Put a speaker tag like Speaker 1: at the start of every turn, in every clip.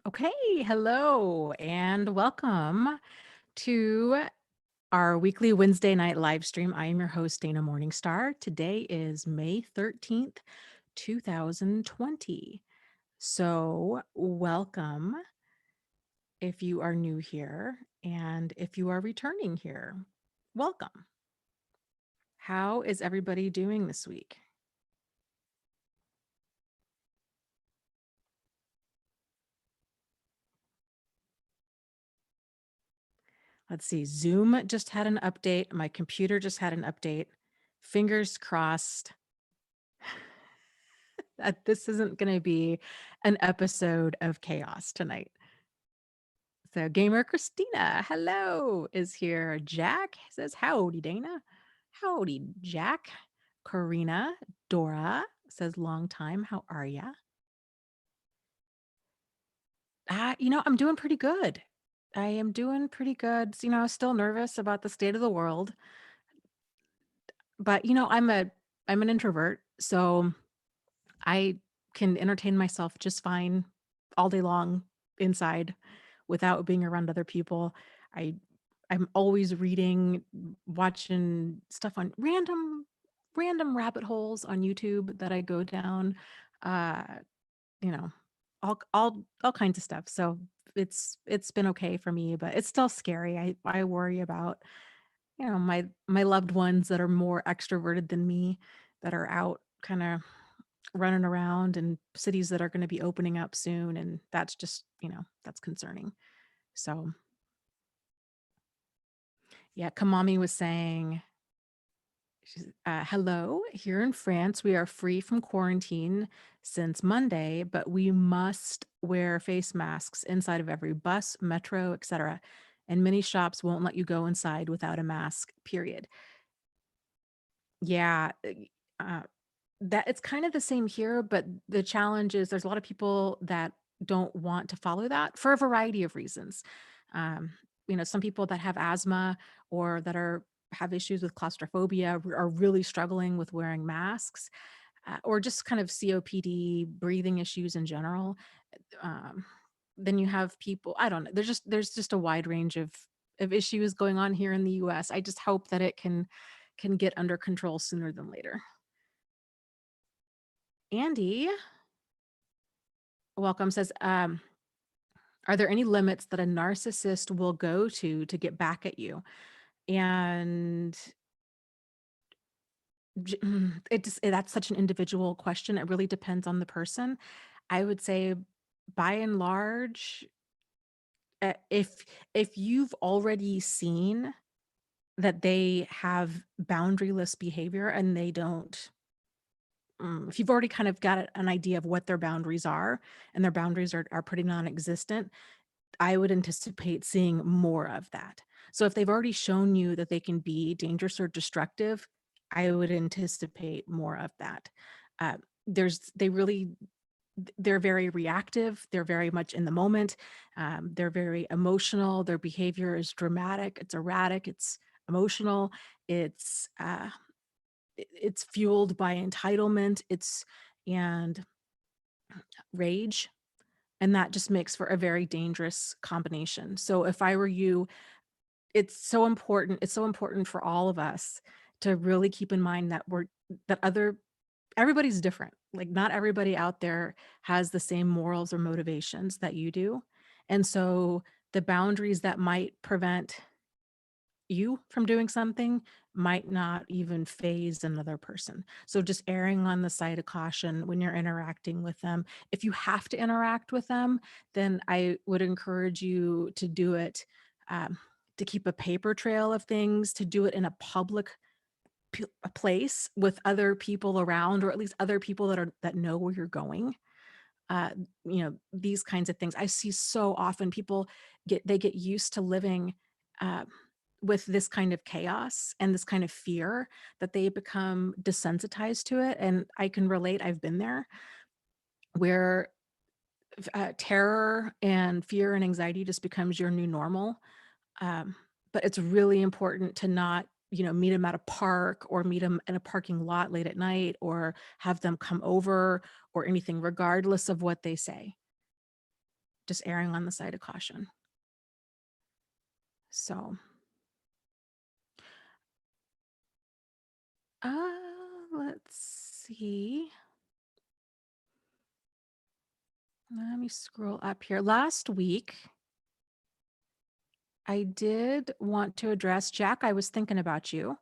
Speaker 1: Okay, hello and welcome to our weekly Wednesday night live stream. I am your host, Dana Morningstar. Today is May 13th, 2020. So, welcome if you are new here, and if you are returning here, welcome. How is everybody doing this week? Let's see. Zoom just had an update. My computer just had an update. Fingers crossed that this isn't going to be an episode of chaos tonight. So, Gamer Christina, hello, is here. Jack says, howdy, Dana. Howdy, Jack. Karina, Dora says, long time. How are ya? I'm doing pretty good. I am doing pretty good. Still nervous about the state of the world, but I'm an introvert, so I can entertain myself just fine all day long inside without being around other people. I I'm always reading, watching stuff on random rabbit holes on YouTube that I go down. Uh, you know, all kinds of stuff. So it's been okay for me, but it's still scary. I worry about, my loved ones that are more extroverted than me, that are out kind of running around in cities that are going to be opening up soon, and that's just, that's concerning. So, yeah, Kamami was saying, hello, here in France, we are free from quarantine since Monday, but we must wear face masks inside of every bus, metro, etc. And many shops won't let you go inside without a mask, period. Yeah, uh, that it's kind of the same here, but the challenge is there's a lot of people that don't want to follow that for a variety of reasons. Um, some people that have asthma or that have issues with claustrophobia are really struggling with wearing masks, or just kind of COPD, breathing issues in general. Um, then you have people, I don't know, there's just a wide range of issues going on here in the US. I just hope that it can get under control sooner than later. Andy, welcome, says, are there any limits that a narcissist will go to get back at you? And that's such an individual question. It really depends on the person. I would say, by and large, if you've already seen that they have boundaryless behavior and they don't, if you've already kind of got an idea of what their boundaries are, and their boundaries are pretty non-existent, I would anticipate seeing more of that. So if they've already shown you that they can be dangerous or destructive, I would anticipate more of that. Uh, they're very reactive. They're very much in the moment. They're very emotional. Their behavior is dramatic. It's erratic. It's emotional. It's fueled by entitlement. And rage, and that just makes for a very dangerous combination. So if I were you, it's so important for all of us to really keep in mind that everybody's different. Like, not everybody out there has the same morals or motivations that you do. And so the boundaries that might prevent you from doing something might not even phase another person. So just erring on the side of caution when you're interacting with them. If you have to interact with them, then I would encourage you to do it, um, to keep a paper trail of things, to do it in a public a place with other people around, or at least other people that know where you're going. uh, these kinds of things I see so often. People get used to living, uh, with this kind of chaos and this kind of fear, that they become desensitized to it. And I can relate. I've been there, where terror and fear and anxiety just becomes your new normal. um, but it's really important to not, meet them at a park, or meet them in a parking lot late at night, or have them come over, or anything, regardless of what they say. just erring on the side of caution. So, let's see. Let me scroll up here. Last week, I did want to address Jack. I was thinking about you.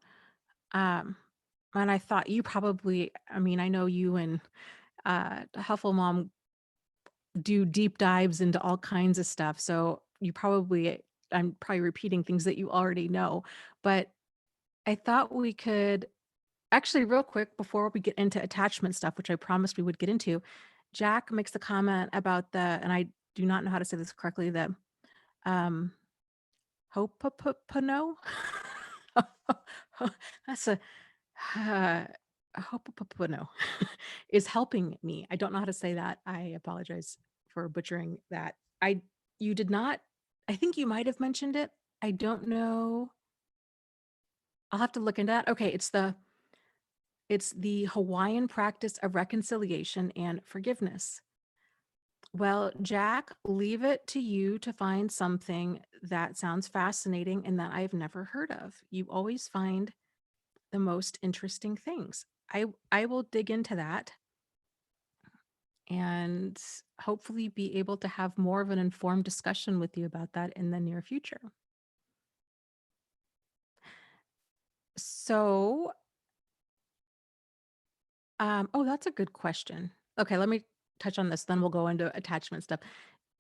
Speaker 1: Um, and I thought you probably, I mean, I know you and Huffle Mom do deep dives into all kinds of stuff. So you probably, I'm probably repeating things that you already know, but I thought we could actually, real quick, before we get into attachment stuff, which I promised we would get into, Jack makes the comment about the, and I do not know how to say this correctly, the um, Hopopono. That's a Hopopono is helping me. I don't know how to say that. I apologize for butchering that. You did not. I think you might have mentioned it. I don't know. I'll have to look into that. Okay, it's the Hawaiian practice of reconciliation and forgiveness. Well, Jack, leave it to you to find something that sounds fascinating and that I've never heard of. You always find the most interesting things. I will dig into that and hopefully be able to have more of an informed discussion with you about that in the near future. So, oh, that's a good question. Okay, let me touch on this, then we'll go into attachment stuff.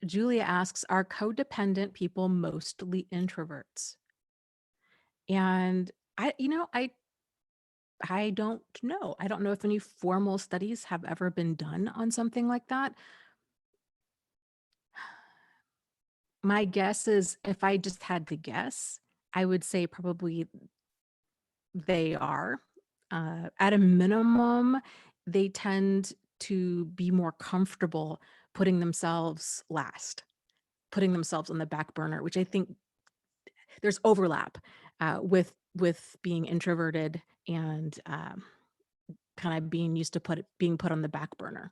Speaker 1: Julia asks, are codependent people mostly introverts? And I don't know. I don't know if any formal studies have ever been done on something like that. My guess is, if I just had to guess, I would say probably they are. At a minimum, they tend to be more comfortable putting themselves last, putting themselves on the back burner, which I think there's overlap with being introverted and kind of being used to being put on the back burner.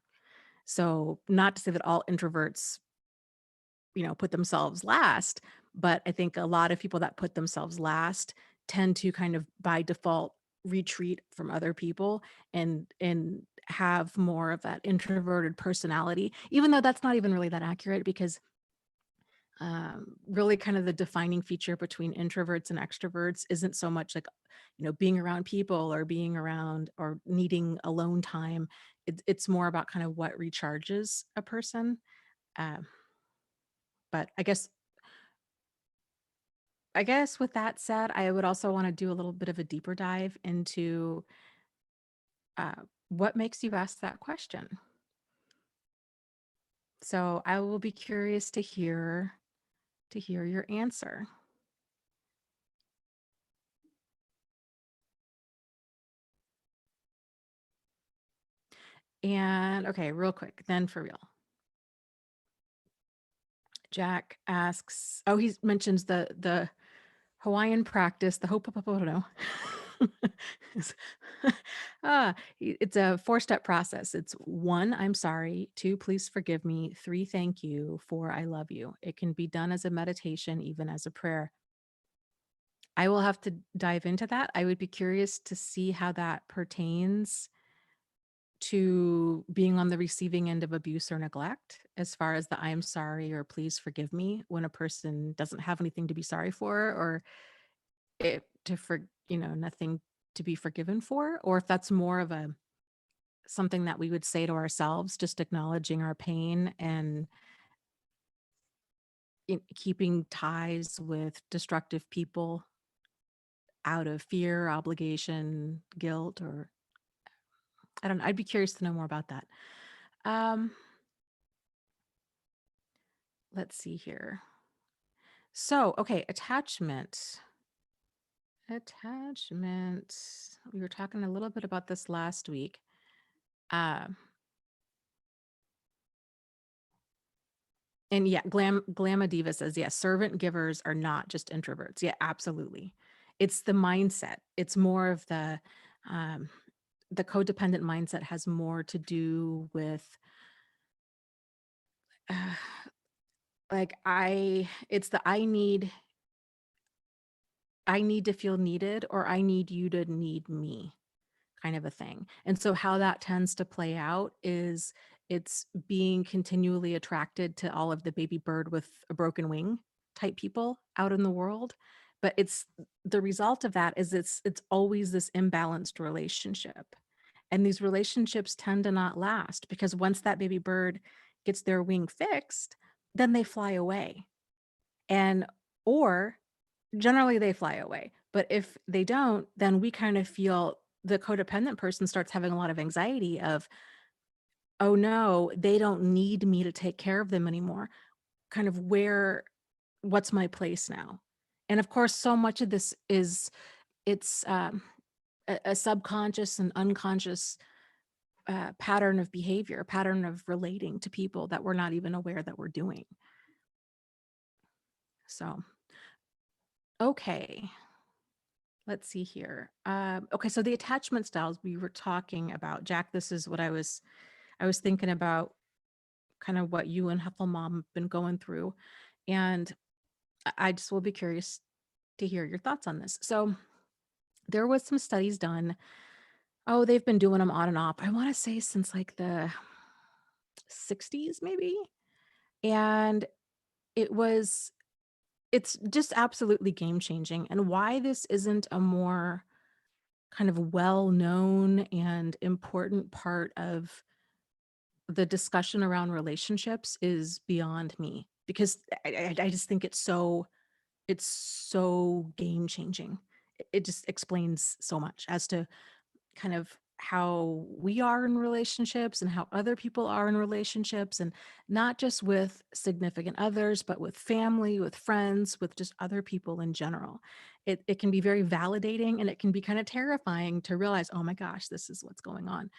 Speaker 1: So not to say that all introverts, put themselves last, but I think a lot of people that put themselves last tend to kind of by default retreat from other people and have more of that introverted personality, even though that's not even really that accurate, because really kind of the defining feature between introverts and extroverts isn't so much like, being around people or being around or needing alone time. It's more about kind of what recharges a person. Um, but I guess with that said, I would also want to do a little bit of a deeper dive into uh, what makes you ask that question. So I will be curious to hear your answer. And okay, real quick, then for real. Jack asks, oh, he mentions the Hawaiian practice, the Ho'oponopono. It's a 4-step process. It's 1, I'm sorry. 2, please forgive me. 3, thank you. 4, I love you. It can be done as a meditation, even as a prayer. I will have to dive into that. I would be curious to see how that pertains to being on the receiving end of abuse or neglect, as far as the I'm sorry or please forgive me, when a person doesn't have anything to be sorry for, or nothing to be forgiven for, or if that's more of a something that we would say to ourselves, just acknowledging our pain and keeping ties with destructive people out of fear, obligation, guilt, or I don't know. I'd be curious to know more about that. Um, let's see here. So, okay, attachment. Attachment. We were talking a little bit about this last week. Uh, and yeah, Glamadiva says, yeah, servant givers are not just introverts. Yeah, absolutely. It's the mindset. It's more of the codependent mindset has more to do with uh, Like it's the I need to feel needed, or I need you to need me kind of a thing. And so how that tends to play out is it's being continually attracted to all of the baby bird with a broken wing type people out in the world. But it's the result of that is it's always this imbalanced relationship. And these relationships tend to not last because once that baby bird gets their wing fixed, then they fly away. And or generally they fly away. But if they don't, then we kind of feel the codependent person starts having a lot of anxiety of, oh no, they don't need me to take care of them anymore. Kind of what's my place now? And of course, so much of this is it's a subconscious and unconscious pattern of behavior, pattern of relating to people that we're not even aware that we're doing. So, okay. Let's see here. Okay, so the attachment styles we were talking about, Jack, this is what I was thinking about, kind of what you and Huffle Mom have been going through. And I just will be curious to hear your thoughts on this. So there was some studies done. Oh, they've been doing them on and off. I want to say since like the 60s, maybe. And it was, it's just absolutely game changing. And why this isn't a more kind of well-known and important part of the discussion around relationships is beyond me, because I just think it's so game changing. It just explains so much as to kind of how we are in relationships and how other people are in relationships, and not just with significant others, but with family, with friends, with just other people in general. It can be very validating, and it can be kind of terrifying to realize, oh my gosh, this is what's going on.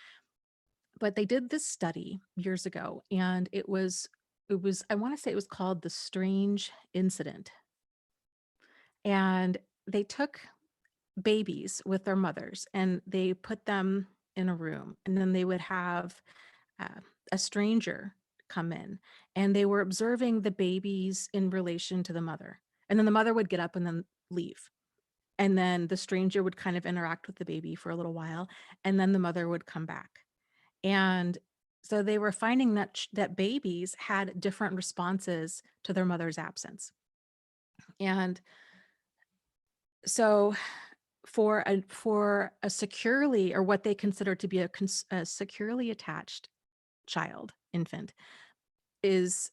Speaker 1: But they did this study years ago, and it was I want to say it was called the Strange Incident. And they took babies with their mothers and they put them in a room, and then they would have uh, a stranger come in, and they were observing the babies in relation to the mother, and then the mother would get up and then leave, and then the stranger would kind of interact with the baby for a little while, and then the mother would come back. And so they were finding that that babies had different responses to their mother's absence. And so for a securely, or what they consider to be a securely attached child, infant, is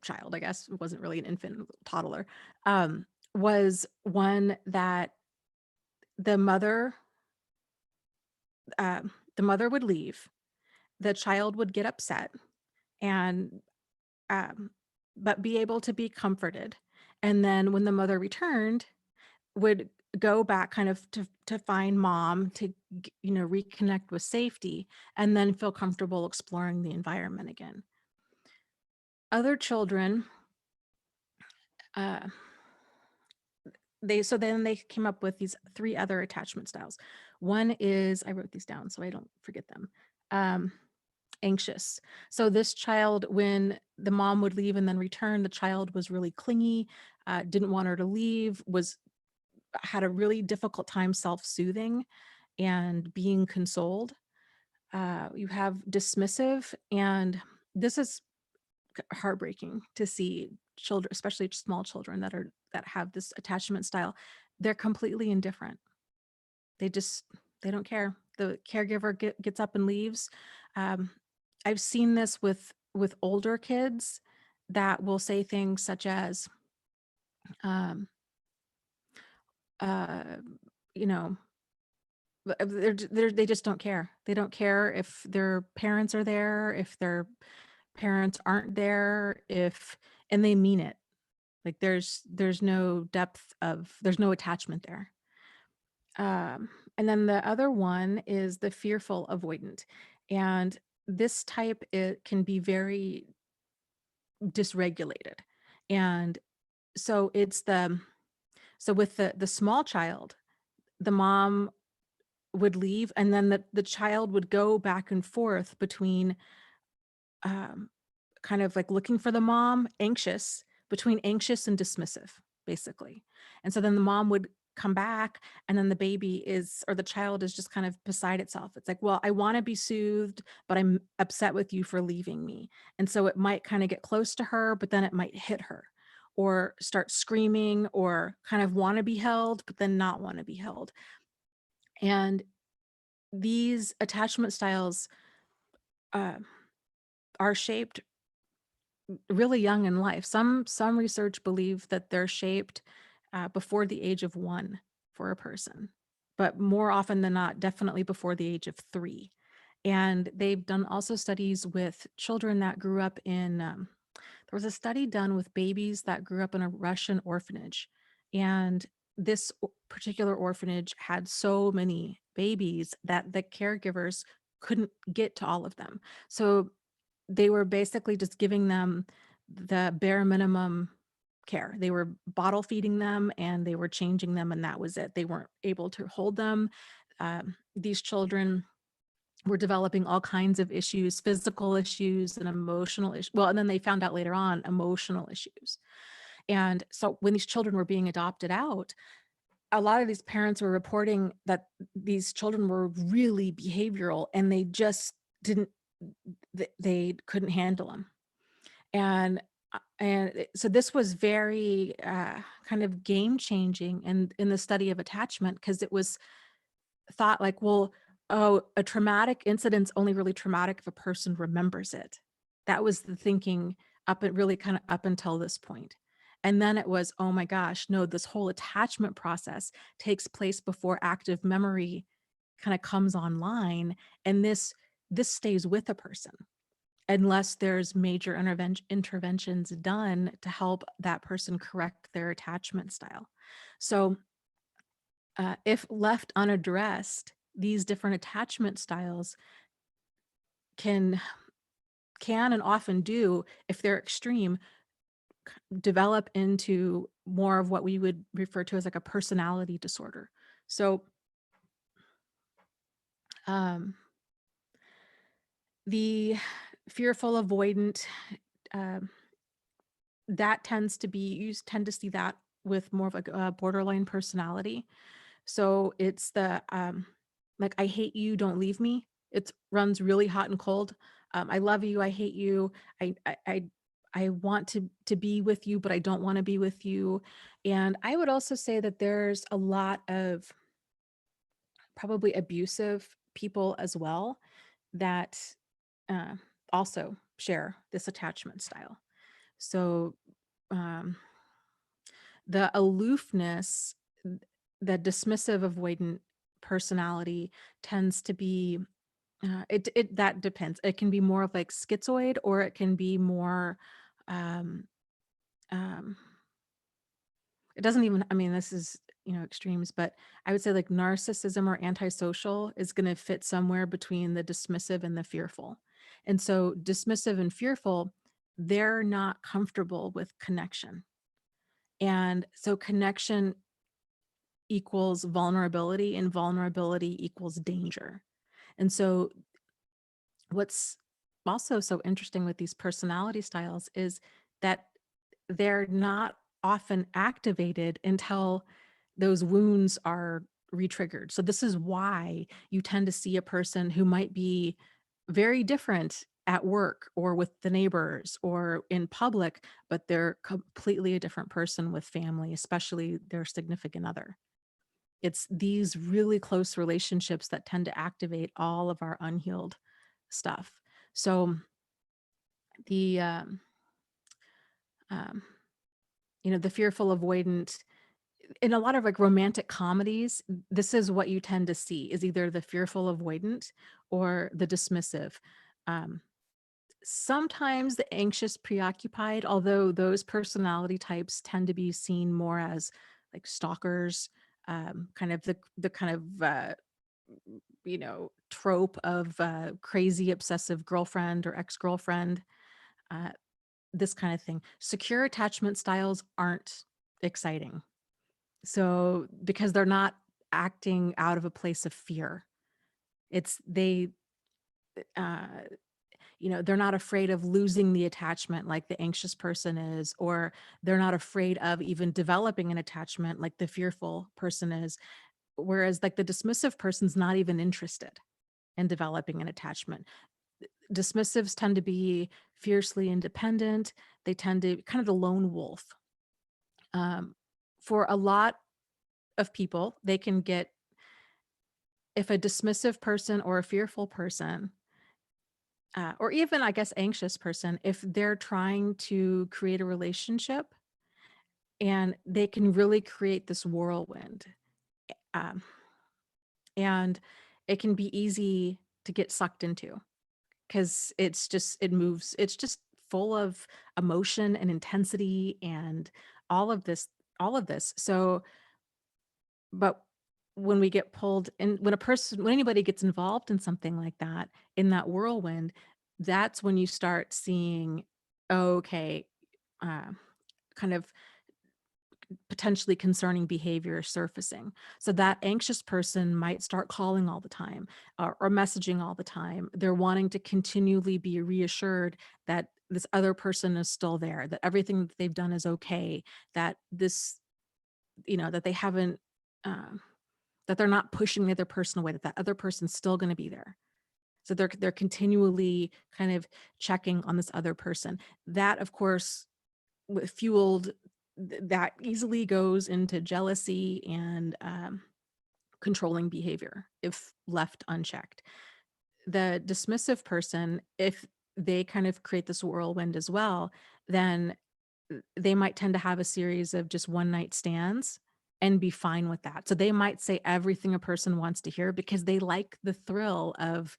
Speaker 1: child, I guess, it wasn't really an infant, toddler, um, was one that the mother the mother would leave, the child would get upset, and um, but be able to be comforted, and then when the mother returned, would go back kind of to find mom, to reconnect with safety, and then feel comfortable exploring the environment again. Other children, uh, then they came up with these three other attachment styles. One is, I wrote these down so I don't forget them. Anxious. So this child, when the mom would leave and then return, the child was really clingy, didn't want her to leave, had a really difficult time self-soothing and being consoled. You have dismissive, and this is heartbreaking to see children, especially small children that have this attachment style. They're completely indifferent. They just they don't care. The caregiver gets up and leaves. Um, I've seen this with older kids that will say things such as, um, uh, you know, they just don't care. They don't care if their parents are there, if their parents aren't there, and they mean it. Like there's no there's no attachment there. And then the other one is the fearful avoidant. And this type, it can be very dysregulated. And so with the small child, the mom would leave, and then the child would go back and forth between um, kind of like looking for the mom, anxious, between anxious and dismissive, basically. And so then the mom would come back, and then the baby is, or the child is just kind of beside itself. It's like, well, I want to be soothed, but I'm upset with you for leaving me. And so it might kind of get close to her, but then it might hit her or start screaming or kind of want to be held, but then not want to be held. And these attachment styles uh, are shaped really young in life. Some research believe that they're shaped before the age of 1 for a person, but more often than not, definitely before the age of 3. And they've done also studies with children that grew up in. There was a study done with babies that grew up in a Russian orphanage, and this particular orphanage had so many babies that the caregivers couldn't get to all of them. So they were basically just giving them the bare minimum care. They were bottle feeding them and they were changing them, and that was it. They weren't able to hold them. These children were developing all kinds of issues, physical issues and emotional issues. Well, and then they found out later on emotional issues. And so when these children were being adopted out, a lot of these parents were reporting that these children were really behavioral and they just didn't, they couldn't handle them. And so this was very kind of game changing in the study of attachment, because it was thought like, well, oh, a traumatic incident's only really traumatic if a person remembers it. That was the thinking really kind of up until this point. And then it was, oh my gosh, no, this whole attachment process takes place before active memory kind of comes online. And this stays with a person unless there's major interventions done to help that person correct their attachment style. So if left unaddressed, these different attachment styles can and often do, if they're extreme, develop into more of what we would refer to as like a personality disorder. So the fearful avoidant, um, that tends to be, you tend to see that with more of a borderline personality. So it's the like, I hate you, don't leave me. It runs really hot and cold. I love you, I hate you. I want to be with you, but I don't want to be with you. And I would also say that there's a lot of probably abusive people as well that uh, also share this attachment style. So um, the aloofness, the dismissive avoidant personality tends to be it that depends. It can be more of like schizoid, or it can be more um um it doesn't even, I mean, this is, extremes, but I would say like narcissism or antisocial is going to fit somewhere between the dismissive and the fearful. And so dismissive and fearful, they're not comfortable with connection. And so connection equals vulnerability, and vulnerability equals danger. And so what's also so interesting with these personality styles is that they're not often activated until those wounds are retriggered. So this is why you tend to see a person who might be very different at work or with the neighbors or in public, but they're completely a different person with family, especially their significant other. It's these really close relationships that tend to activate all of our unhealed stuff. So the um, the fearful avoidant, in a lot of like romantic comedies, this is what you tend to see, is either the fearful avoidant or the dismissive. Um, Sometimes the anxious preoccupied, although those personality types tend to be seen more as like stalkers, kind of the kind of trope of crazy obsessive girlfriend or ex-girlfriend, uh, this kind of thing. Secure attachment styles aren't exciting. So because they're not acting out of a place of fear, it's they uh, they're not afraid of losing the attachment like the anxious person is, or they're not afraid of even developing an attachment like the fearful person is. Whereas like the dismissive person's not even interested in developing an attachment. Dismissives tend to be fiercely independent. They tend to kind of the lone wolf. Um, for a lot of people, they can get, if a dismissive person or a fearful person, or even, I guess, anxious person, if they're trying to create a relationship and they can really create this whirlwind. Um, and it can be easy to get sucked into because it moves, it's just full of emotion and intensity and all of this, all of this. So, but when we get pulled in, when anybody gets involved in something like that, in that whirlwind, that's when you start seeing, okay, uh, kind of potentially concerning behavior surfacing. So that anxious person might start calling all the time, or messaging all the time. They're wanting to continually be reassured that this other person is still there, that everything that they've done is okay, that this, that they haven't, um, that they're not pushing the other person away, that that other person's still going to be there. So they're continually kind of checking on this other person. That, of course, fueled, that easily goes into jealousy and controlling behavior if left unchecked. The dismissive person, if they kind of create this whirlwind as well, then they might tend to have a series of just one night stands and be fine with that. So they might say everything a person wants to hear because they like the thrill of,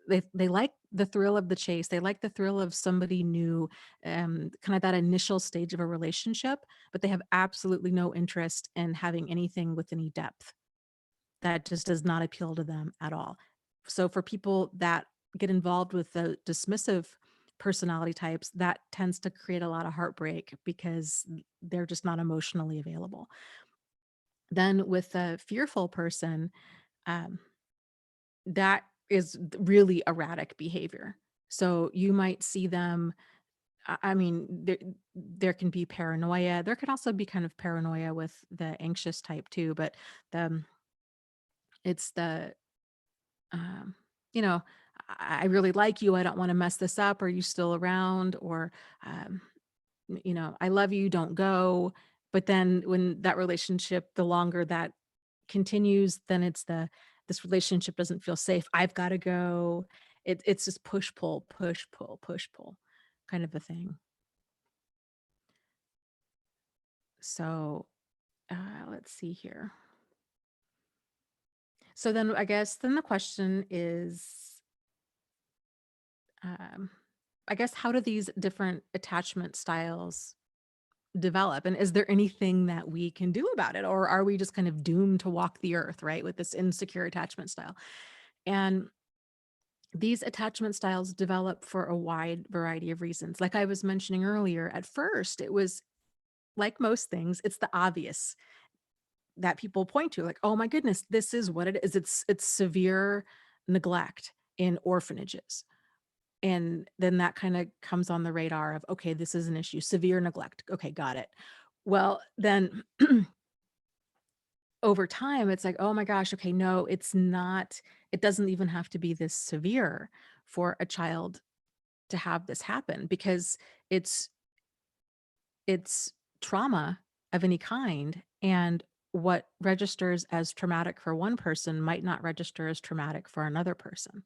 Speaker 1: they like the thrill of the chase. They like the thrill of somebody new, kind of that initial stage of a relationship, but they have absolutely no interest in having anything with any depth. That just does not appeal to them at all. So for people that get involved with the dismissive personality types, that tends to create a lot of heartbreak because they're just not emotionally available. Then with a fearful person, um, that is really erratic behavior. So you might see them, I mean, there can be paranoia. There can also be kind of paranoia with the anxious type too, but the it's the um, you know, I really like you. I don't want to mess this up. Are you still around? Or, um, I love you. Don't go. But then when that relationship, the longer that continues, then it's this relationship doesn't feel safe. I've got to go. It's just push, pull, push, pull kind of a thing. So let's see here. So then I guess then the question is, um, I guess, how do these different attachment styles develop? And is there anything that we can do about it? Or are we just kind of doomed to walk the earth, right, with this insecure attachment style? And these attachment styles develop for a wide variety of reasons. Like I was mentioning earlier, at first, it was like most things, it's the obvious that people point to, like, oh my goodness, this is what it is. It's severe neglect in orphanages. And then that kind of comes on the radar of, okay, this is an issue, severe neglect. Okay, got it. Well, then over time, it's like, oh my gosh, okay, no, it's not, it doesn't even have to be this severe for a child to have this happen, because it's it's trauma of any kind. And what registers as traumatic for one person might not register as traumatic for another person.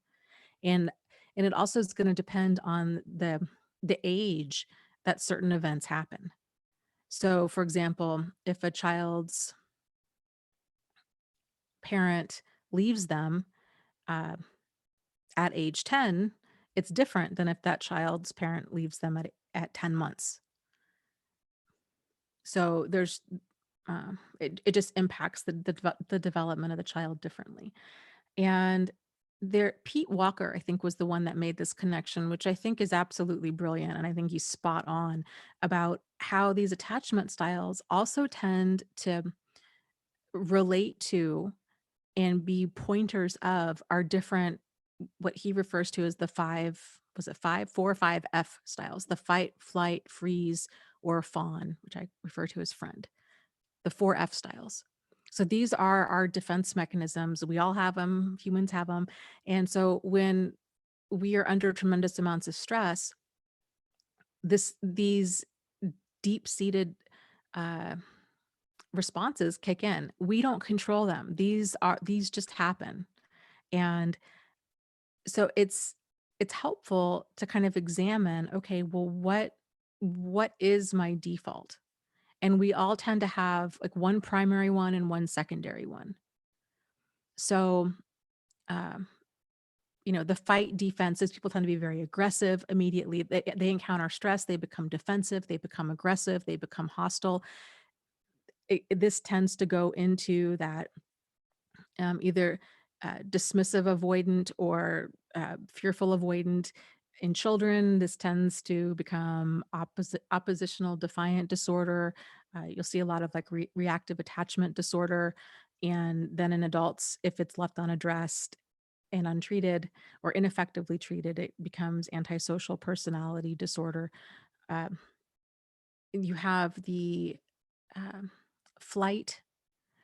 Speaker 1: And it also is going to depend on the age that certain events happen. So for example, if a child's parent leaves them uh, at age 10, it's different than if that child's parent leaves them at 10 months. So it just impacts the development of the child differently. And Pete Walker, I think, was the one that made this connection, which I think is absolutely brilliant. And I think he's spot on about how these attachment styles also tend to relate to and be pointers of our different what he refers to as the five, was it five, four or five F styles, the fight, flight, freeze, or fawn, which I refer to as friend, the four F styles. So these are our defense mechanisms. We all have them, humans have them. And so when we are under tremendous amounts of stress, these deep-seated uh, responses kick in. We don't control them. These just happen. And so it's helpful to kind of examine, okay, well, what is my default? And we all tend to have like one primary one and one secondary one. So, um, the fight defenses, people tend to be very aggressive immediately. They encounter stress, they become defensive, they become aggressive, they become hostile. This tends to go into that either dismissive avoidant or fearful avoidant. In children, this tends to become oppositional defiant disorder. You'll see a lot of like reactive attachment disorder. And then in adults, if it's left unaddressed and untreated or ineffectively treated, it becomes antisocial personality disorder. Um, you have the um, flight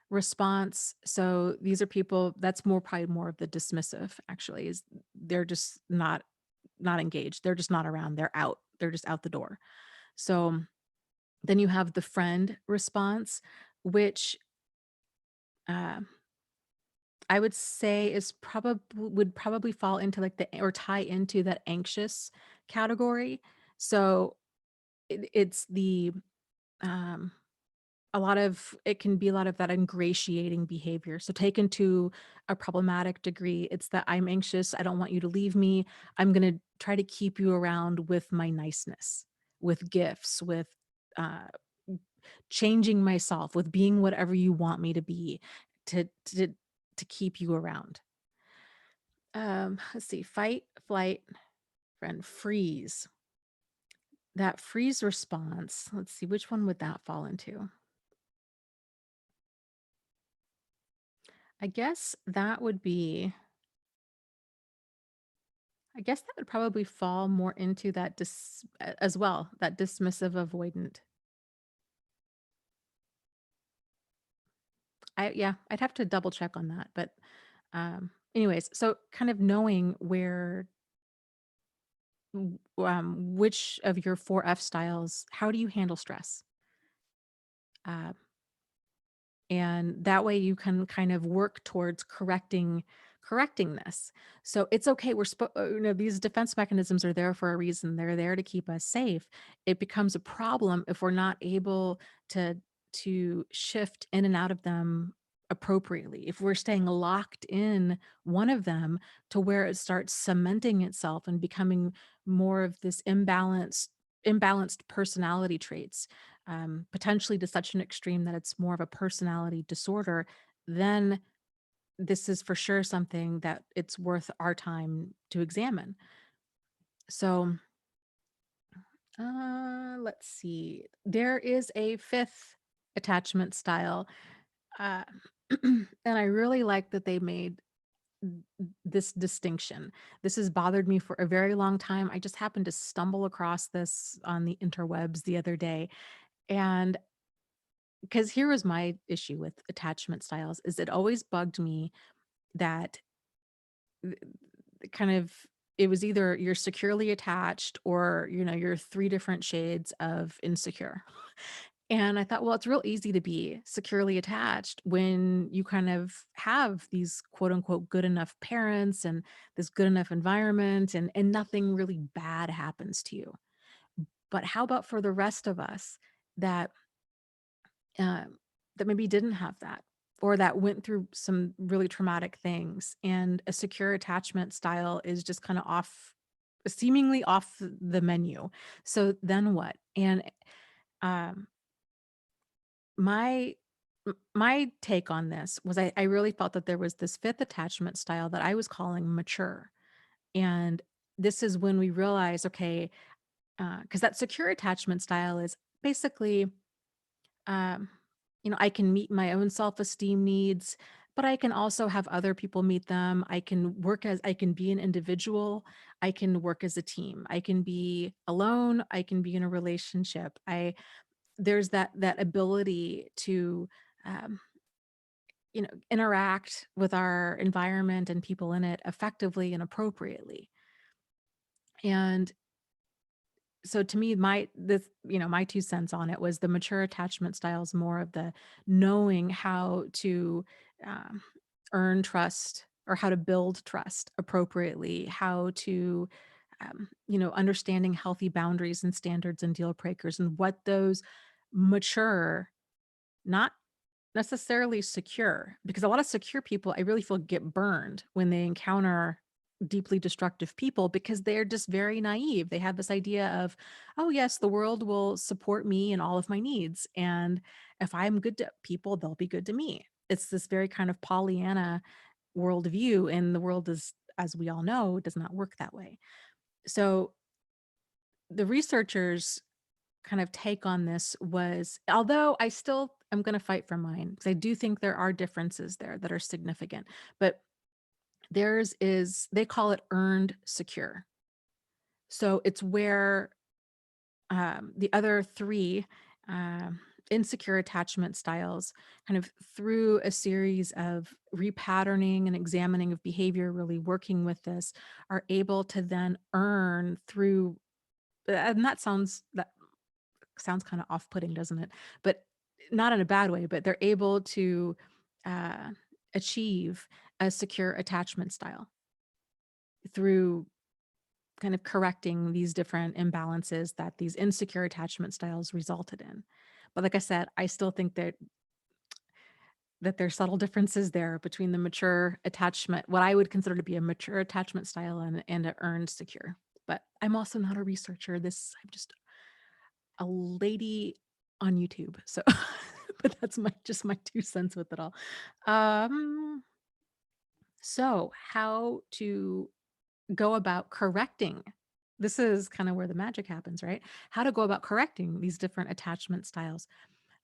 Speaker 1: response. So these are people that's probably more of the dismissive actually, is they're just not engaged. They're just not around. They're out. They're just out the door. So then you have the friend response, which uh, I would say is probably fall into like or tie into that anxious category. So it's the um, it can be a lot of that ingratiating behavior. So taken to a problematic degree, it's that I'm anxious. I don't want you to leave me. I'm going to try to keep you around with my niceness, with gifts, with uh, changing myself, with being whatever you want me to be to, to, to keep you around. Let's see, fight, flight, friend, freeze. That freeze response, let's see, which one would that fall into? I guess that would be I guess that would probably fall more into that as well, that dismissive avoidant. Yeah, I'd have to double check on that. But anyways, so kind of knowing which of your four F styles, how do you handle stress? Uh, and that way you can kind of work towards correcting this. So it's okay, these defense mechanisms are there for a reason. They're there to keep us safe. It becomes a problem if we're not able to shift in and out of them appropriately, if we're staying locked in one of them to where it starts cementing itself and becoming more of this imbalanced personality traits, potentially to such an extreme that it's more of a personality disorder, then this is for sure something that it's worth our time to examine. So, let's see. There is a fifth attachment style, uh, and I really like that they made this distinction. This has bothered me for a very long time. I just happened to stumble across this on the interwebs the other day, and because here was my issue with attachment styles is it always bugged me that th- kind of it was either you're securely attached or you're three different shades of insecure. And I thought, well, it's real easy to be securely attached when you kind of have these quote unquote good enough parents and this good enough environment, and nothing really bad happens to you. But how about for the rest of us that um, that maybe didn't have that, or that went through some really traumatic things, and a secure attachment style is just kind of seemingly off the menu. So then what? And um, my my take on this was I really felt that there was this fifth attachment style that I was calling mature. And this is when we realize, okay, because that secure attachment style is basically um, I can meet my own self-esteem needs. but I can also have other people meet them. I can be an individual. I can work as a team. I can be alone. I can be in a relationship. There's that ability to, um, interact with our environment and people in it effectively and appropriately. And so to me, my 2 cents on it was the mature attachment style is more of the knowing how to, um, earn trust or how to build trust appropriately, how to, understanding healthy boundaries and standards and deal breakers and what those mature, not necessarily secure, because a lot of secure people, I really feel, get burned when they encounter deeply destructive people because they're just very naive. They have this idea of, oh, yes, the world will support me and all of my needs. And if I'm good to people, they'll be good to me. It's this very kind of Pollyanna worldview. And the world is, as we all know, does not work that way. So the researchers kind of take on this was, although I still am going to fight for mine because I do think there are differences there that are significant, but theirs is, they call it earned secure. So it's where, the other three, um, insecure attachment styles, kind of through a series of repatterning and examining of behavior, really working with this, are able to then earn through, and that sounds kind of off-putting, doesn't it? But not in a bad way, but they're able to, uh, achieve a secure attachment style through kind of correcting these different imbalances that these insecure attachment styles resulted in. But like I said, I still think that there's subtle differences there between the mature attachment, what I would consider to be a mature attachment style, and a earned secure. But I'm also not a researcher. I'm just a lady on YouTube. So, but that's just my 2 cents with it all. Um, so how to go about correcting, this is kind of where the magic happens, right? How to go about correcting these different attachment styles.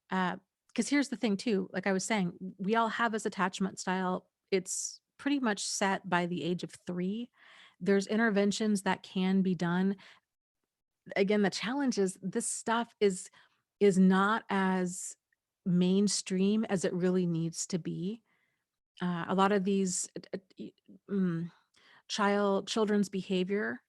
Speaker 1: Because here's the thing too, like I was saying, we all have this attachment style. It's pretty much set by the age of 3. There's interventions that can be done. Again, the challenge is this stuff is not as mainstream as it really needs to be. A lot of these, mm, children's behavior,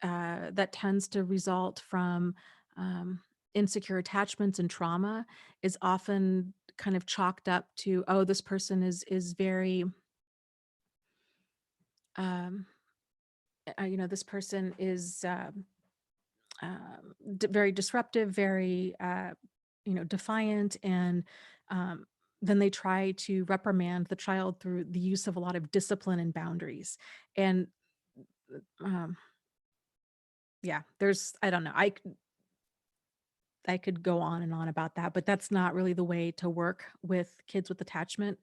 Speaker 1: that tends to result from, um, insecure attachments and trauma, is often kind of chalked up to, oh, this person is very, um, this person is, very disruptive, very, defiant, and, um, then they try to reprimand the child through the use of a lot of discipline and boundaries. And, um, yeah, I don't know. I could go on and on about that, but that's not really the way to work with kids with attachment,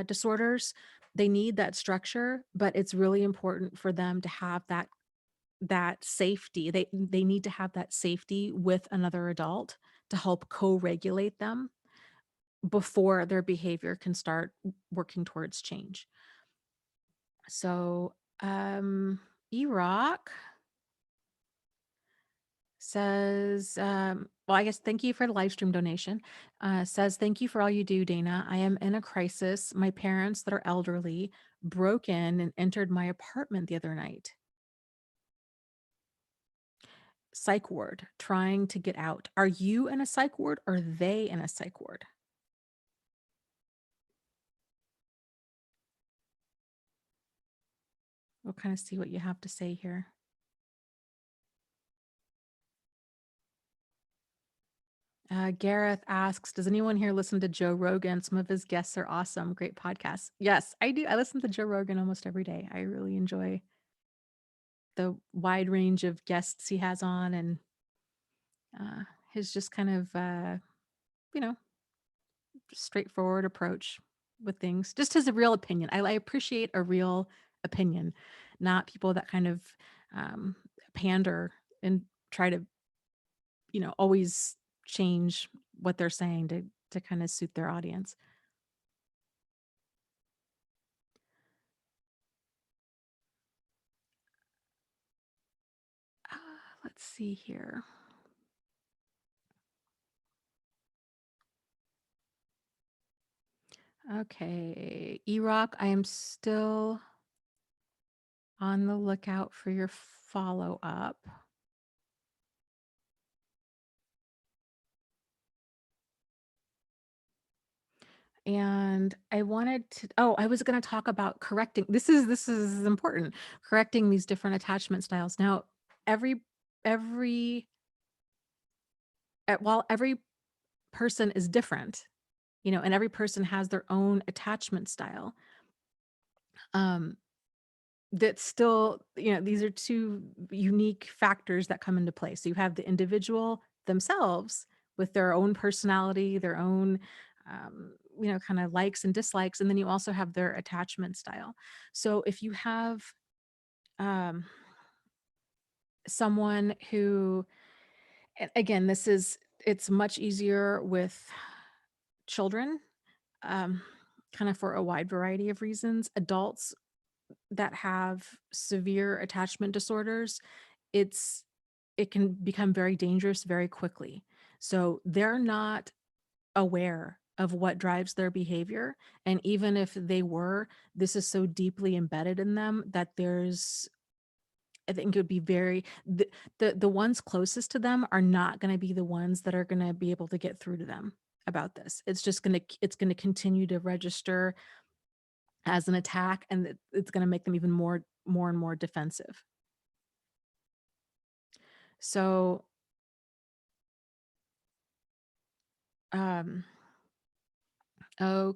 Speaker 1: disorders. They need that structure, but it's really important for them to have that safety. They need to have that safety with another adult to help co-regulate them before their behavior can start working towards change. So, E-Rock says, well, I guess thank you for the live stream donation. Says, thank you for all you do, Dana. I am in a crisis. My parents that are elderly broke in and entered my apartment the other night. Psych ward, trying to get out. Are you in a psych ward or are they in a psych ward? We'll kind of see what you have to say here. Gareth asks, does anyone here listen to Joe Rogan? Some of his guests are awesome. Great podcasts. Yes, I do. I listen to Joe Rogan almost every day. I really enjoy the wide range of guests he has on, and his just kind of, you know, straightforward approach with things. Just his real opinion. I appreciate a real opinion, not people that kind of, um, pander and try to, always change what they're saying to kind of suit their audience. let's see here. Okay, E-Rock, I am still on the lookout for your follow-up. And I wanted to, I was going to talk about correcting. This is important. Correcting these different attachment styles. Now, every every while every person is different, and every person has their own attachment style. Um that still, these are two unique factors that come into play. So you have the individual themselves with their own personality, their own, kind of likes and dislikes. And then you also have their attachment style. So if you have um, someone who, again, it's much easier with children, um, kind of for a wide variety of reasons. Adults that have severe attachment disorders, it's it can become very dangerous very quickly. So they're not aware of what drives their behavior. And even if they were, this is so deeply embedded in them that I think it would be the ones closest to them are not going to be the ones that are going to be able to get through to them about this. It's going to continue to register as an attack, and it's going to make them even more and more defensive. So, um, oh,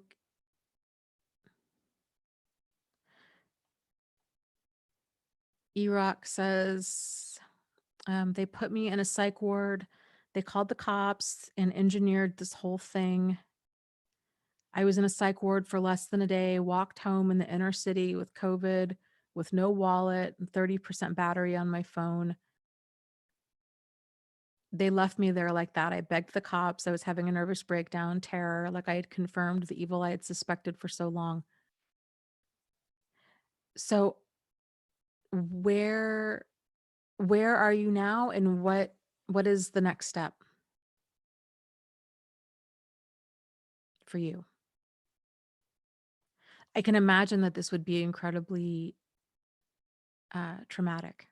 Speaker 1: Erock says, they put me in a psych ward. They called the cops and engineered this whole thing. I was in a psych ward for less than a day, walked home in the inner city with COVID, with no wallet and 30% battery on my phone. They left me there like that. I begged the cops. I was having a nervous breakdown, terror, like I had confirmed the evil I had suspected for so long. So where where are you now, and what is the next step for you? I can imagine that this would be incredibly traumatic.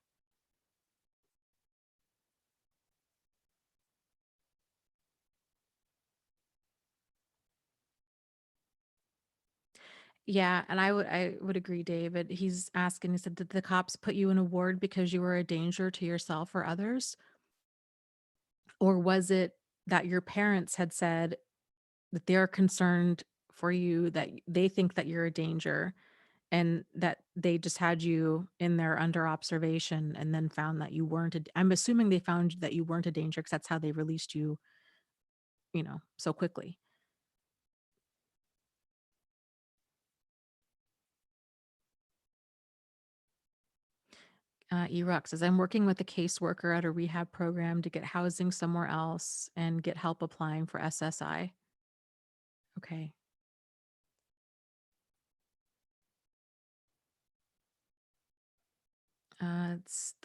Speaker 1: Yeah, and I would agree, David. He's asking, he said, did the cops put you in a ward because you were a danger to yourself or others? Or was it that your parents had said that they're concerned for you, that they think that you're a danger, and that they just had you in there under observation and then found that you weren't I'm assuming they found that you weren't a danger because that's how they released you, so quickly. Erock says, I'm working with a caseworker at a rehab program to get housing somewhere else and get help applying for SSI. Okay. It's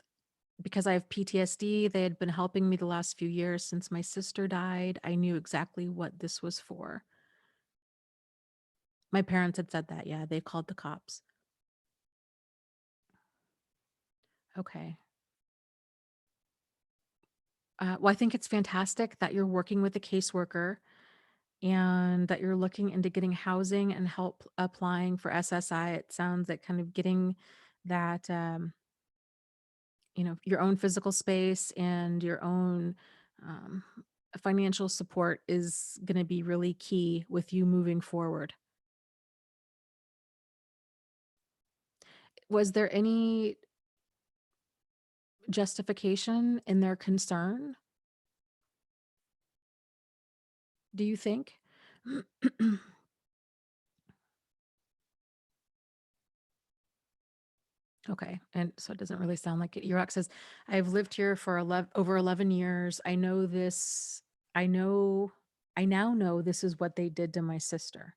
Speaker 1: because I have PTSD. They had been helping me the last few years since my sister died. I knew exactly what this was for. My parents had said that. Yeah, they called the cops. Okay. Well, I think it's fantastic that you're working with a caseworker and that you're looking into getting housing and help applying for SSI. It sounds like kind of getting that, your own physical space and your own um, financial support is going to be really key with you moving forward. Was there any justification in their concern, do you think? Okay, and so it doesn't really sound like it. Yurok says, I've lived here for over 11 years. I know this. I know, I now know this is what they did to my sister.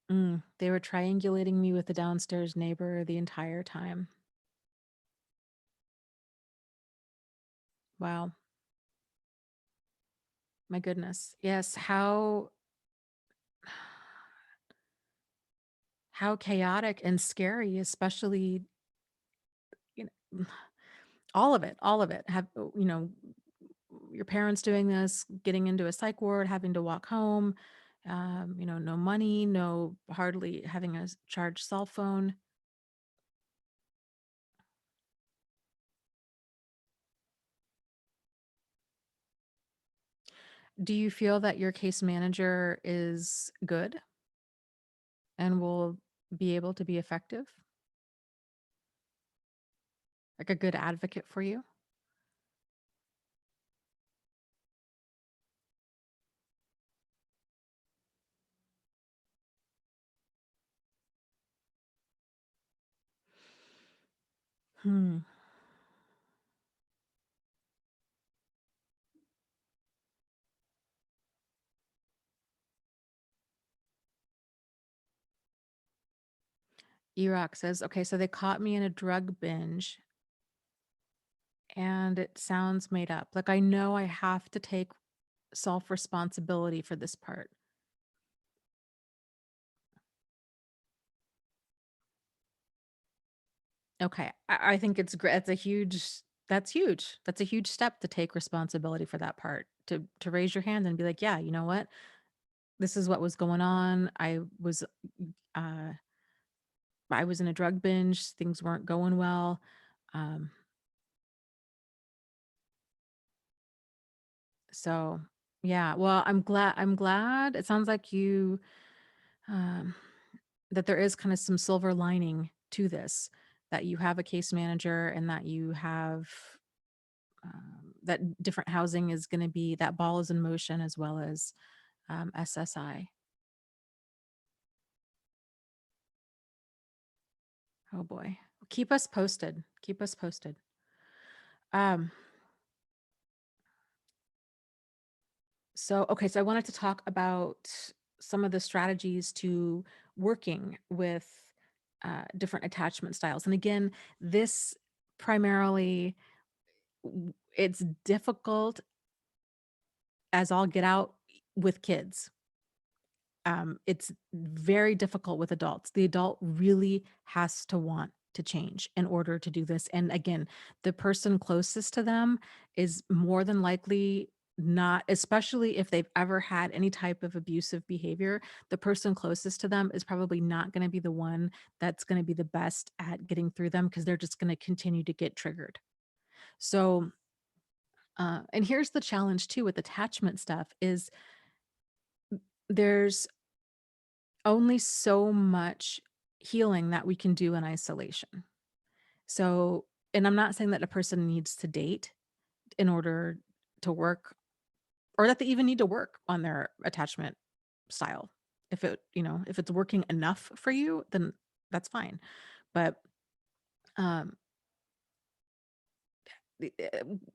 Speaker 1: They were triangulating me with the downstairs neighbor the entire time. Wow. My goodness. Yes, how chaotic and scary, especially, you know, all of it. Your parents doing this, getting into a psych ward, having to walk home, no money, no hardly having a charged cell phone. Do you feel that your case manager is good and will be able to be effective? Like a good advocate for you? Hmm. Erock says, okay, so they caught me in a drug binge and it sounds made up. Like I know I have to take self responsibility for this part. Okay. I think it's great. That's huge. That's a huge step to take responsibility for that part. To raise your hand and be like, yeah, you know what? This is what was going on. Uh I was in a drug binge, things weren't going well. Um, so yeah, well, I'm glad it sounds like um that there is kind of some silver lining to this, that you have a case manager and that you have that different housing is going to be that ball is in motion as well as SSI. Oh boy. Keep us posted. Keep us posted. Um, so I wanted to talk about some of the strategies to working with different attachment styles. And again, this primarily, it's difficult as all get out with kids. It's very difficult with adults. The adult really has to want to change in order to do this. And again, the person closest to them is more than likely not, especially if they've ever had any type of abusive behavior, the person closest to them is probably not going to be the one that's going to be the best at getting through them because they're just going to continue to get triggered. So, and here's the challenge too with attachment stuff is there's only so much healing that we can do in isolation. So, and I'm not saying that a person needs to date in order to work or that they even need to work on their attachment style. If it's working enough for you, then that's fine. But um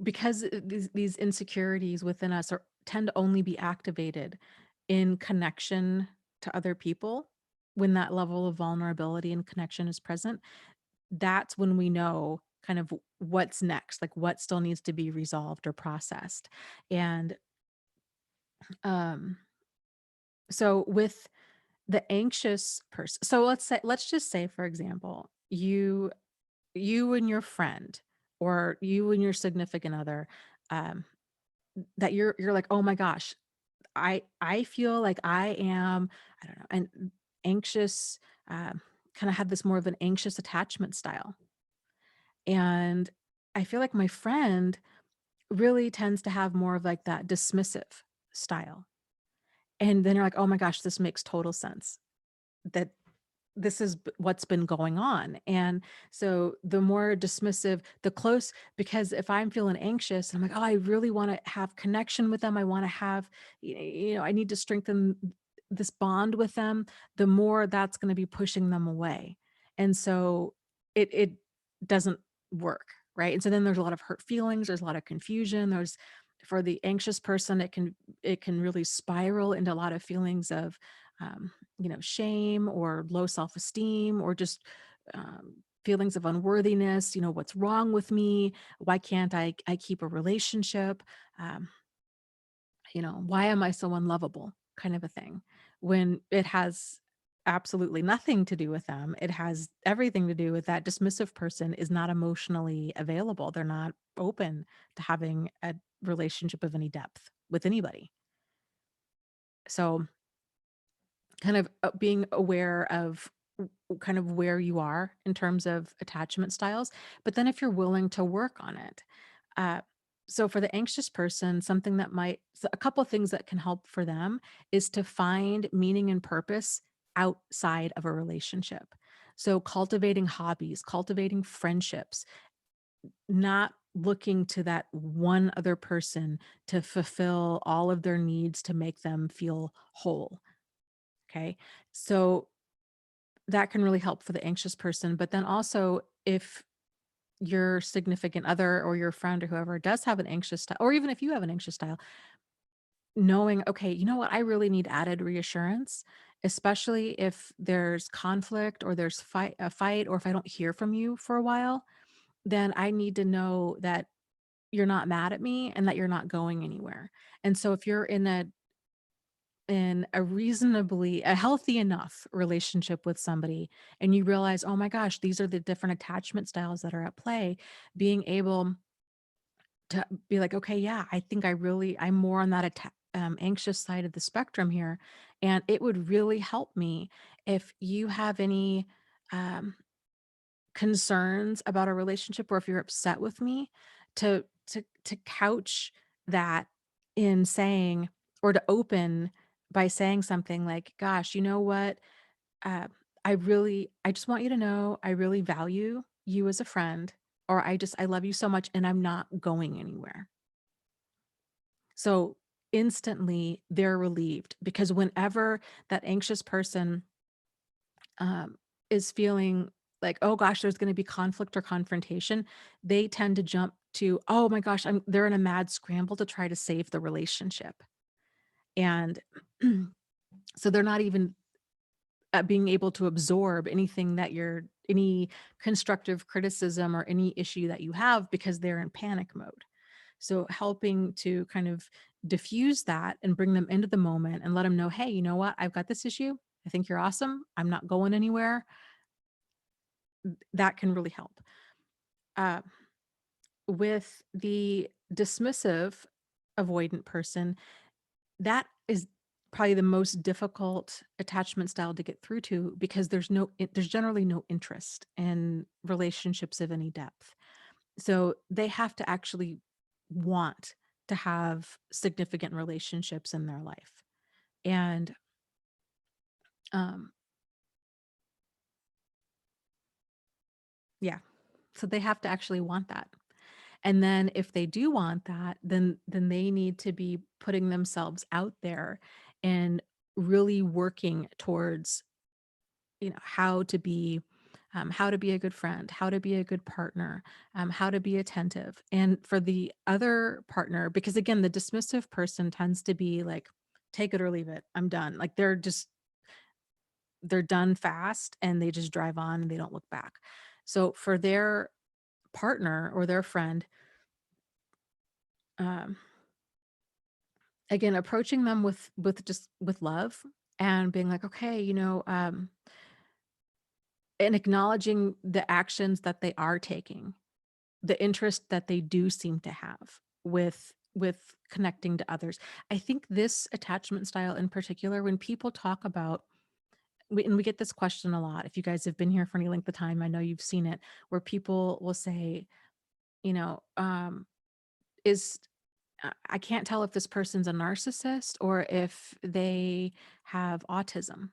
Speaker 1: because these insecurities within us tend to only be activated in connection to other people when that level of vulnerability and connection is present, that's when we know kind of what's next, like what still needs to be resolved or processed. And um, so with the anxious person, so let's just say, for example, you and your friend or you and your significant other, um, that you're like, oh my gosh, I feel like I am, I don't know, an anxious, kind of have this more of an anxious attachment style. And I feel like my friend really tends to have more of like that dismissive style. And then you're like, "Oh my gosh, this makes total sense. That this is what's been going on." And so the more dismissive, the close, because if I'm feeling anxious, I'm like, oh, I really want to have connection with them. I want to have, I need to strengthen this bond with them. The more that's going to be pushing them away. And so it doesn't work. Right. And so then there's a lot of hurt feelings. There's a lot of confusion. For the anxious person, it can really spiral into a lot of feelings of um, shame or low self-esteem, or just feelings of unworthiness. What's wrong with me? Why can't I keep a relationship? Um, why am I so unlovable? Kind of a thing. When it has absolutely nothing to do with them, it has everything to do with that dismissive person is not emotionally available. They're not open to having a relationship of any depth with anybody. So, kind of being aware of kind of where you are in terms of attachment styles, but then if you're willing to work on it. Uh, so for the anxious person, something that might, so a couple of things that can help for them is to find meaning and purpose outside of a relationship. So cultivating hobbies, cultivating friendships, not looking to that one other person to fulfill all of their needs to make them feel whole. Okay. So that can really help for the anxious person. But then also, if your significant other or your friend or whoever does have an anxious style, or even if you have an anxious style, knowing, okay, you know what, I really need added reassurance, especially if there's conflict or there's a fight, or if I don't hear from you for a while, then I need to know that you're not mad at me and that you're not going anywhere. And so if you're in a healthy enough relationship with somebody, and you realize, oh my gosh, these are the different attachment styles that are at play, being able to be like, okay, yeah, I think I'm more on that anxious side of the spectrum here. And it would really help me if you have any um, concerns about a relationship, or if you're upset with me, to couch that in saying, or to open by saying something like, gosh, you know what, uh, I just want you to know I really value you as a friend, or I love you so much and I'm not going anywhere. So instantly they're relieved, because whenever that anxious person um, is feeling like, oh gosh, there's going to be conflict or confrontation, they tend to jump to, oh my gosh, they're in a mad scramble to try to save the relationship. And so they're not even being able to absorb any constructive criticism or any issue that you have, because they're in panic mode. So helping to kind of diffuse that and bring them into the moment and let them know, hey, you know what? I've got this issue. I think you're awesome. I'm not going anywhere. That can really help. Uh, with the dismissive avoidant person, that is probably the most difficult attachment style to get through to, because there's generally no interest in relationships of any depth. So they have to actually want to have significant relationships in their life. And um yeah, so they have to actually want that. And then if they do want that, then they need to be putting themselves out there and really working towards, how to be a good friend, how to be a good partner, how to be attentive. And for the other partner, because again, the dismissive person tends to be like, take it or leave it, I'm done. Like they're done fast and they just drive on and they don't look back. So for their partner or their friend, um, again, approaching them with love, and being like, okay, and acknowledging the actions that they are taking, the interest that they do seem to have with connecting to others. I think this attachment style in particular, when people talk about, and we get this question a lot. If you guys have been here for any length of time, I know you've seen it, where people will say, you know, is I can't tell if this person's a narcissist or if they have autism.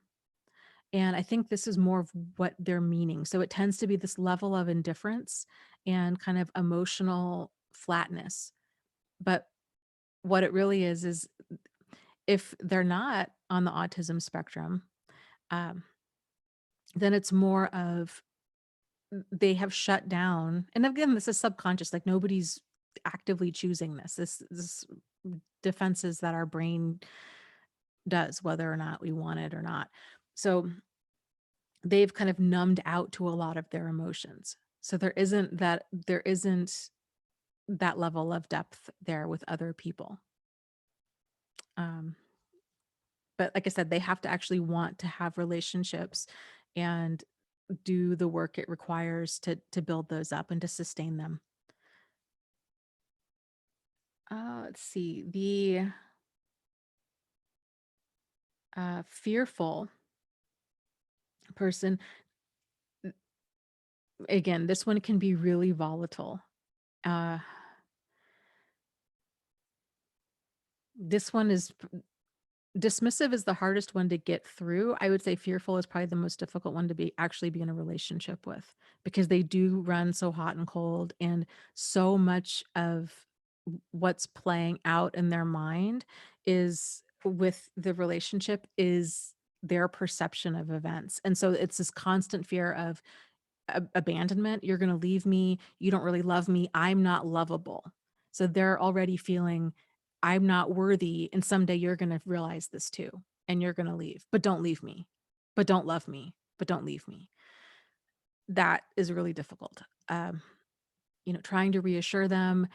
Speaker 1: And I think this is more of what they're meaning. So it tends to be this level of indifference and kind of emotional flatness. But what it really is if they're not on the autism spectrum, um, then it's more of they have shut down. And again, this is subconscious, like nobody's actively choosing this. This defenses that our brain does, whether or not we want it or not. So they've kind of numbed out to a lot of their emotions. So there isn't that level of depth there with other people. Um, but like I said, they have to actually want to have relationships and do the work it requires to build those up and to sustain them. Let's see. The fearful person, again, this one can be really volatile. Uh, this one is dismissive is the hardest one to get through. I would say fearful is probably the most difficult one to be in a relationship with, because they do run so hot and cold, and so much of what's playing out in their mind is with the relationship is their perception of events. And so it's this constant fear of abandonment. You're going to leave me. You don't really love me. I'm not lovable. So they're already feeling I'm not worthy. And someday you're going to realize this too. And you're going to leave, but don't leave me, but don't love me, but don't leave me. That is really difficult. Trying to reassure them,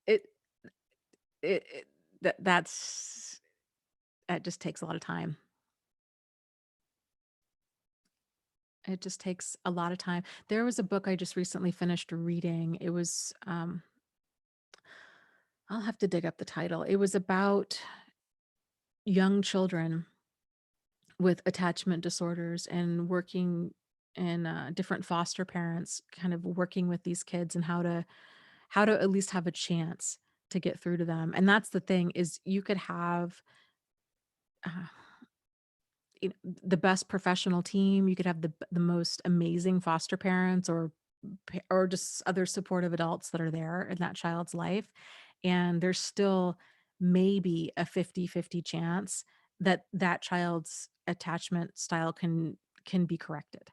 Speaker 1: it, it that just takes a lot of time. It just takes a lot of time. There was a book I just recently finished reading. It was, I'll have to dig up the title. It was about young children with attachment disorders and working and different foster parents kind of working with these kids and how to at least have a chance to get through to them. And that's the thing is you could have uh, the best professional team, you could have the most amazing foster parents or just other supportive adults that are there in that child's life, and there's still maybe a 50-50 chance that that child's attachment style can be corrected.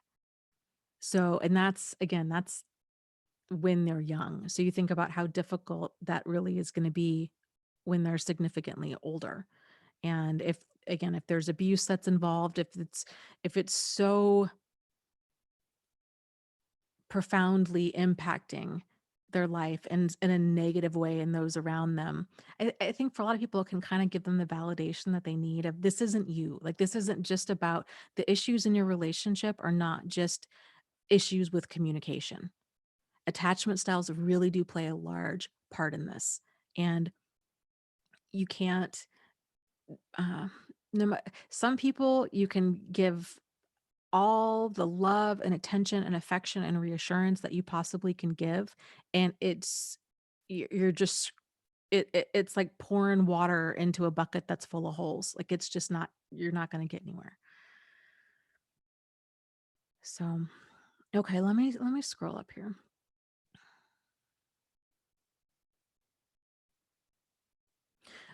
Speaker 1: So, and that's again, that's when they're young. So you think about how difficult that really is going to be when they're significantly older. And if again, if there's abuse that's involved, if it's so profoundly impacting their life and in a negative way and those around them. I think for a lot of people, it can kind of give them the validation that they need of this isn't you. Like, this isn't just about the issues in your relationship are not just issues with communication. Attachment styles really do play a large part in this. And you can't, uh, no, some people you can give all the love and attention and affection and reassurance that you possibly can give, and you're just it's like pouring water into a bucket that's full of holes. Like, it's just not you're not going to get anywhere. So okay, let me scroll up here.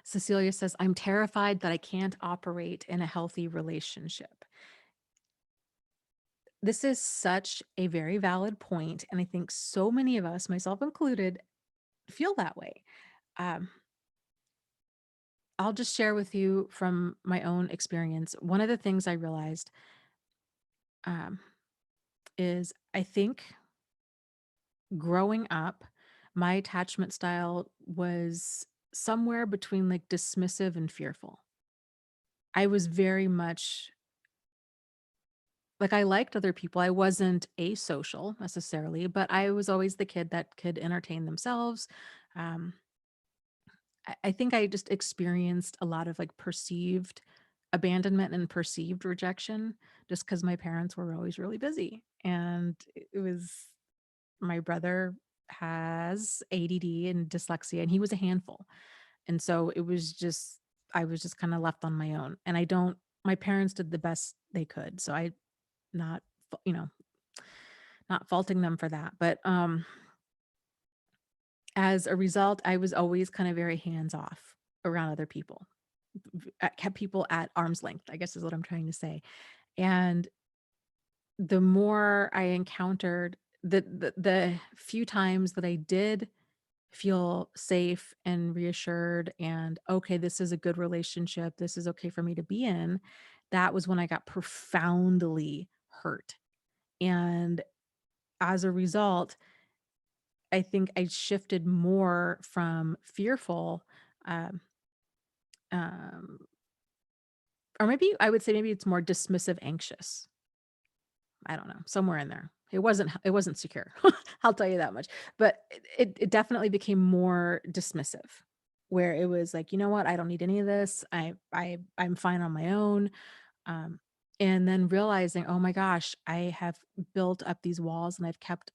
Speaker 1: Cecilia says, I'm terrified that I can't operate in a healthy relationship. This is such a very valid point, and I think so many of us, myself included, feel that way. um, I'll just share with you from my own experience. One of the things I realized um, is I think growing up, my attachment style was somewhere between like dismissive and fearful. I was very much like I liked other people. I wasn't asocial necessarily, but I was always the kid that could entertain themselves. Um, I think I just experienced a lot of like perceived abandonment and perceived rejection just because my parents were always really busy. And it was my brother has ADD and dyslexia, and he was a handful. And so it was just, I was just kind of left on my own. And my parents did the best they could. So not, you know, not faulting them for that. But as a result, I was always kind of very hands off around other people. Kept people at arm's length, I guess is what I'm trying to say. And the more I encountered the few times that I did feel safe and reassured and okay, this is a good relationship. This is okay for me to be in. That was when I got profoundly hurt. And as a result, I think I shifted more from fearful, um, um, or maybe I would say maybe it's more dismissive, anxious. I don't know, somewhere in there. It wasn't secure. I'll tell you that much. But it definitely became more dismissive, where it was like, you know what, I don't need any of this. I'm fine on my own. Um, and then realizing, oh my gosh, I have built up these walls and I've kept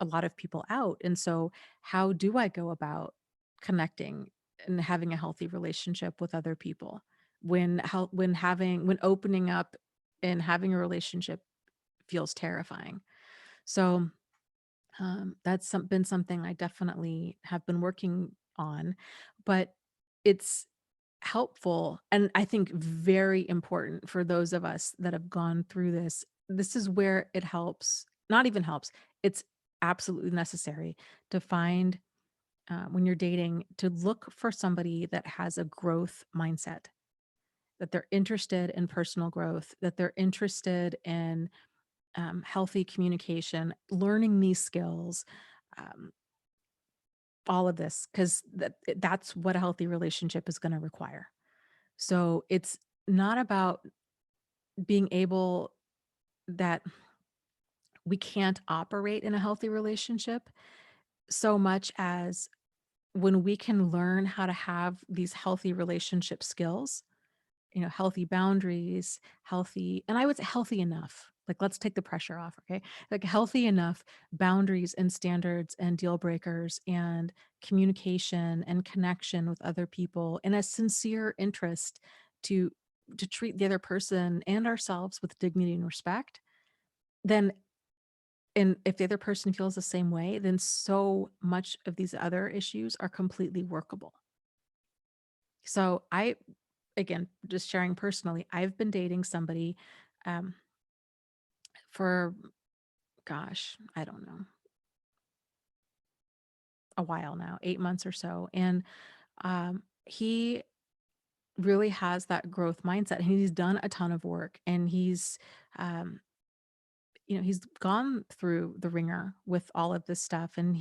Speaker 1: a lot of people out. And so how do I go about connecting and having a healthy relationship with other people when opening up and having a relationship feels terrifying. So that's been something I definitely have been working on, but it's helpful and I think very important for those of us that have gone through this. This is where it helps, not even helps, it's absolutely necessary to find when you're dating to look for somebody that has a growth mindset, that they're interested in personal growth, that they're interested in healthy communication, learning these skills, um, all of this, because that's what a healthy relationship is going to require. So it's not about being able that we can't operate in a healthy relationship so much as when we can learn how to have these healthy relationship skills, healthy boundaries, healthy, and I would say healthy enough. Like, let's take the pressure off, okay? Like, healthy enough boundaries and standards and deal breakers and communication and connection with other people and a sincere interest to to treat the other person and ourselves with dignity and respect, then and if the other person feels the same way, then so much of these other issues are completely workable. So I again, just sharing personally, I've been dating somebody um, for, gosh, I don't know, a while now, 8 months or so. And he really has that growth mindset. And he's done a ton of work and um, he's gone through the ringer with all of this stuff. And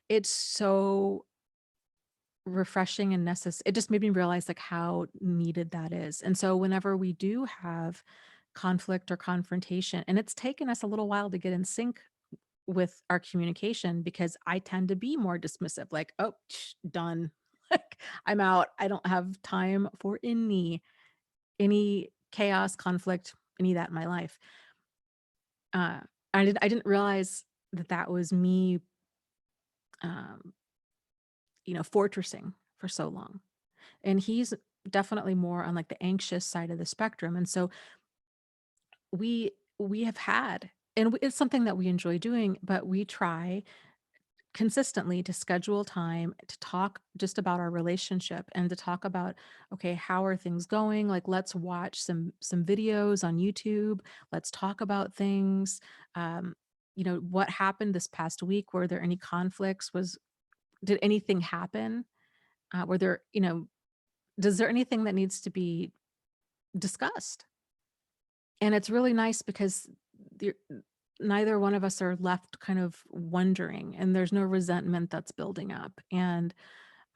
Speaker 1: it's so refreshing and necessary. It just made me realize like how needed that is. And so whenever we do have conflict or confrontation, and it's taken us a little while to get in sync with our communication because I tend to be more dismissive, like, oh, done. Like, I'm out. I don't have time for any chaos, conflict, any of that in my life. Uh, I didn't realize that that was me, um, fortressing for so long. And he's definitely more on like the anxious side of the spectrum. And so we have had and it's something that we enjoy doing, but we try consistently to schedule time to talk just about our relationship and to talk about, okay, how are things going? Like, let's watch some videos on YouTube. Let's talk about things. Um, what happened this past week? Were there any conflicts? Did anything happen? Were there, does there anything that needs to be discussed? And it's really nice because the neither one of us are left kind of wondering, and there's no resentment that's building up. And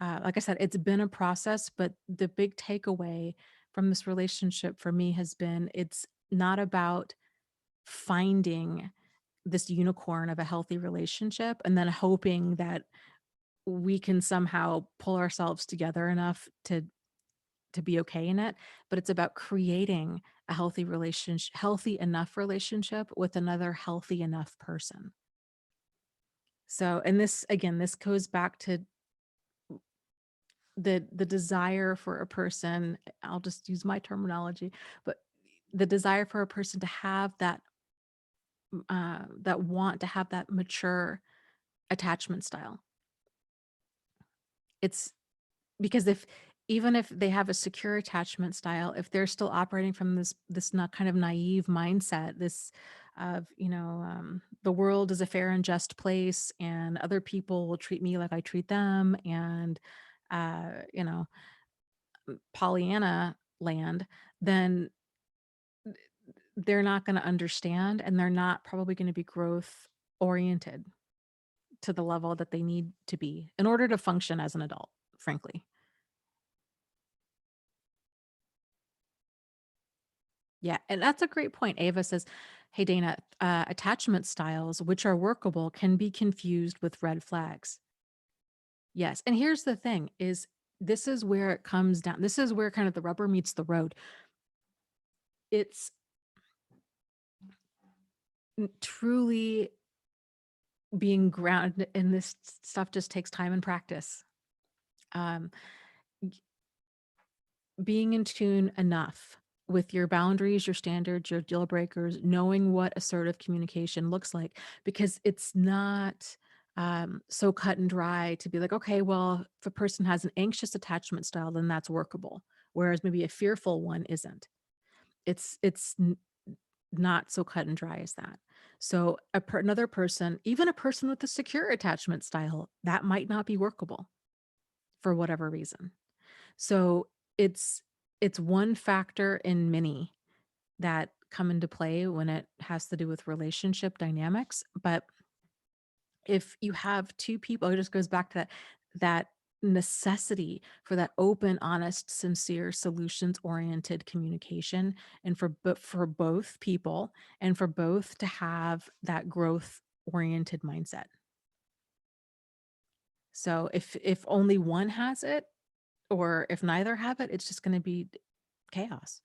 Speaker 1: like I said, it's been a process, but the big takeaway from this relationship for me has been it's not about finding this unicorn of a healthy relationship and then hoping that we can somehow pull ourselves together enough to be okay in it, but it's about creating a healthy enough relationship with another healthy enough person. So, and this again, this goes back to the desire for a person, I'll just use my terminology, but the desire for a person to have that want to have that mature attachment style. It's because if even if they have a secure attachment style, if they're still operating from this not kind of naive mindset, this of, the world is a fair and just place and other people will treat me like I treat them, and, uh, you know, Pollyanna land, then they're not going to understand, and they're not probably going to be growth oriented to the level that they need to be in order to function as an adult, frankly. Yeah, and that's a great point. Ava says, "Hey Dana, attachment styles which are workable can be confused with red flags." Yes, and here's the thing: is this is where it comes down. This is where kind of the rubber meets the road. It's truly being grounded in this stuff just takes time and practice. Um, being in tune enough with your boundaries, your standards, your deal breakers, knowing what assertive communication looks like, because it's not so cut and dry to be like, okay, well, if a person has an anxious attachment style, then that's workable, whereas maybe a fearful one isn't. It's not so cut and dry as that. So another person, even a person with a secure attachment style, that might not be workable for whatever reason. So it's it's one factor in many that come into play when it has to do with relationship dynamics. But if you have two people, it just goes back to that necessity for that open, honest, sincere, solutions oriented communication, and for both people, and for both to have that growth oriented mindset. So if only one has it, or if neither have it, it's just going to be chaos.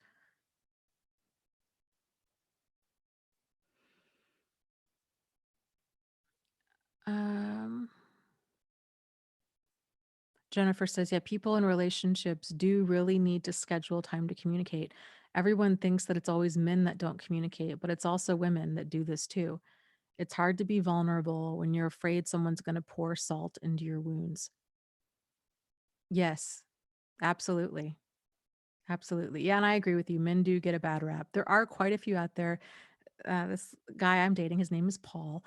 Speaker 1: Um, Jennifer says, yeah, people in relationships do really need to schedule time to communicate. Everyone thinks that it's always men that don't communicate, but it's also women that do this too. It's hard to be vulnerable when you're afraid someone's going to pour salt into your wounds. Yes, absolutely. Absolutely. Yeah, and I agree with you. Men do get a bad rap. There are quite a few out there. This guy I'm dating, his name is Paul,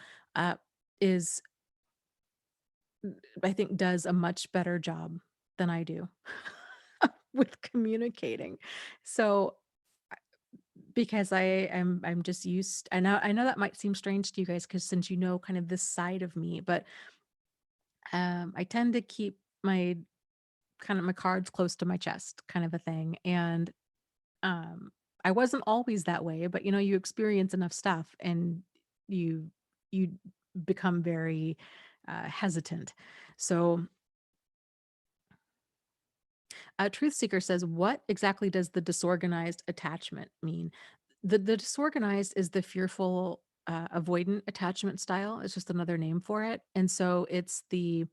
Speaker 1: is I think does a much better job than I do with communicating. So, because I'm just used, I know that might seem strange to you guys, because since you know kind of this side of me, but I tend to keep my kind of my cards close to my chest, kind of a thing. And um I wasn't always that way, but you experience enough stuff, and you you become very hesitant. So Truth Seeker says, what exactly does the disorganized attachment mean? The disorganized is the fearful, avoidant attachment style. It's just another name for it. And so it's the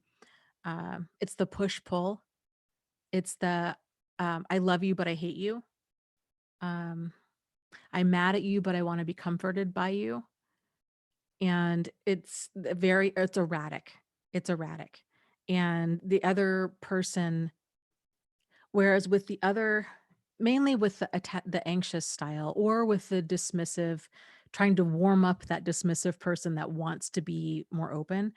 Speaker 1: push pull. It's the I love you but I hate you. Um, I'm mad at you but I want to be comforted by you. And it's erratic. It's erratic. And the other person, whereas with the other, mainly with the anxious style, or with the dismissive, trying to warm up that dismissive person that wants to be more open,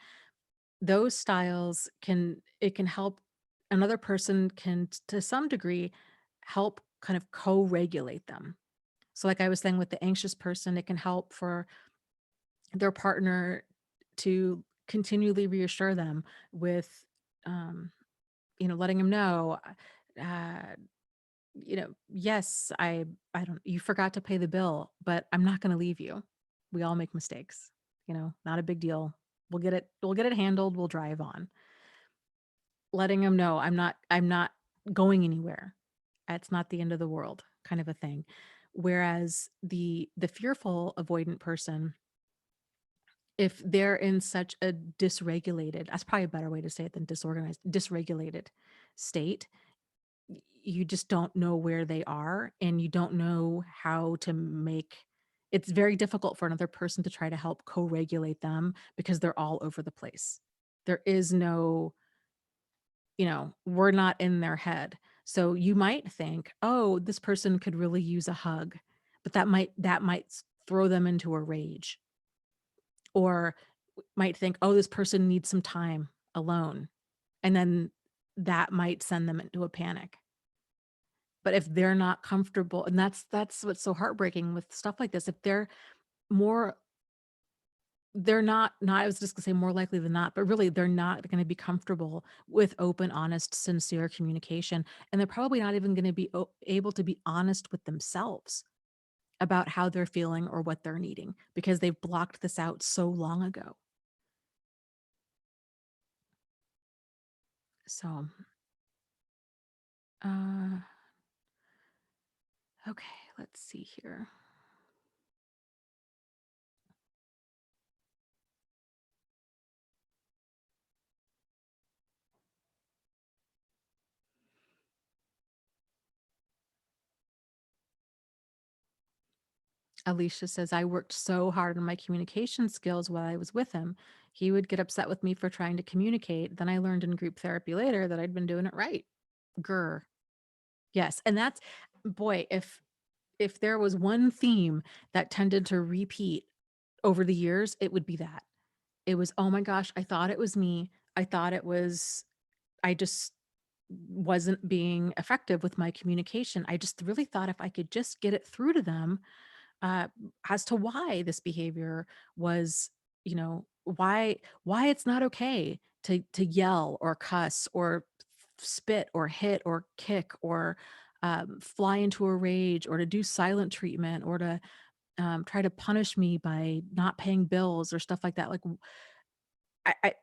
Speaker 1: those styles can help another person, can to some degree help kind of co-regulate them. So like I was saying with the anxious person, it can help for their partner to continually reassure them with um letting them know, uh yes, I don't you forgot to pay the bill, but I'm not going to leave you. We all make mistakes, not a big deal. We'll get it handled, we'll drive on. Letting them know I'm not going anywhere. It's not the end of the world, kind of a thing. Whereas the fearful avoidant person, if they're in such a dysregulated, that's probably a better way to say it than disorganized, dysregulated state, you just don't know where they are, and you don't know how to make it's very difficult for another person to try to help co-regulate them, because they're all over the place. There is no, we're not in their head. So you might think, oh, this person could really use a hug, but that might throw them into a rage, or might think, oh, this person needs some time alone. And then that might send them into a panic. But if they're not comfortable, and that's what's so heartbreaking with stuff like this, if more they're not I was just gonna say more likely than not, but really they're not gonna be comfortable with open, honest, sincere communication, and they're probably not even gonna be able to be honest with themselves about how they're feeling or what they're needing because they've blocked this out so long ago. So, uh, okay, let's see here. Alicia says, I worked so hard on my communication skills while I was with him. He would get upset with me for trying to communicate. Then I learned in group therapy later that I'd been doing it right. Grr. Yes. And that's, boy, if there was one theme that tended to repeat over the years, it would be that. It was, oh my gosh, I thought it was me. I thought it was, I just wasn't being effective with my communication. I just really thought if I could just get it through to them, uh, as to why this behavior was, why it's not okay to yell or cuss or spit or hit or kick or fly into a rage or to do silent treatment or to try to punish me by not paying bills or stuff like that. Like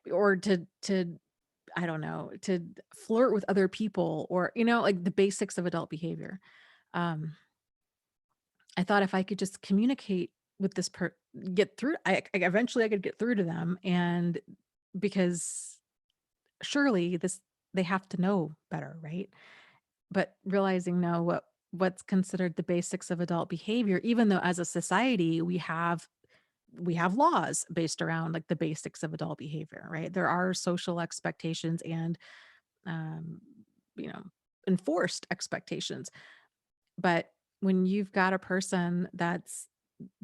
Speaker 1: or to I don't know, to flirt with other people or like the basics of adult behavior. Um, I thought if I could just communicate with this get through, eventually I could get through to them, and because surely they have to know better, right? But realizing no, what's considered the basics of adult behavior, even though as a society we have laws based around like the basics of adult behavior, right? There are social expectations and um, you know enforced expectations, but when you've got a person that's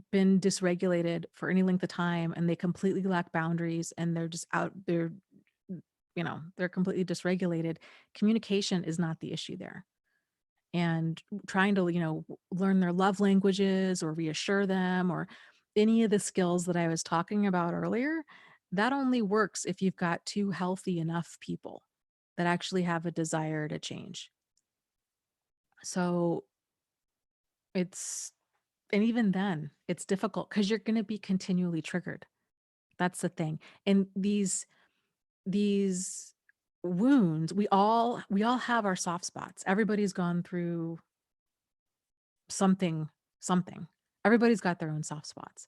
Speaker 1: been dysregulated for any length of time and they completely lack boundaries and they're just out they're they're completely dysregulated, communication is not the issue there. And trying to learn their love languages or reassure them or any of the skills that I was talking about earlier, that only works if you've got two healthy enough people that actually have a desire to change. So it's and even then it's difficult because you're going to be continually triggered. That's the thing. And these wounds, we all have our soft spots. Everybody's gone through something. Everybody's got their own soft spots.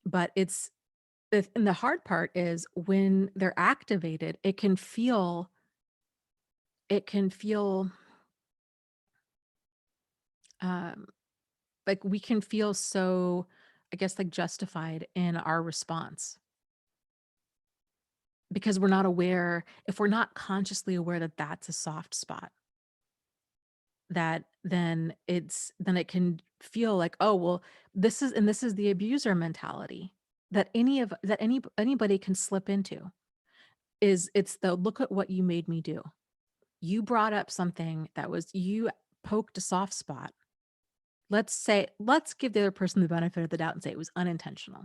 Speaker 1: But and the hard part is when they're activated, it can feel um like we can feel so, I guess, like justified in our response because we're not aware, if we're not consciously aware that that's a soft spot, that then it can feel like, oh, well, this is the abuser mentality that anybody can slip into. It's the look at what you made me do. You brought up something that was you poked a soft spot. Let's give the other person the benefit of the doubt and say it was unintentional.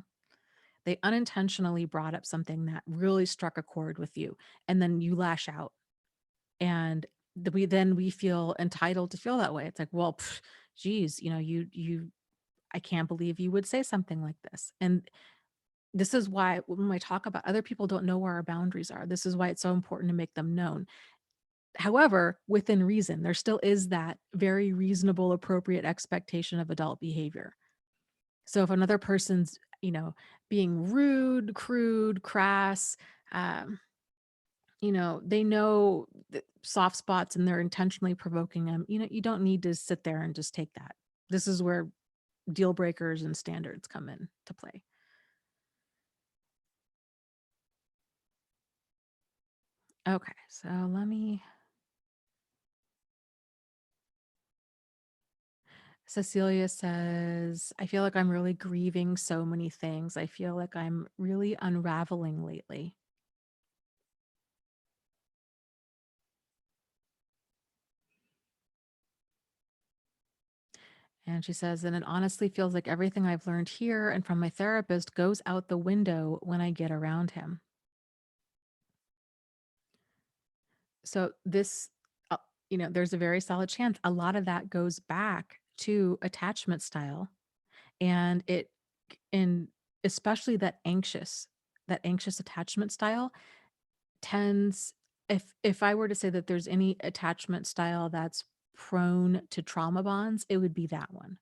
Speaker 1: They unintentionally brought up something that really struck a chord with you, and then you lash out, and we feel entitled to feel that way. It's like, well, geez, you I can't believe you would say something like this. And this is why when I talk about other people don't know where our boundaries are, this is why it's so important to make them known. However, within reason, there still is that very reasonable, appropriate expectation of adult behavior. So if another person's, being rude, crude, crass, um, they know the soft spots and they're intentionally provoking them, you don't need to sit there and just take that. This is where deal breakers and standards come in to play. Okay, so Cecilia says, I feel like I'm really grieving so many things. I feel like I'm really unraveling lately. And she says, and it honestly feels like everything I've learned here and from my therapist goes out the window when I get around him. So this, uh, there's a very solid chance a lot of that goes back to attachment style, and and especially that anxious attachment style tends, if I were to say that there's any attachment style that's prone to trauma bonds, it would be that one.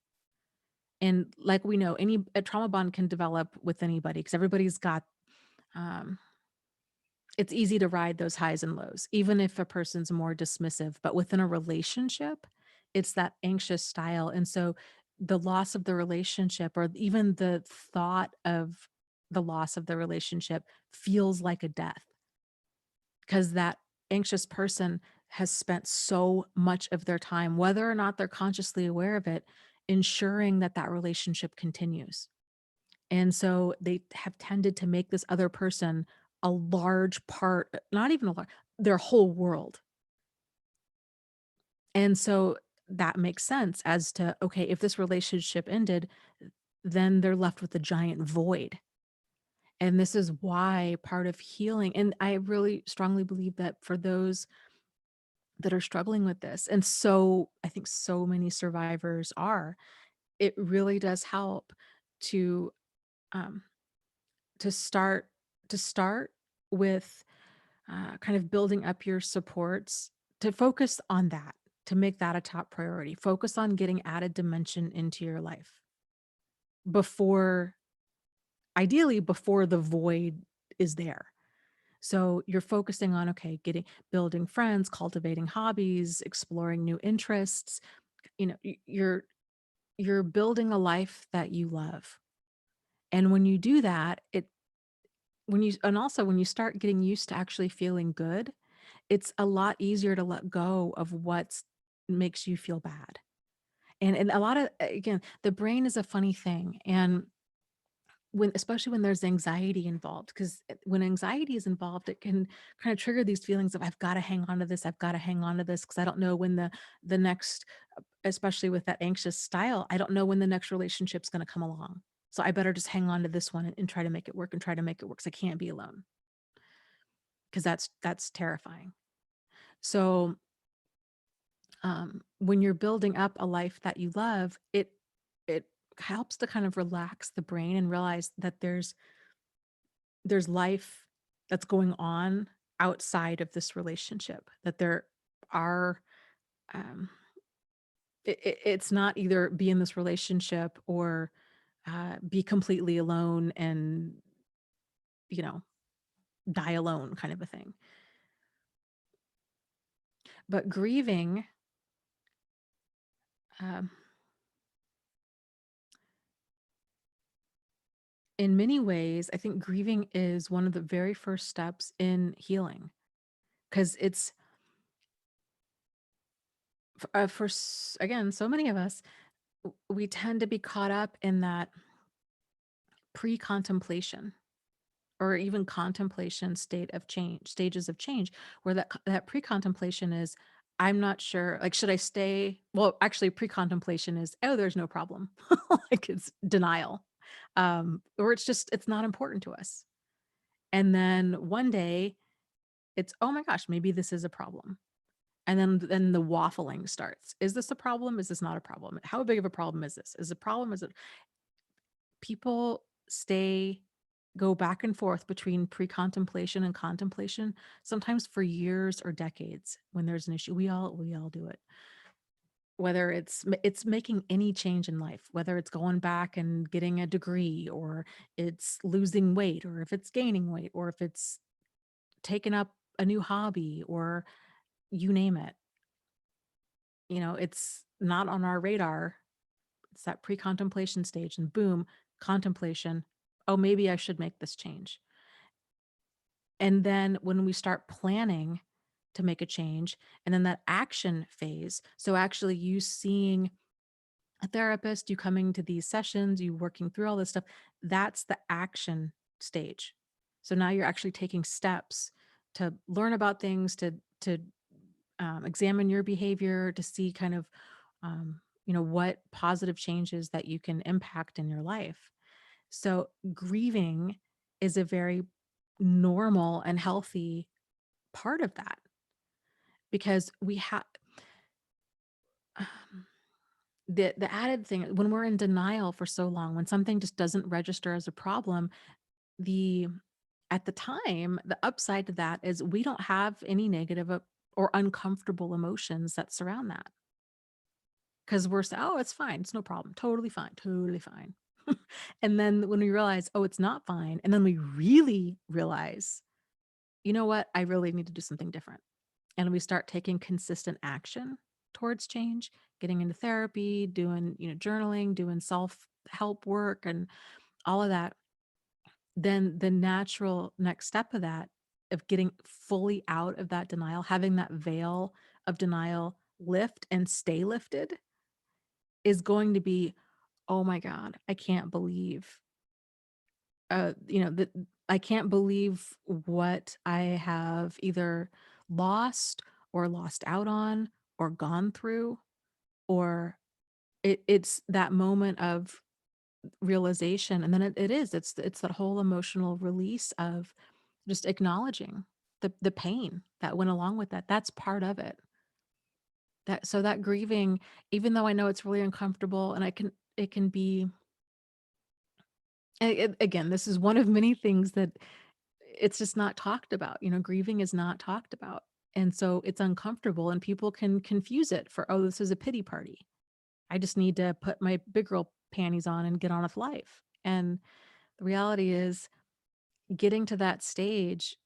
Speaker 1: And like we know, any a trauma bond can develop with anybody because everybody's got um it's easy to ride those highs and lows, even if a person's more dismissive. But within a relationship, it's that anxious style. And so the loss of the relationship, or even the thought of the loss of the relationship, feels like a death because that anxious person has spent so much of their time, whether or not they're consciously aware of it, ensuring that that relationship continues. And so they have tended to make this other person a large part, not even a large, their whole world. And so that makes sense as to, okay, if this relationship ended, then they're left with a giant void. And this is why part of healing, and I really strongly believe that for those that are struggling with this, and so I think so many survivors are, it really does help to um, to start to start with kind of building up your supports, to focus on that, to make that a top priority. Focus on getting added dimension into your life before, ideally, before the void is there. So you're focusing on, okay, building friends, cultivating hobbies, exploring new interests. You're building a life that you love. And when you do that, when you start getting used to actually feeling good, it's a lot easier to let go of what makes you feel bad. And a lot of, again, the brain is a funny thing. And especially when there's anxiety involved, because when anxiety is involved, it can kind of trigger these feelings of, I've got to hang on to this. I've got to hang on to this because I don't know when the next, especially with that anxious style, I don't know when the next relationship's going to come along. So I better just hang on to this one and try to make it work and try to make it work. Because I can't be alone, because that's terrifying. So when you're building up a life that you love, it helps to kind of relax the brain and realize that there's life that's going on outside of this relationship. That there are, um, it's not either be in this relationship or be completely alone and you know die alone, kind of a thing. But grieving, um, in many ways, I think grieving is one of the very first steps in healing, because it's again, so many of us, we tend to be caught up in that pre-contemplation or even contemplation stages of change, where that pre-contemplation is, I'm not sure, like, should I stay? Well, actually, pre-contemplation is, oh, there's no problem. Like, it's denial. Or it's not important to us. And then one day it's, oh my gosh, maybe this is a problem. And then the waffling starts. Is this a problem? Is this not a problem? How big of a problem is this? Is a problem? Is it, people go back and forth between pre-contemplation and contemplation, sometimes for years or decades when there's an issue. We all do it. Whether it's making any change in life, whether it's going back and getting a degree, or it's losing weight, or if it's gaining weight, or if it's taking up a new hobby, or you name it. It's not on our radar. It's that pre-contemplation stage, and boom, contemplation. Oh, maybe I should make this change. And then when we start planning to make a change, and then that action phase, so actually you seeing a therapist, you coming to these sessions, you working through all this stuff, that's the action stage. So now you're actually taking steps to learn about things, to examine your behavior, to see kind of, what positive changes that you can impact in your life. So grieving is a very normal and healthy part of that because we have the added thing when we're in denial for so long, when something just doesn't register as a problem, the at the time, the upside to that is we don't have any negative or uncomfortable emotions that surround that because we're oh, it's fine, it's no problem, totally fine, totally fine. And then when we realize, oh, it's not fine, and then we really realize, you know what, I really need to do something different. And we start taking consistent action towards change, getting into therapy, doing, journaling, doing self-help work and all of that, then the natural next step of that, of getting fully out of that denial, having that veil of denial lift and stay lifted is going to be, oh my God, I can't believe that I can't believe what I have either lost or lost out on or gone through, or it's that moment of realization. And then it's that whole emotional release of just acknowledging the pain that went along with that. That's part of it. That grieving, even though I know it's really uncomfortable and it can be, again, this is one of many things that it's just not talked about. Grieving is not talked about. And so it's uncomfortable and people can confuse it for, oh, this is a pity party. I just need to put my big girl panties on and get on with life. And the reality is getting to that stage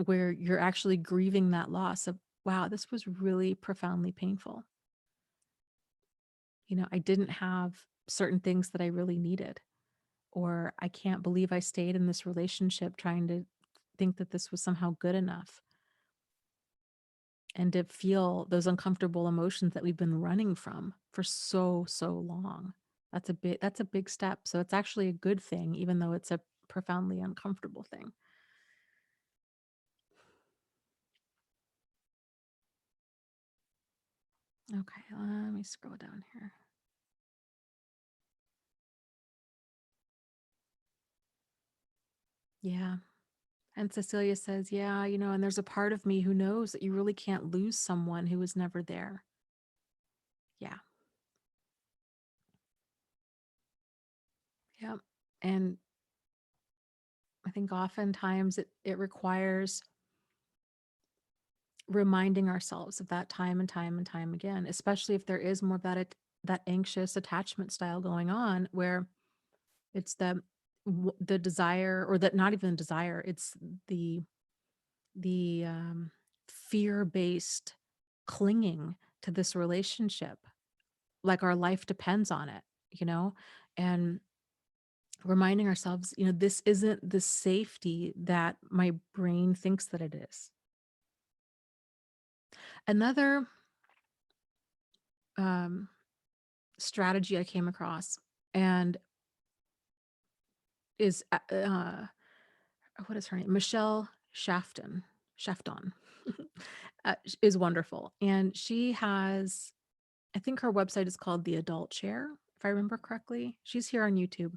Speaker 1: where you're actually grieving that loss of, wow, this was really profoundly painful. I didn't have certain things that I really needed, or I can't believe I stayed in this relationship trying to think that this was somehow good enough. And to feel those uncomfortable emotions that we've been running from for so, so long. That's a big step. So it's actually a good thing, even though it's a profoundly uncomfortable thing. Okay, let me scroll down here. Yeah. And Cecilia says, yeah, and there's a part of me who knows that you really can't lose someone who was never there. Yeah. Yep. And I think oftentimes it requires reminding ourselves of that time and time and time again, especially if there is more of that anxious attachment style going on where it's the desire, or that not even desire, it's the the fear-based clinging to this relationship like our life depends on it, you know and reminding ourselves, this isn't the safety that my brain thinks that it is. Another um strategy I came across, and is what is her name? Michelle Shafton is wonderful. And she has, I think her website is called The Adult Chair, if I remember correctly. She's here on YouTube.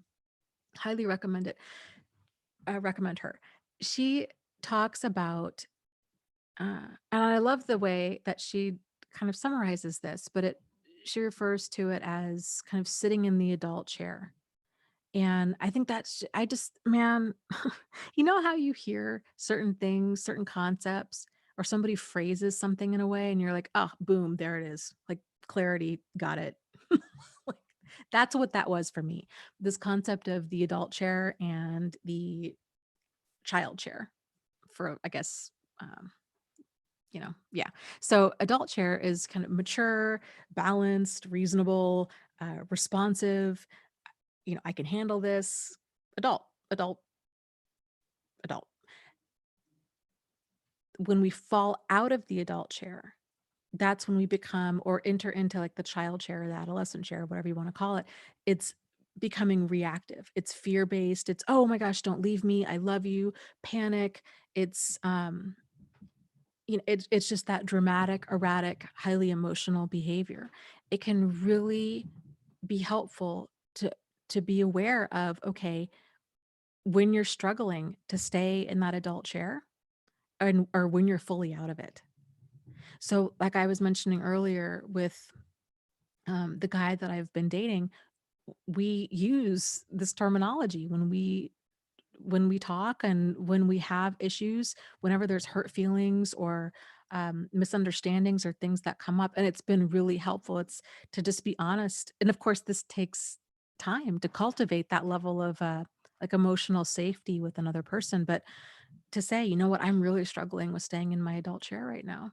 Speaker 1: Highly recommend it. I recommend her. She talks about, and I love the way that she kind of summarizes this, but she refers to it as kind of sitting in the adult chair. And I think I just, man, how you hear certain things, certain concepts, or somebody phrases something in a way and you're like, oh, boom, there it is. Like clarity, got it. Like, that's what that was for me. This concept of the adult chair and the child chair for, I guess, yeah. So adult chair is kind of mature, balanced, reasonable, responsive. I can handle this. Adult, adult, adult. When we fall out of the adult chair, that's when we become or enter into like the child chair or the adolescent chair, whatever you want to call it. It's becoming reactive. It's fear based. It's, oh my gosh, don't leave me. I love you. Panic. It's, it's just that dramatic, erratic, highly emotional behavior. It can really be helpful to be aware of, okay, when you're struggling to stay in that adult chair and or when you're fully out of it. So like I was mentioning earlier with the guy that I've been dating, we use this terminology when we talk and when we have issues, whenever there's hurt feelings or misunderstandings or things that come up. And it's been really helpful. It's to just be honest. And of course, this takes time to cultivate that level of like emotional safety with another person. But to say, you know what, I'm really struggling with staying in my adult chair right now.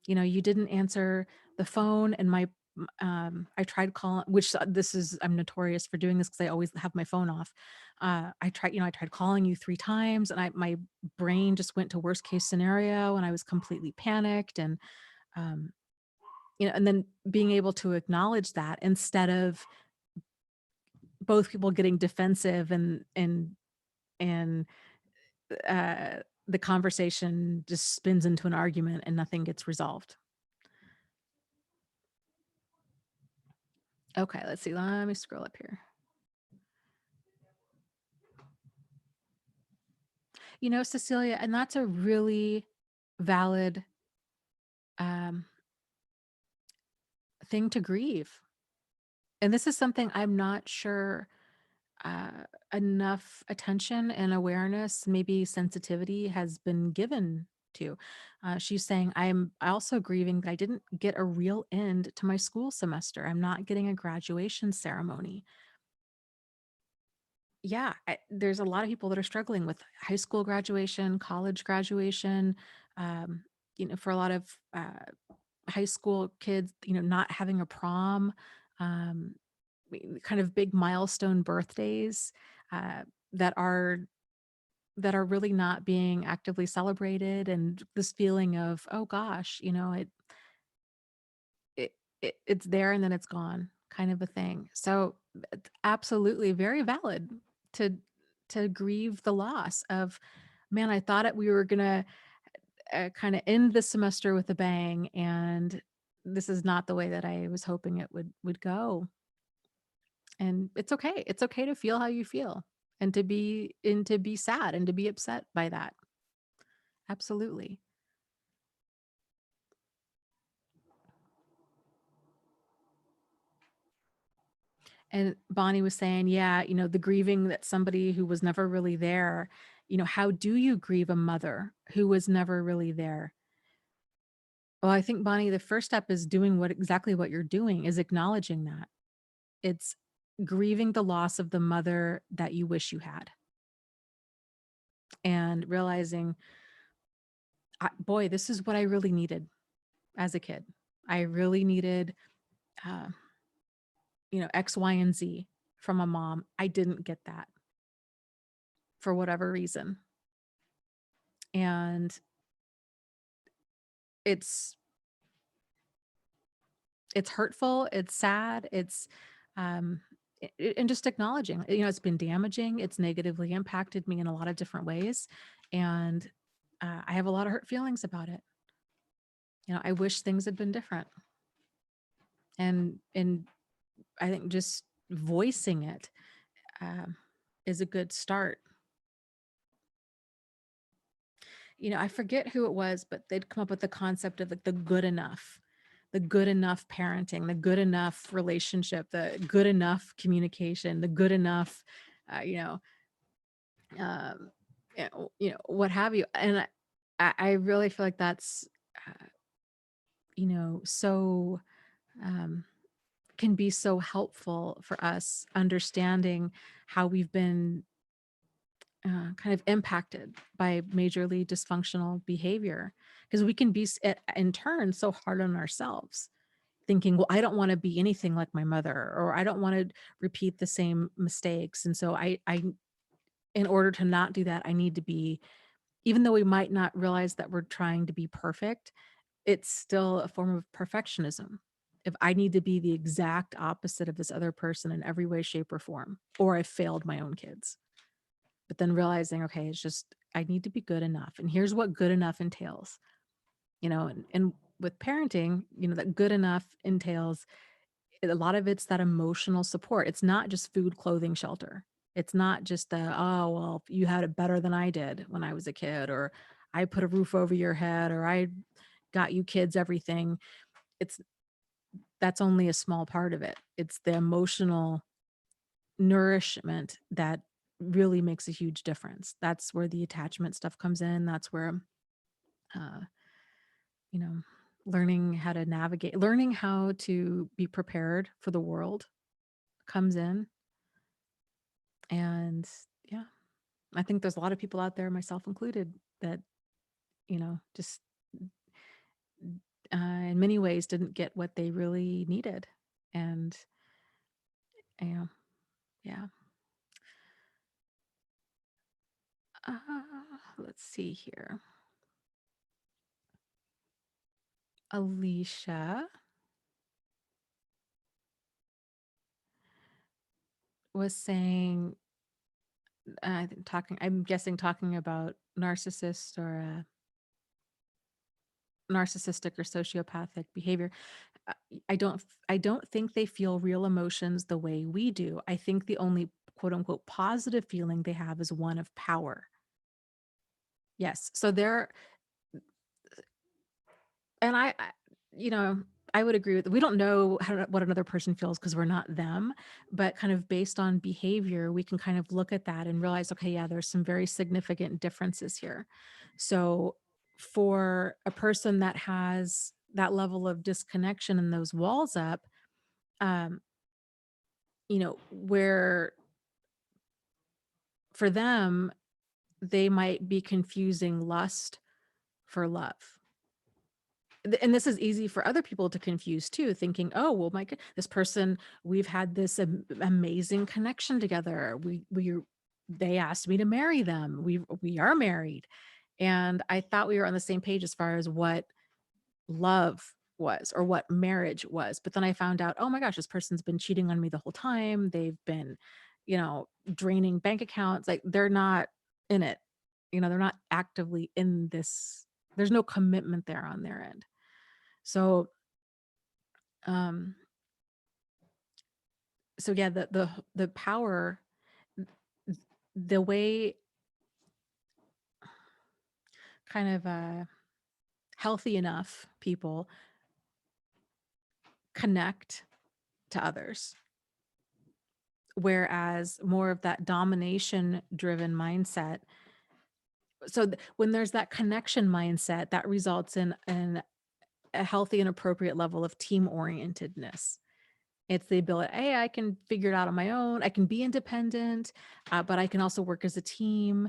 Speaker 1: You didn't answer the phone and I tried calling, which this is, I'm notorious for doing this because I always have my phone off. I tried calling you 3 times and my brain just went to worst case scenario and I was completely panicked um, and then being able to acknowledge that instead of both people getting defensive and uh, the conversation just spins into an argument and nothing gets resolved. Okay, let's see. Let me scroll up here. Cecilia, and that's a really valid um, thing to grieve. And this is something I'm not sure uh, enough attention and awareness, maybe sensitivity has been given to. She's saying, I'm also grieving that I didn't get a real end to my school semester. I'm not getting a graduation ceremony. Yeah, there's a lot of people that are struggling with high school graduation, college graduation. Um, for a lot of high school kids, not having a prom, um, kind of big milestone birthdays uh, that are really not being actively celebrated, and this feeling of, oh gosh, it's there and then it's gone, kind of a thing. So it's absolutely very valid to grieve the loss of, man, I thought we were gonna kind of end the semester with a bang, and this is not the way that I was hoping it would go. And it's okay. It's okay to feel how you feel and to be sad and to be upset by that. Absolutely. And Bonnie was saying, yeah, the grieving that somebody who was never really there, how do you grieve a mother who was never really there? Well, I think, Bonnie, the first step is doing exactly what you're doing, is acknowledging that. It's grieving the loss of the mother that you wish you had and realizing, boy, this is what I really needed as a kid. I really needed, uh, X, Y, and Z from a mom. I didn't get that for whatever reason. And it's hurtful, it's sad, it's and just acknowledging, it's been damaging, it's negatively impacted me in a lot of different ways. And I have a lot of hurt feelings about it. I wish things had been different. And I think just voicing it um, is a good start. I forget who it was, but they'd come up with the concept of like the good enough parenting, the good enough relationship, the good enough communication, the good enough, uh, you know, um, what have you. And I really feel like that's, uh, so um, can be so helpful for us understanding how we've been kind of impacted by majorly dysfunctional behavior, because we can be in turn so hard on ourselves, thinking, well, I don't want to be anything like my mother, or I don't want to repeat the same mistakes. And so I in order to not do that, I need to be, even though we might not realize that we're trying to be perfect, it's still a form of perfectionism. If I need to be the exact opposite of this other person in every way, shape, or form, or I failed my own kids. But then realizing, okay, it's just I need to be good enough. And here's what good enough entails. And with parenting, that good enough entails a lot of it's that emotional support. It's not just food, clothing, shelter. It's not just the, oh, well, you had it better than I did when I was a kid, or I put a roof over your head, or I got you kids everything. It's That's only a small part of it. It's the emotional nourishment that really makes a huge difference. That's where the attachment stuff comes in. That's where, uh, you know, learning how to be prepared for the world comes in. And yeah, I think there's a lot of people out there, myself included, that, just in many ways didn't get what they really needed. And yeah, yeah. Uh, let's see here. Alicia was saying, I'm guessing talking about narcissists or narcissistic or sociopathic behavior. Uh, I don't think they feel real emotions the way we do. I think the only quote unquote positive feeling they have is one of power. Yes. So they're and you know, I would agree with we don't know what another person feels because we're not them, but kind of based on behavior, we can kind of look at that and realize, okay, yeah, there's some very significant differences here. So for a person that has that level of disconnection and those walls up, um, where for them, they might be confusing lust for love. And this is easy for other people to confuse too, thinking, oh, well, this person, we've had this amazing connection together. They asked me to marry them. We are married. And I thought we were on the same page as far as what love was or what marriage was. But then I found out, oh my gosh, this person's been cheating on me the whole time. They've been, draining bank accounts. Like they're not in it. They're not actively in this. There's no commitment there on their end. So, um, so yeah, the power, the way kind of healthy enough people connect to others, whereas more of that domination driven mindset. So when there's that connection mindset, that results in a healthy and appropriate level of team orientedness. It's the ability, hey, I can figure it out on my own. I can be independent, but I can also work as a team.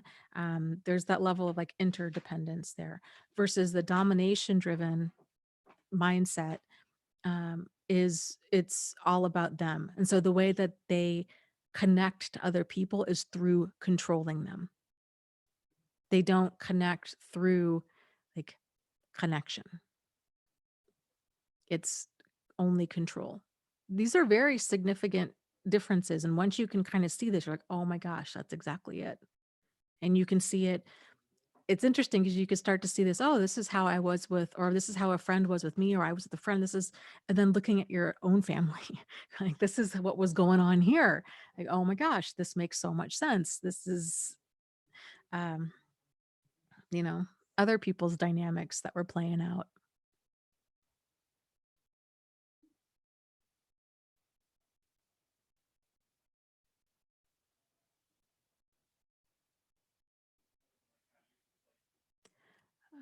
Speaker 1: There's that level of like interdependence there versus the domination driven mindset is it's all about them. And so the way that they connect to other people is through controlling them. They don't connect through like connection. It's only control. These are very significant differences. And once you can kind of see this, you're like, oh my gosh, that's exactly it. And you can see it. It's interesting because you can start to see this, oh, this is how I was with, or this is how a friend was with me, or I was with a friend. And then looking at your own family, like, this is what was going on here. Like, oh my gosh, this makes so much sense. This is, um, you know, other people's dynamics that were playing out.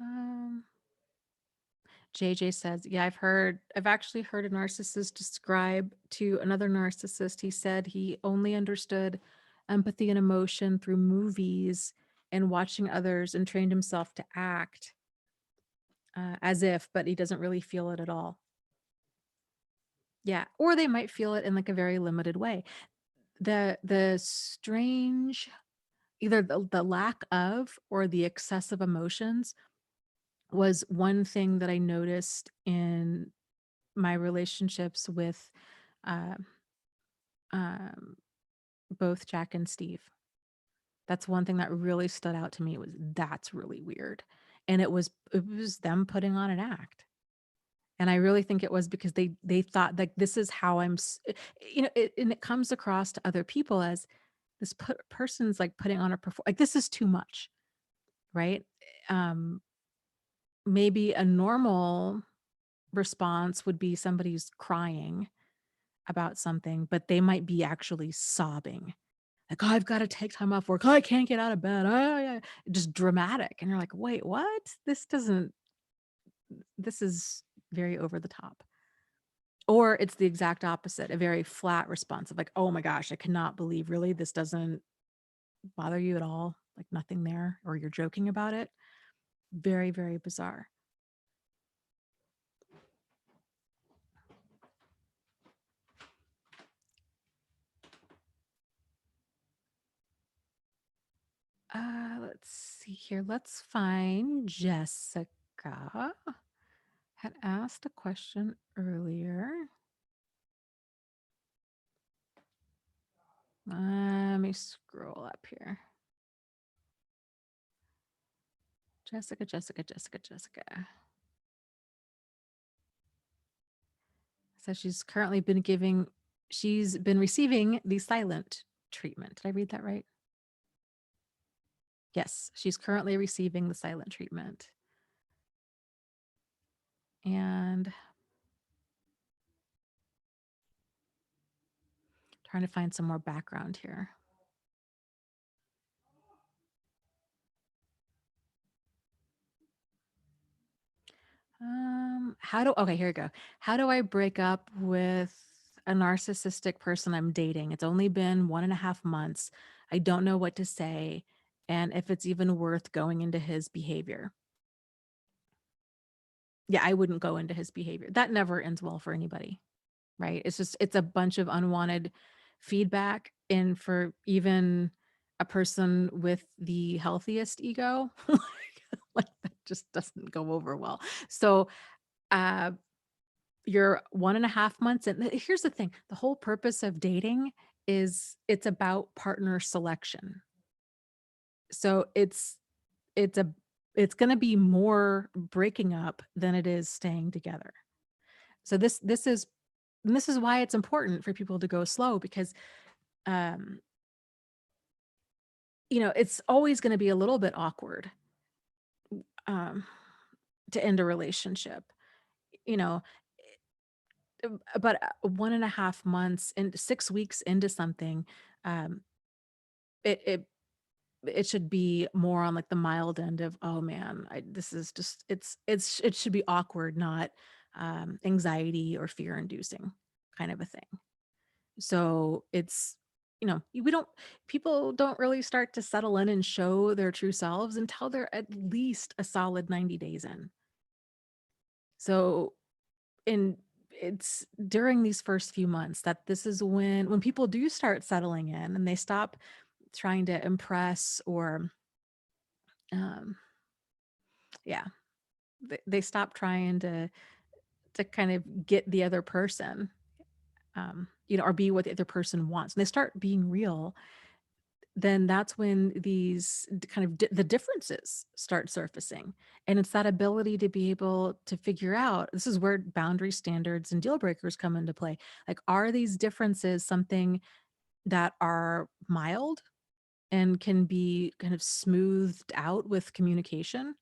Speaker 1: Um, JJ says, yeah, I've actually heard a narcissist describe to another narcissist. He said he only understood empathy and emotion through movies and watching others and trained himself to act as if, but he doesn't really feel it at all. Yeah. Or they might feel it in like a very limited way. The strange, either the lack of or the excessive emotions was one thing that I noticed in my relationships with uh, um, both Jack and Steve. That's one thing that really stood out to me was that's really weird. And it was them putting on an act. And I really think it was because they thought like this is how and it comes across to other people as person's like putting on a perform like this is too much, right? Um Maybe a normal response would be somebody's crying about something, but they might be actually sobbing. Like, "Oh, I've gotta take time off work. Oh, I can't get out of bed. Oh, yeah." Just dramatic, and you're like, "Wait, what? This is very over the top." Or it's the exact opposite, a very flat response of like, "Oh my gosh, I cannot believe really this doesn't bother you at all? Like nothing there, or you're joking about it?" Very, very bizarre. Let's see here. Let's find Jessica had asked a question earlier. Let me scroll up here. Jessica, Jessica, Jessica, Jessica. So she's been receiving the silent treatment. Did I read that right? Yes, she's currently receiving the silent treatment. And trying to find some more background here. Okay, here we go. How do I break up with a narcissistic person I'm dating? It's only been 1.5 months. I don't know what to say, and if it's even worth going into his behavior. Yeah, I wouldn't go into his behavior. That never ends well for anybody, right? It's a bunch of unwanted feedback. And for even a person with the healthiest ego, like that just doesn't go over well. So, uh, you're 1.5 months and here's the thing, the whole purpose of dating is it's about partner selection. So it's a it's going to be more breaking up than it is staying together. So this is why it's important for people to go slow because um it's always going to be a little bit awkward um to end a relationship. You know, but 1.5 months and 6 weeks into something, um, it it it should be more on like the mild end of, oh man, this is just it should be awkward, not anxiety or fear inducing kind of a thing. So it's we don't people don't really start to settle in and show their true selves until they're at least a solid 90 days in. So in it's during these first few months that this is when people do start settling in and they stop trying to impress or um yeah, they stop trying to kind of get the other person or be what the other person wants and they start being real. Then that's when these kind of the differences start surfacing. And it's that ability to be able to figure out this is where boundary standards and deal breakers come into play. Like, are these differences something that are mild and can be kind of smoothed out with communication?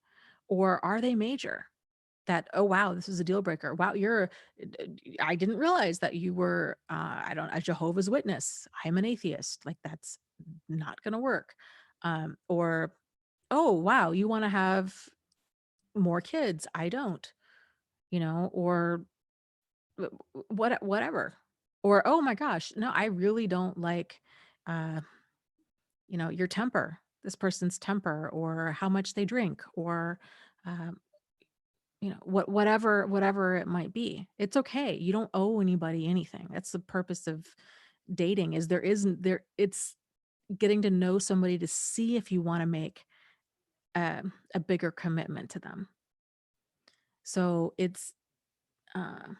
Speaker 1: Or are they major? That, oh wow, this is a deal breaker. Wow, I didn't realize that you were I don't a Jehovah's Witness. I'm an atheist. Like that's not gonna work. Or, oh wow, you want to have more kids. I don't, or whatever. Or, oh my gosh, no, I really don't like uh, your temper, this person's temper, or how much they drink, or um, whatever it might be. It's okay. You don't owe anybody anything. That's the purpose of dating is there isn't there it's getting to know somebody to see if you want to make a bigger commitment to them. So it's, uh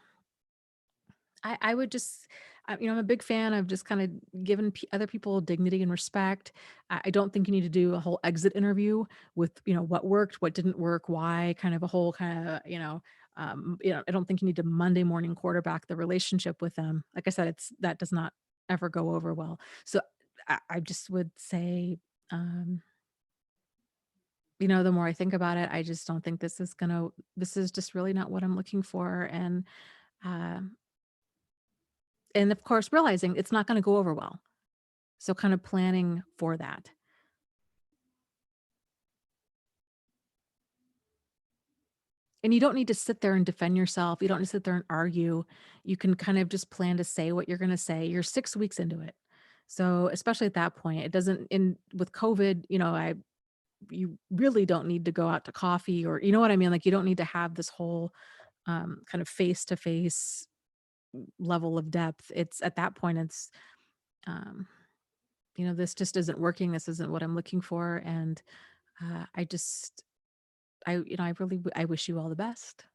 Speaker 1: I would just, I'm a big fan of just kind of giving other people dignity and respect. I don't think you need to do a whole exit interview with, what worked, what didn't work, why, kind of a whole kind of, I don't think you need to Monday morning quarterback the relationship with them. Like I said, that does not ever go over well. So I just would say, um, the more I think about it, I just don't think this is just really not what I'm looking for. Uh, and of course, realizing it's not going to go over well. So kind of planning for that. And you don't need to sit there and defend yourself. You don't need to sit there and argue. You can kind of just plan to say what you're going to say. You're 6 weeks into it. So, especially at that point, it doesn't in with COVID, you really don't need to go out to coffee, or you know what I mean? Like, you don't need to have this whole kind of face to face level of depth. It's at that point, it's um, this just isn't working. This isn't what I'm looking for. And I just I really I wish you all the best.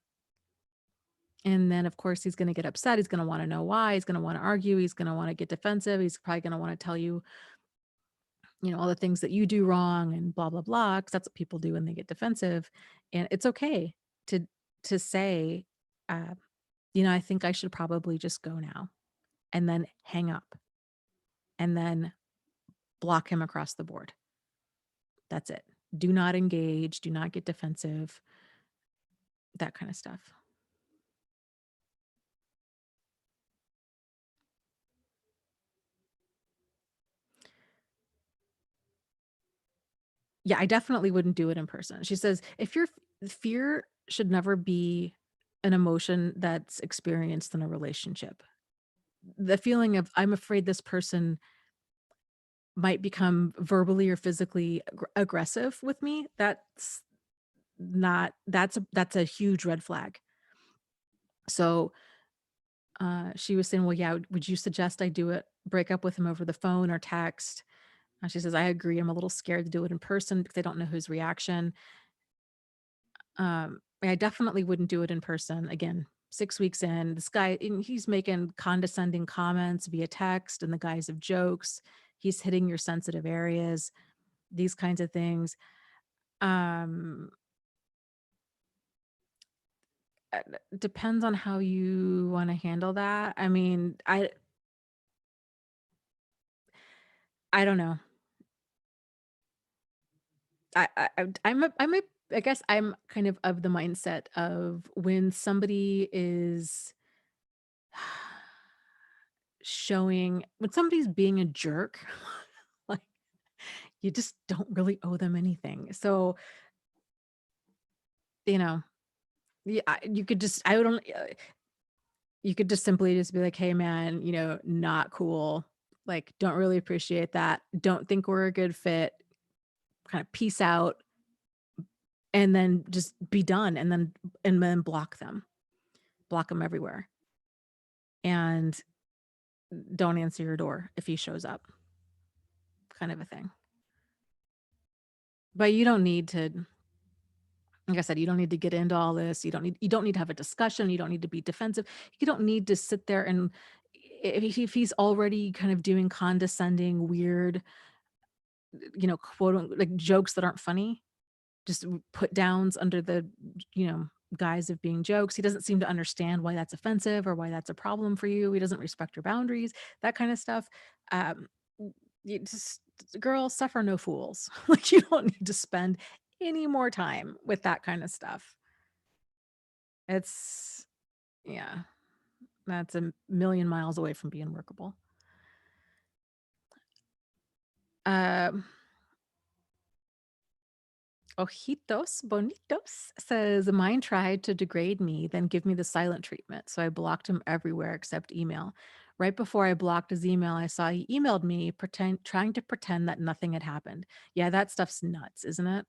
Speaker 1: And then, of course, he's gonna get upset, he's gonna wanna know why, he's gonna wanna argue, he's gonna wanna get defensive, he's probably gonna wanna tell you, all the things that you do wrong and blah, blah, blah, because that's what people do when they get defensive. And it's okay to say, uh, "I think I should probably just go now," and then hang up, and then block him across the board. That's it. Do not engage, do not get defensive, that kinda stuff. Yeah, I definitely wouldn't do it in person. She says, "If your fear should never be an emotion that's experienced in a relationship. The feeling of I'm afraid this person might become verbally or physically aggressive with me, that's a huge red flag." So, she was saying, "Well, yeah, would you suggest I do it break up with him over the phone or text?" She says, "I agree. I'm a little scared to do it in person because I don't know his reaction." I definitely wouldn't do it in person. Again, 6 weeks in, this guy and he's making condescending comments via text in the guise of jokes. He's hitting your sensitive areas, these kinds of things. Um, Depends on how you wanna handle that. I mean, I don't know. I guess I'm kind of the mindset of when somebody is when somebody's being a jerk, like, you just don't really owe them anything. So, you know, yeah, you could just I don't you could just simply just be like, "Hey, man, not cool. Like, don't really appreciate that. Don't think we're a good fit. Kind of peace out." And then just be done, and then block them everywhere, and don't answer your door if he shows up, kind of a thing. But you don't need to like I said, you don't need to get into all this. You don't need to have a discussion. You don't need to be defensive. You don't need to sit there and if he's already kind of doing condescending, weird, like jokes that aren't funny, just put downs under the, you know, guise of being jokes. He doesn't seem to understand why that's offensive or why that's a problem for you. He doesn't respect your boundaries, that kind of stuff. Um, you just, girl, suffer no fools. Like you don't need to spend any more time with that kind of stuff. It's yeah, that's a million miles away from being workable. Um, Ojitos Bonitos says, "Mine tried to degrade me, then give me the silent treatment. So I blocked him everywhere except email. Right before I blocked his email, I saw he emailed me, trying to pretend that nothing had happened." Yeah, that stuff's nuts, isn't it?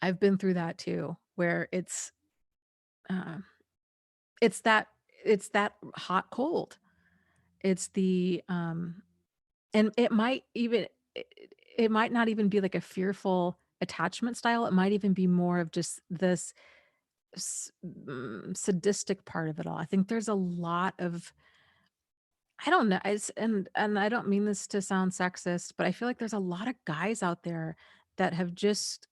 Speaker 1: I've been through that too, where uh, it's that it's that hot cold. It's the and it might not even be like a fearful attachment style. It might even be more of just this. sadistic part of it all. I think there's a lot of, I don't know, and I don't mean this to sound sexist, but I feel like there's a lot of guys out there that have just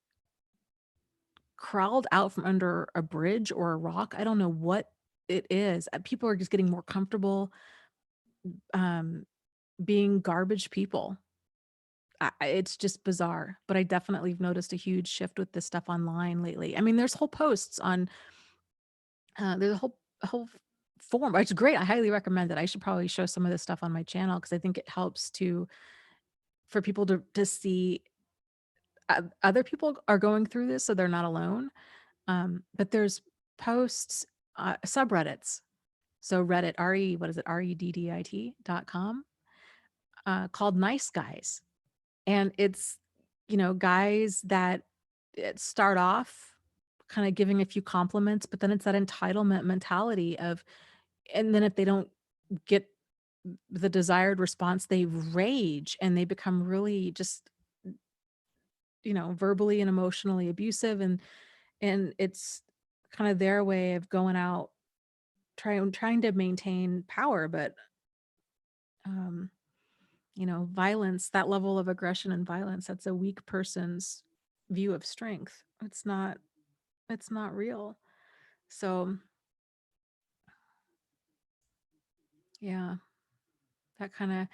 Speaker 1: crawled out from under a bridge or a rock. I don't know what it is. People are just getting more comfortable um, being garbage people. It's just bizarre, but I definitely have noticed a huge shift with this stuff online lately. I mean, there's whole posts on, there's a whole forum. It's great. I highly recommend it. I should probably show some of this stuff on my channel because I think it helps to for people to see other people are going through this, so they're not alone. But there's posts, subreddits. So Reddit, what is it, reddit.com, called Nice Guys. And it's, guys that start off kind of giving a few compliments, but then it's that entitlement mentality of, and then if they don't get the desired response, they rage and they become really just, verbally and emotionally abusive. And it's kind of their way of going out trying to maintain power, but um violence, that level of aggression and violence, that's a weak person's view of strength. It's not real. So yeah, that kind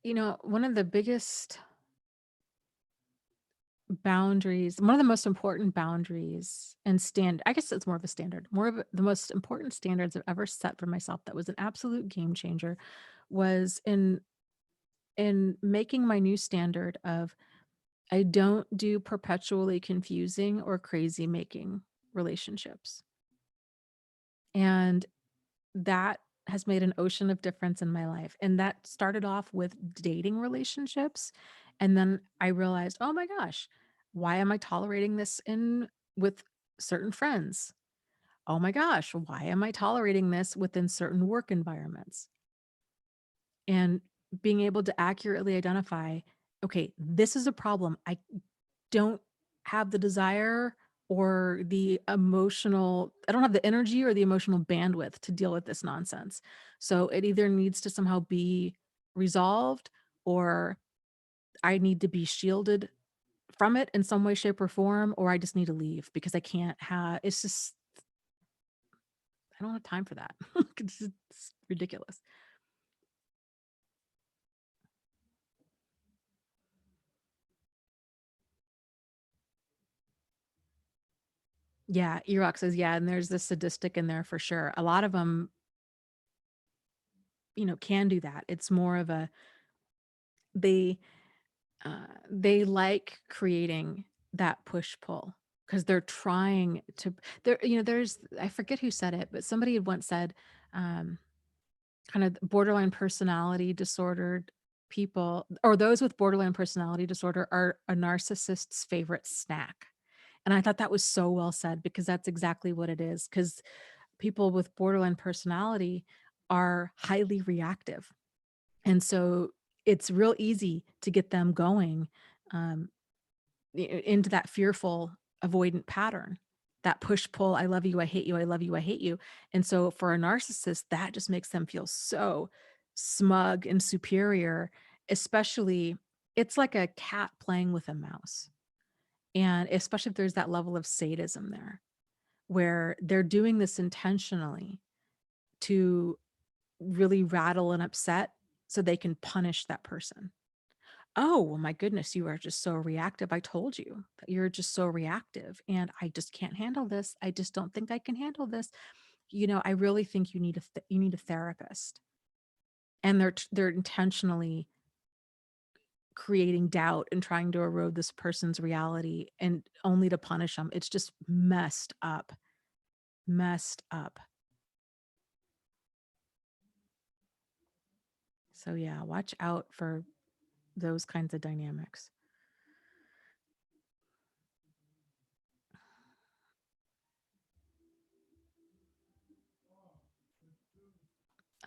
Speaker 1: of, one of the biggest boundaries, one of the most important boundaries and I guess it's more of a standard, more of the most important standards I've ever set for myself that was an absolute game changer was in making my new standard of I don't do perpetually confusing or crazy making relationships. And that has made an ocean of difference in my life. And that started off with dating relationships. And then I realized, oh my gosh, why am I tolerating this in with certain friends? Oh my gosh, why am I tolerating this within certain work environments? And being able to accurately identify, okay, this is a problem. I don't have the desire or I don't have the energy or the emotional bandwidth to deal with this nonsense. So it either needs to somehow be resolved or I need to be shielded from it in some way, shape, or form, or I just need to leave because I can't have, it's just, I don't have time for that. It's ridiculous. Yeah, Erox says, yeah, and there's the sadistic in there for sure. A lot of them, can do that. It's more of a, they they like creating that push pull because they're trying to there's, I forget who said it, but somebody had once said, um, kind of borderline personality disordered people or those with borderline personality disorder are a narcissist's favorite snack. And I thought that was so well said because that's exactly what it is. Because people with borderline personality are highly reactive. And so it's real easy to get them going, um, into that fearful avoidant pattern, that push pull, I love you, I hate you, I love you, I hate you. And so for a narcissist, that just makes them feel so smug and superior, especially it's like a cat playing with a mouse. And especially if there's that level of sadism there, where they're doing this intentionally to really rattle and upset so they can punish that person. Oh, well, my goodness, you are just so reactive. I told you that you're just so reactive and I just can't handle this. I just don't think I can handle this. I really think you need you need a therapist. And they're intentionally creating doubt and trying to erode this person's reality and only to punish them. It's just messed up. Messed up. So yeah, watch out for those kinds of dynamics.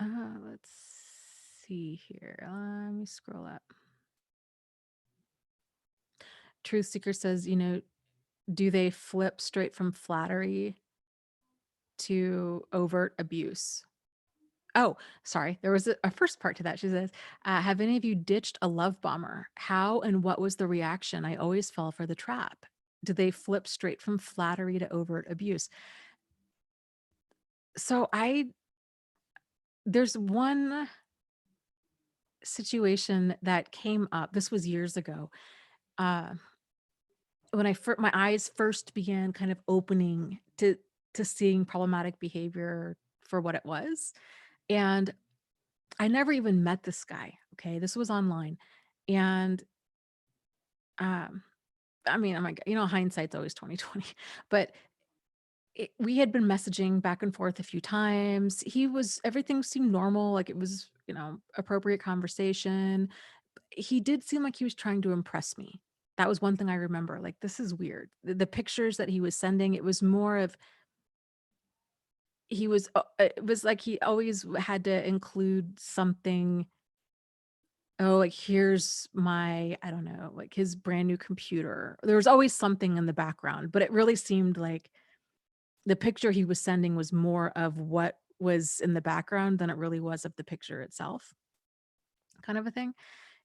Speaker 1: Let's see here. Let me scroll up. Truth Seeker says, do they flip straight from flattery to overt abuse. Oh, sorry. There was a first part to that. She says, have any of you ditched a love bomber? How and what was the reaction? I always fell for the trap. Do they flip straight from flattery to overt abuse? So there's one situation that came up. This was years ago. Uh, when my eyes first began kind of opening to seeing problematic behavior for what it was. And I never even met this guy. Okay. This was online. And um, I mean, oh my God, hindsight's always 2020. But we had been messaging back and forth a few times. Everything seemed normal, like it was, appropriate conversation. He did seem like he was trying to impress me. That was one thing I remember. Like, this is weird. The pictures that he was sending, it was more of it was like he always had to include something. Oh, like here's my, I don't know, like his brand new computer. There was always something in the background, but it really seemed like the picture he was sending was more of what was in the background than it really was of the picture itself, kind of a thing.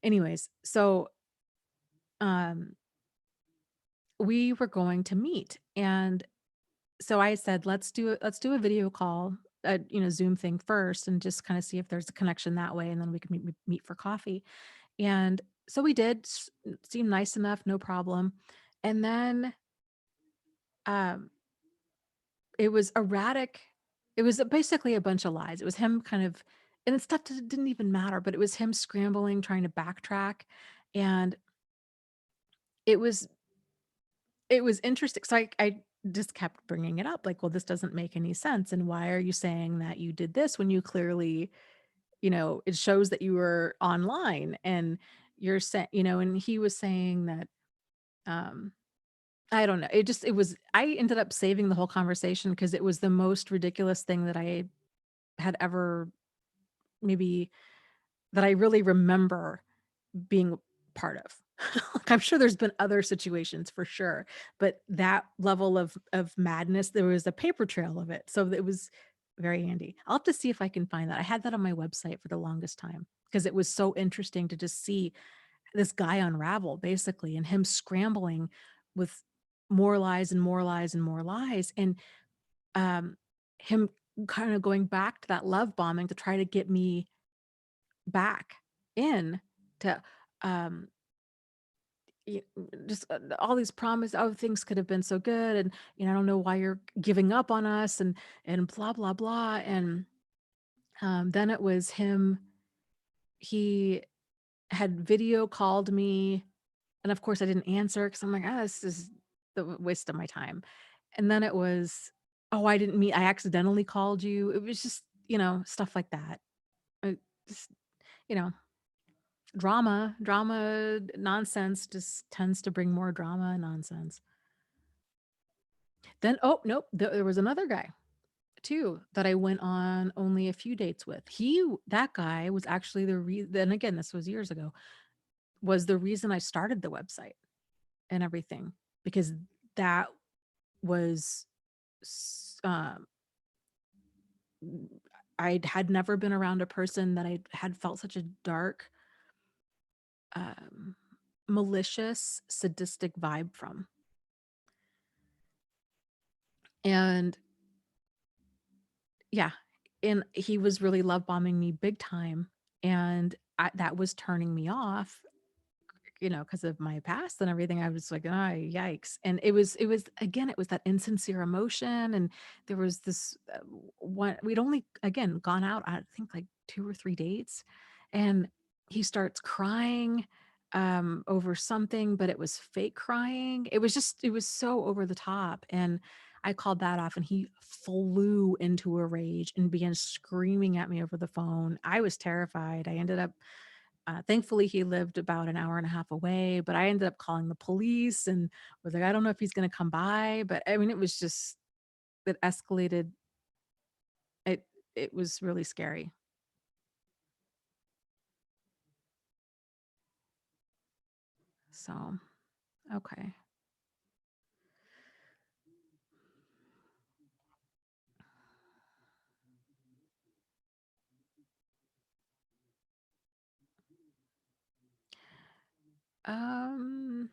Speaker 1: Anyways, so um we were going to meet, and so I said, let's do a video call, Zoom thing first, and just kind of see if there's a connection that way, and then we could meet for coffee. And so we did. Seemed nice enough, no problem. And then um it was erratic. It was basically a bunch of lies. It was him kind of, and it's stuff that didn't even matter, but it was him scrambling, trying to backtrack. And it was it was interesting. So I just kept bringing it up, like, well, this doesn't make any sense. And why are you saying that you did this when you clearly, it shows that you were online, and you're saying, and he was saying that, um, I don't know. I ended up saving the whole conversation because it was the most ridiculous thing that I had ever, maybe, that I really remember being part of. Like, I'm sure there's been other situations for sure, but that level of madness, there was a paper trail of it. So it was very handy. I'll have to see if I can find that. I had that on my website for the longest time because it was so interesting to just see this guy unravel, basically, and him scrambling with more lies and more lies and more lies, and um him kind of going back to that love bombing to try to get me back in to, um just all these promises. Oh, things could have been so good, and I don't know why you're giving up on us, and blah blah blah. And then it was him. He had video called me, and of course I didn't answer because I'm like, this is the waste of my time. And then it was, oh, I accidentally called you. It was just, stuff like that. Just, you know drama nonsense just tends to bring more drama and nonsense. Then, oh, nope, there was another guy too that I went on only a few dates with. That guy was actually the reason, and again, this was years ago, was the reason I started the website and everything, because that was, um, I had never been around a person that I had felt such a dark, um, malicious, sadistic vibe from. And yeah, and he was really love bombing me big time, and that was turning me off, because of my past and everything. I was like, "Ah, yikes." And it was again, it was that insincere emotion, and there was this, one we'd only, again, gone out, I think, like 2 or 3 dates, and he starts crying, over something, but it was fake crying. It was so over the top, and I called that off, and he flew into a rage and began screaming at me over the phone. I was terrified. I ended up, thankfully, he lived about an hour and a half away, but I ended up calling the police and was like, I don't know if he's going to come by. But I mean, it escalated. It, it was really scary. So, okay. Um,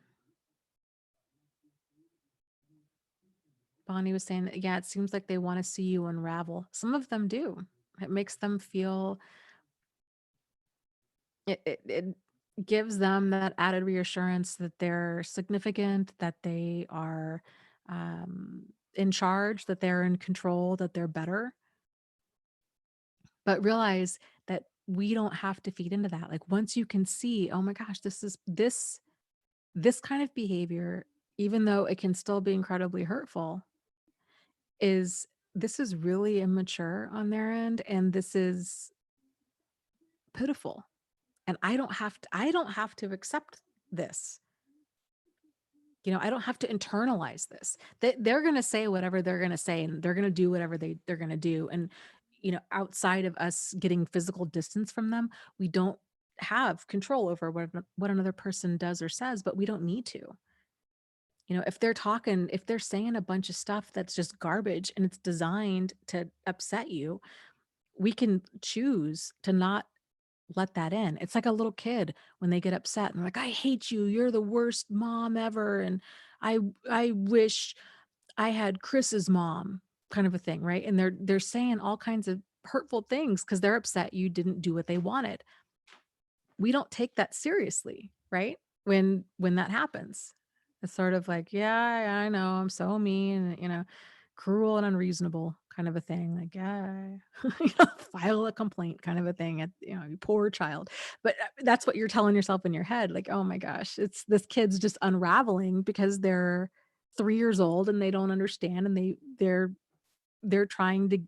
Speaker 1: Bonnie was saying that, yeah, it seems like they want to see you unravel. Some of them do. It makes them feel, it gives them that added reassurance that they're significant, that they are in charge, that they're in control, that they're better. But realize that we don't have to feed into that. Like once you can see, oh my gosh, this kind of behavior, even though it can still be incredibly hurtful, is this is really immature on their end, and this is pitiful. And I don't have to accept this. I don't have to internalize this. They're going to say whatever they're going to say, and they're going to do whatever they're going to do. And, outside of us getting physical distance from them, we don't have control over what another person does or says, but we don't need to. If they're saying a bunch of stuff that's just garbage and it's designed to upset you, we can choose to not let that in. It's like a little kid when they get upset and they're like, "I hate you. You're the worst mom ever. And I I wish I had Chris's mom," kind of a thing, right? And they're saying all kinds of hurtful things because they're upset you didn't do what they wanted. We don't take that seriously, right? When that happens. It's sort of like, yeah, I know, I'm so mean, cruel and unreasonable kind of a thing. Like, yeah, file a complaint kind of a thing at, you poor child. But that's what you're telling yourself in your head. Like, oh my gosh, it's this kid's just unraveling because they're 3 years old and they don't understand, and they're trying to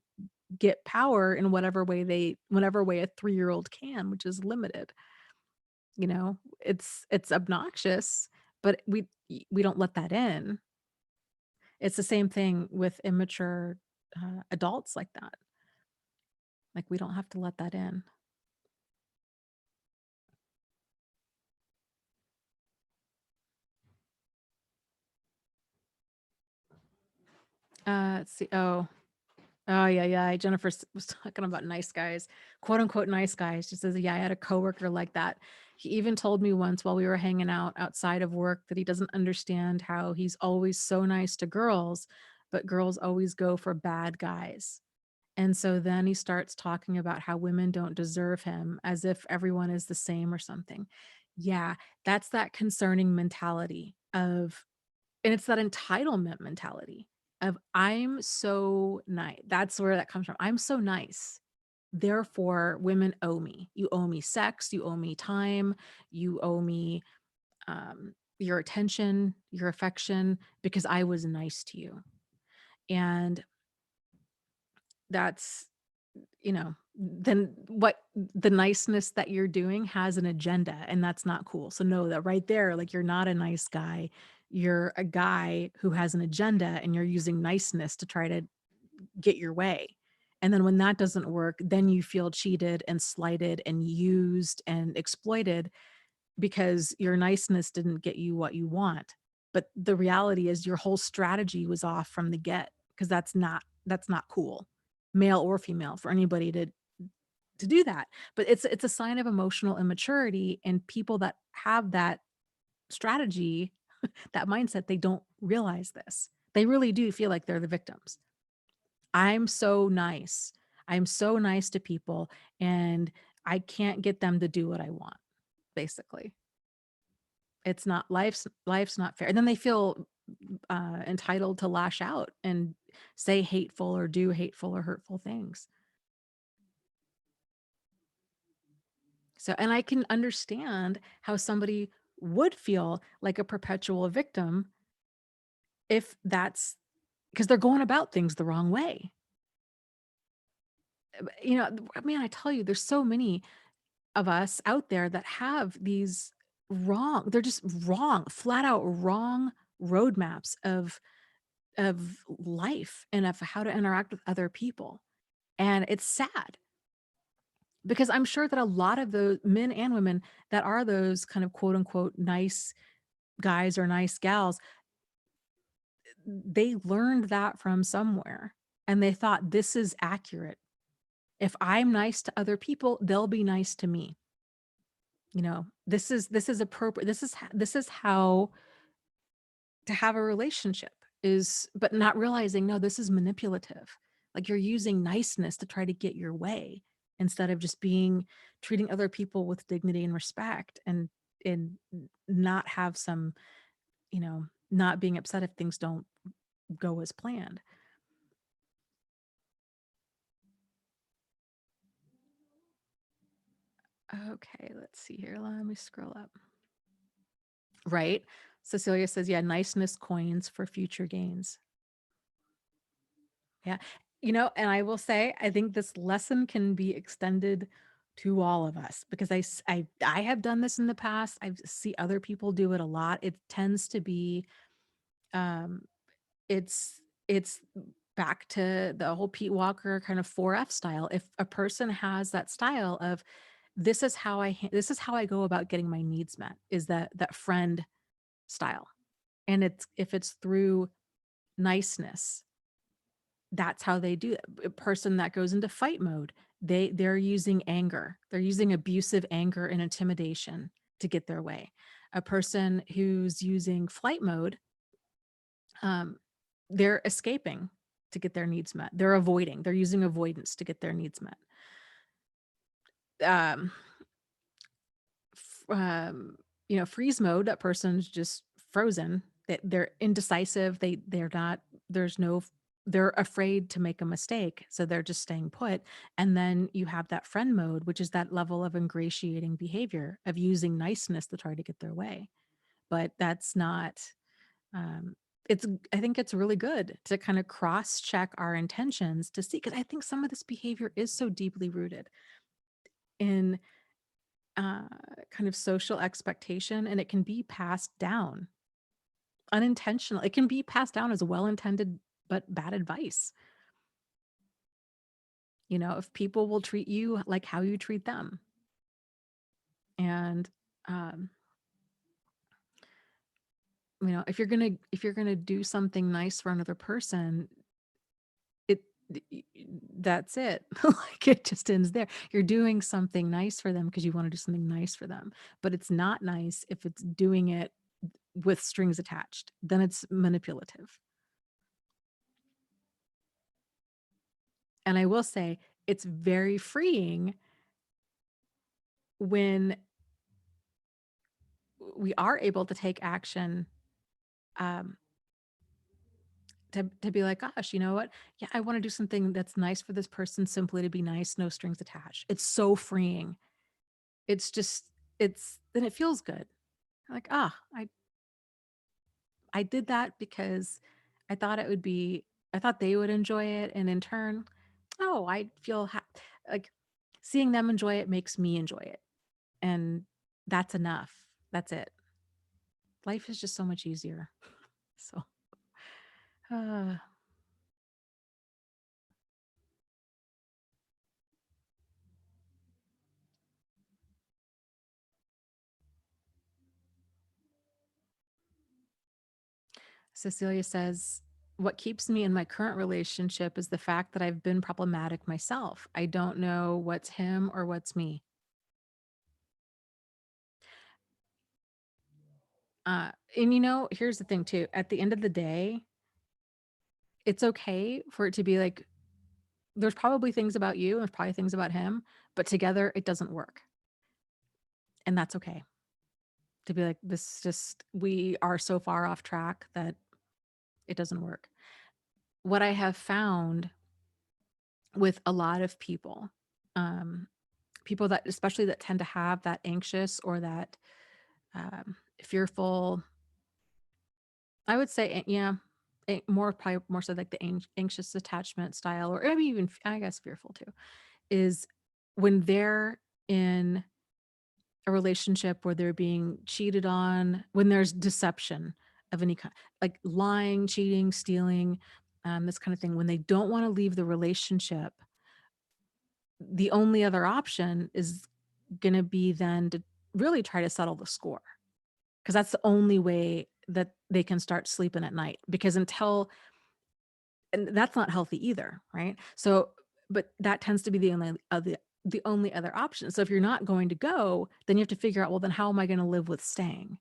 Speaker 1: get power in whatever way a 3-year-old can, which is limited. It's obnoxious, but we don't let that in. It's the same thing with immature adults like that. Like we don't have to let that in. Let's see. Oh, yeah, yeah. Jennifer was talking about nice guys, quote unquote nice guys. She says, yeah, I had a coworker like that. He even told me once while we were hanging out outside of work that he doesn't understand how he's always so nice to girls, but girls always go for bad guys. And so then he starts talking about how women don't deserve him, as if everyone is the same or something. Yeah, that's that concerning mentality of, and it's that entitlement mentality of, I'm so nice. That's where that comes from. I'm so nice. Therefore, women owe me. You owe me sex. You owe me time. You owe me your attention, your affection, because I was nice to you. And that's, then what the niceness that you're doing has an agenda, and that's not cool. So know that right there, like you're not a nice guy. You're a guy who has an agenda, and you're using niceness to try to get your way. And then when that doesn't work, then you feel cheated and slighted and used and exploited because your niceness didn't get you what you want. But the reality is your whole strategy was off from the get, because that's not cool, male or female, for anybody to do that. But it's a sign of emotional immaturity, and people that have that strategy, that mindset, they don't realize this. They really do feel like they're the victims. I'm so nice. I'm so nice to people, and I can't get them to do what I want, basically. It's not, life's not fair. And then they feel entitled to lash out and say hateful or do hateful or hurtful things. So, and I can understand how somebody would feel like a perpetual victim if that's because they're going about things the wrong way. Man, I tell you, there's so many of us out there that have these they're just wrong, flat out wrong roadmaps of life and of how to interact with other people. And it's sad because I'm sure that a lot of the men and women that are those kind of quote unquote nice guys or nice gals, they learned that from somewhere, and they thought this is accurate. If I'm nice to other people, they'll be nice to me. This is appropriate. This is how to have a relationship is, but not realizing, no, this is manipulative. Like you're using niceness to try to get your way instead of just treating other people with dignity and respect, and not have some, not being upset if things don't go as planned. Okay, let's see here. Let me scroll up. Right. Cecilia says, yeah, niceness coins for future gains. Yeah. And I will say, I think this lesson can be extended to all of us because I have done this in the past. I see other people do it a lot. It tends to be, um, it's back to the whole Pete Walker kind of 4F style. If a person has that style of, this is how I go about getting my needs met, is that friend style. And if it's through niceness, that's how they do it. A person that goes into fight mode, they're using anger. They're using abusive anger and intimidation to get their way. A person who's using flight mode, um, they're escaping to get their needs met. They're avoiding. They're using avoidance to get their needs met. Um, Freeze mode, that person's just frozen. They're indecisive. They're not, there's no, they're afraid to make a mistake. So they're just staying put. And then you have that friend mode, which is that level of ingratiating behavior of using niceness to try to get their way. But that's not, um, I think it's really good to kind of cross check our intentions to see, because I think some of this behavior is so deeply rooted in uh, kind of social expectation, and it can be passed down unintentional. It can be passed down as well-intended but bad advice. If people will treat you like how you treat them, and um, if you're gonna do something nice for another person, it that's it. Like it just ends there. You're doing something nice for them because you want to do something nice for them, but it's not nice if it's doing it with strings attached. Then it's manipulative. And I will say it's very freeing when we are able to take action, um, to be like, gosh, you know what? Yeah, I want to do something that's nice for this person simply to be nice, no strings attached. It's so freeing. It's just, then it feels good. Like, I did that because I thought I thought they would enjoy it. And in turn, I feel like seeing them enjoy it makes me enjoy it. And that's enough. That's it. Life is just so much easier. So, uh, Cecilia says, what keeps me in my current relationship is the fact that I've been problematic myself. I don't know what's him or what's me. And here's the thing too. At the end of the day, it's okay for it to be like, there's probably things about you and there's probably things about him, but together it doesn't work. And that's okay. To be like, we are so far off track that it doesn't work. What I have found with a lot of people, um, people that, especially that tend to have that anxious or that fearful, I would say, yeah, probably more so like the anxious attachment style, or maybe even, I guess, fearful too, is when they're in a relationship where they're being cheated on, when there's deception of any kind, like lying, cheating, stealing, this kind of thing, when they don't want to leave the relationship, the only other option is going to be then to really try to settle the score, because that's the only way that they can start sleeping at night, because and that's not healthy either, right? So, but that tends to be the the only other option. So if you're not going to go, then you have to figure out, well, then how am I going to live with staying?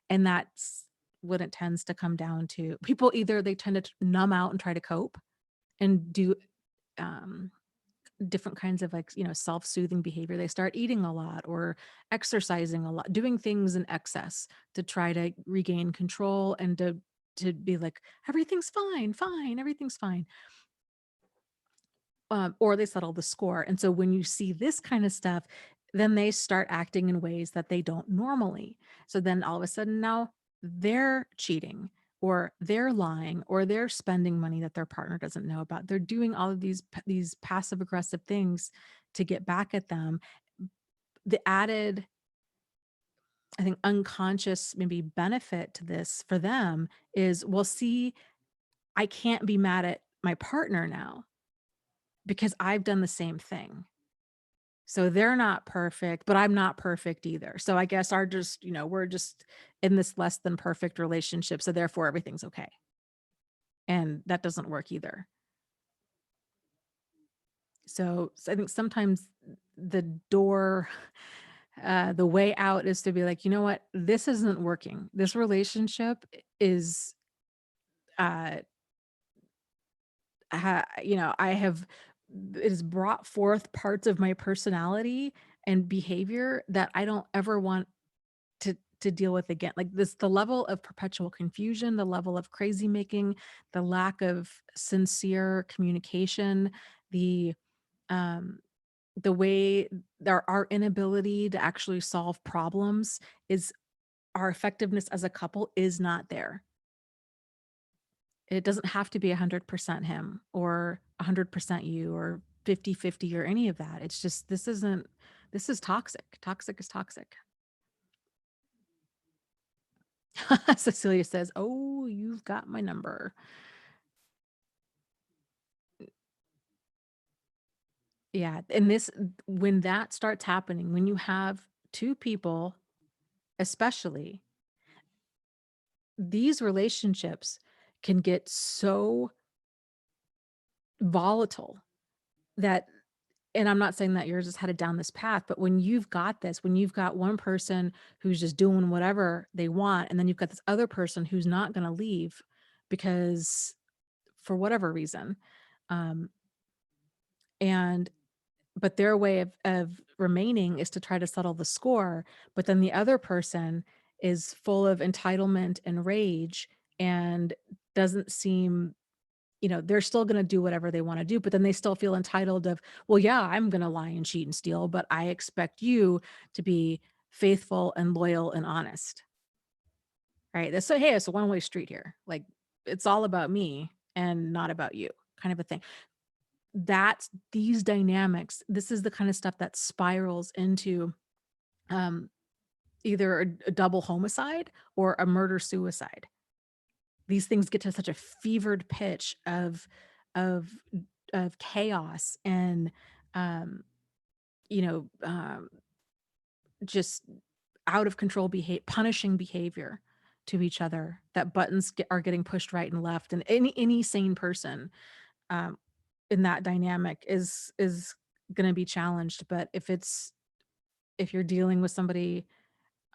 Speaker 1: And that's what it tends to come down to. People either they tend to numb out and try to cope and do um, different kinds of like, self-soothing behavior. They start eating a lot or exercising a lot, doing things in excess to try to regain control and to be like, everything's fine, fine, everything's fine. Or they settle the score. And so when you see this kind of stuff, then they start acting in ways that they don't normally. So then all of a sudden now they're cheating or they're lying or they're spending money that their partner doesn't know about. They're doing all of these passive aggressive things to get back at them. The added, I think, unconscious maybe benefit to this for them is, well, see, I can't be mad at my partner now because I've done the same thing. So they're not perfect, but I'm not perfect either. So I guess we're just in this less than perfect relationship. So therefore everything's okay. And that doesn't work either. So I think sometimes the door, the way out is to be like, you know what, this isn't working. This relationship is, uh, I have, it has brought forth parts of my personality and behavior that I don't ever want to deal with again. Like this, the level of perpetual confusion, the level of crazy making, the lack of sincere communication, the um the way our inability to actually solve problems is, our effectiveness as a couple is not there. It doesn't have to be 100% him or 100% you or 50-50 or any of that. It's just, this is toxic. Toxic is toxic. Cecilia says, "Oh, you've got my number." Yeah, and this, when that starts happening, when you have 2 people, especially, these relationships can get so volatile that, and I'm not saying that yours is headed down this path, but when you've got this, when you've got one person who's just doing whatever they want, and then you've got this other person who's not gonna leave because for whatever reason, um, and but their way of remaining is to try to settle the score, but then the other person is full of entitlement and rage and doesn't seem, they're still going to do whatever they want to do, but then they still feel entitled of, well, yeah, I'm going to lie and cheat and steal, but I expect you to be faithful and loyal and honest, right? That's, so hey, it's a one-way street here. Like, it's all about me and not about you, kind of a thing. That's these dynamics, this is the kind of stuff that spirals into um, either a double homicide or a murder suicide. These things get to such a fevered pitch of of chaos and um, you know um, just out of control behavior, punishing behavior to each other, that are getting pushed right and left, and any sane person um, in that dynamic is going to be challenged. But if you're dealing with somebody,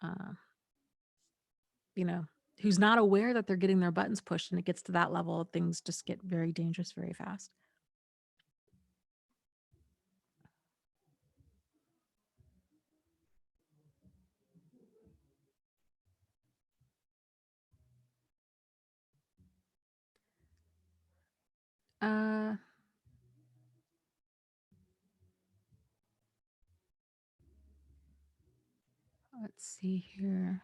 Speaker 1: uh, you know, who's not aware that they're getting their buttons pushed, and it gets to that level, things just get very dangerous very fast. Uh, let's see here.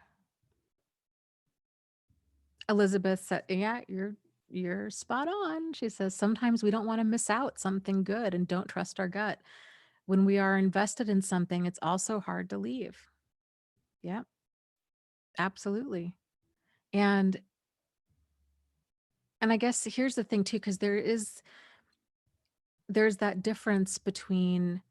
Speaker 1: Elizabeth said, "Yeah, you're spot on." She says, "Sometimes we don't want to miss out something good and don't trust our gut. When we are invested in something, it's also hard to leave." Yeah, absolutely. And I guess here's the thing too, because there's that difference between,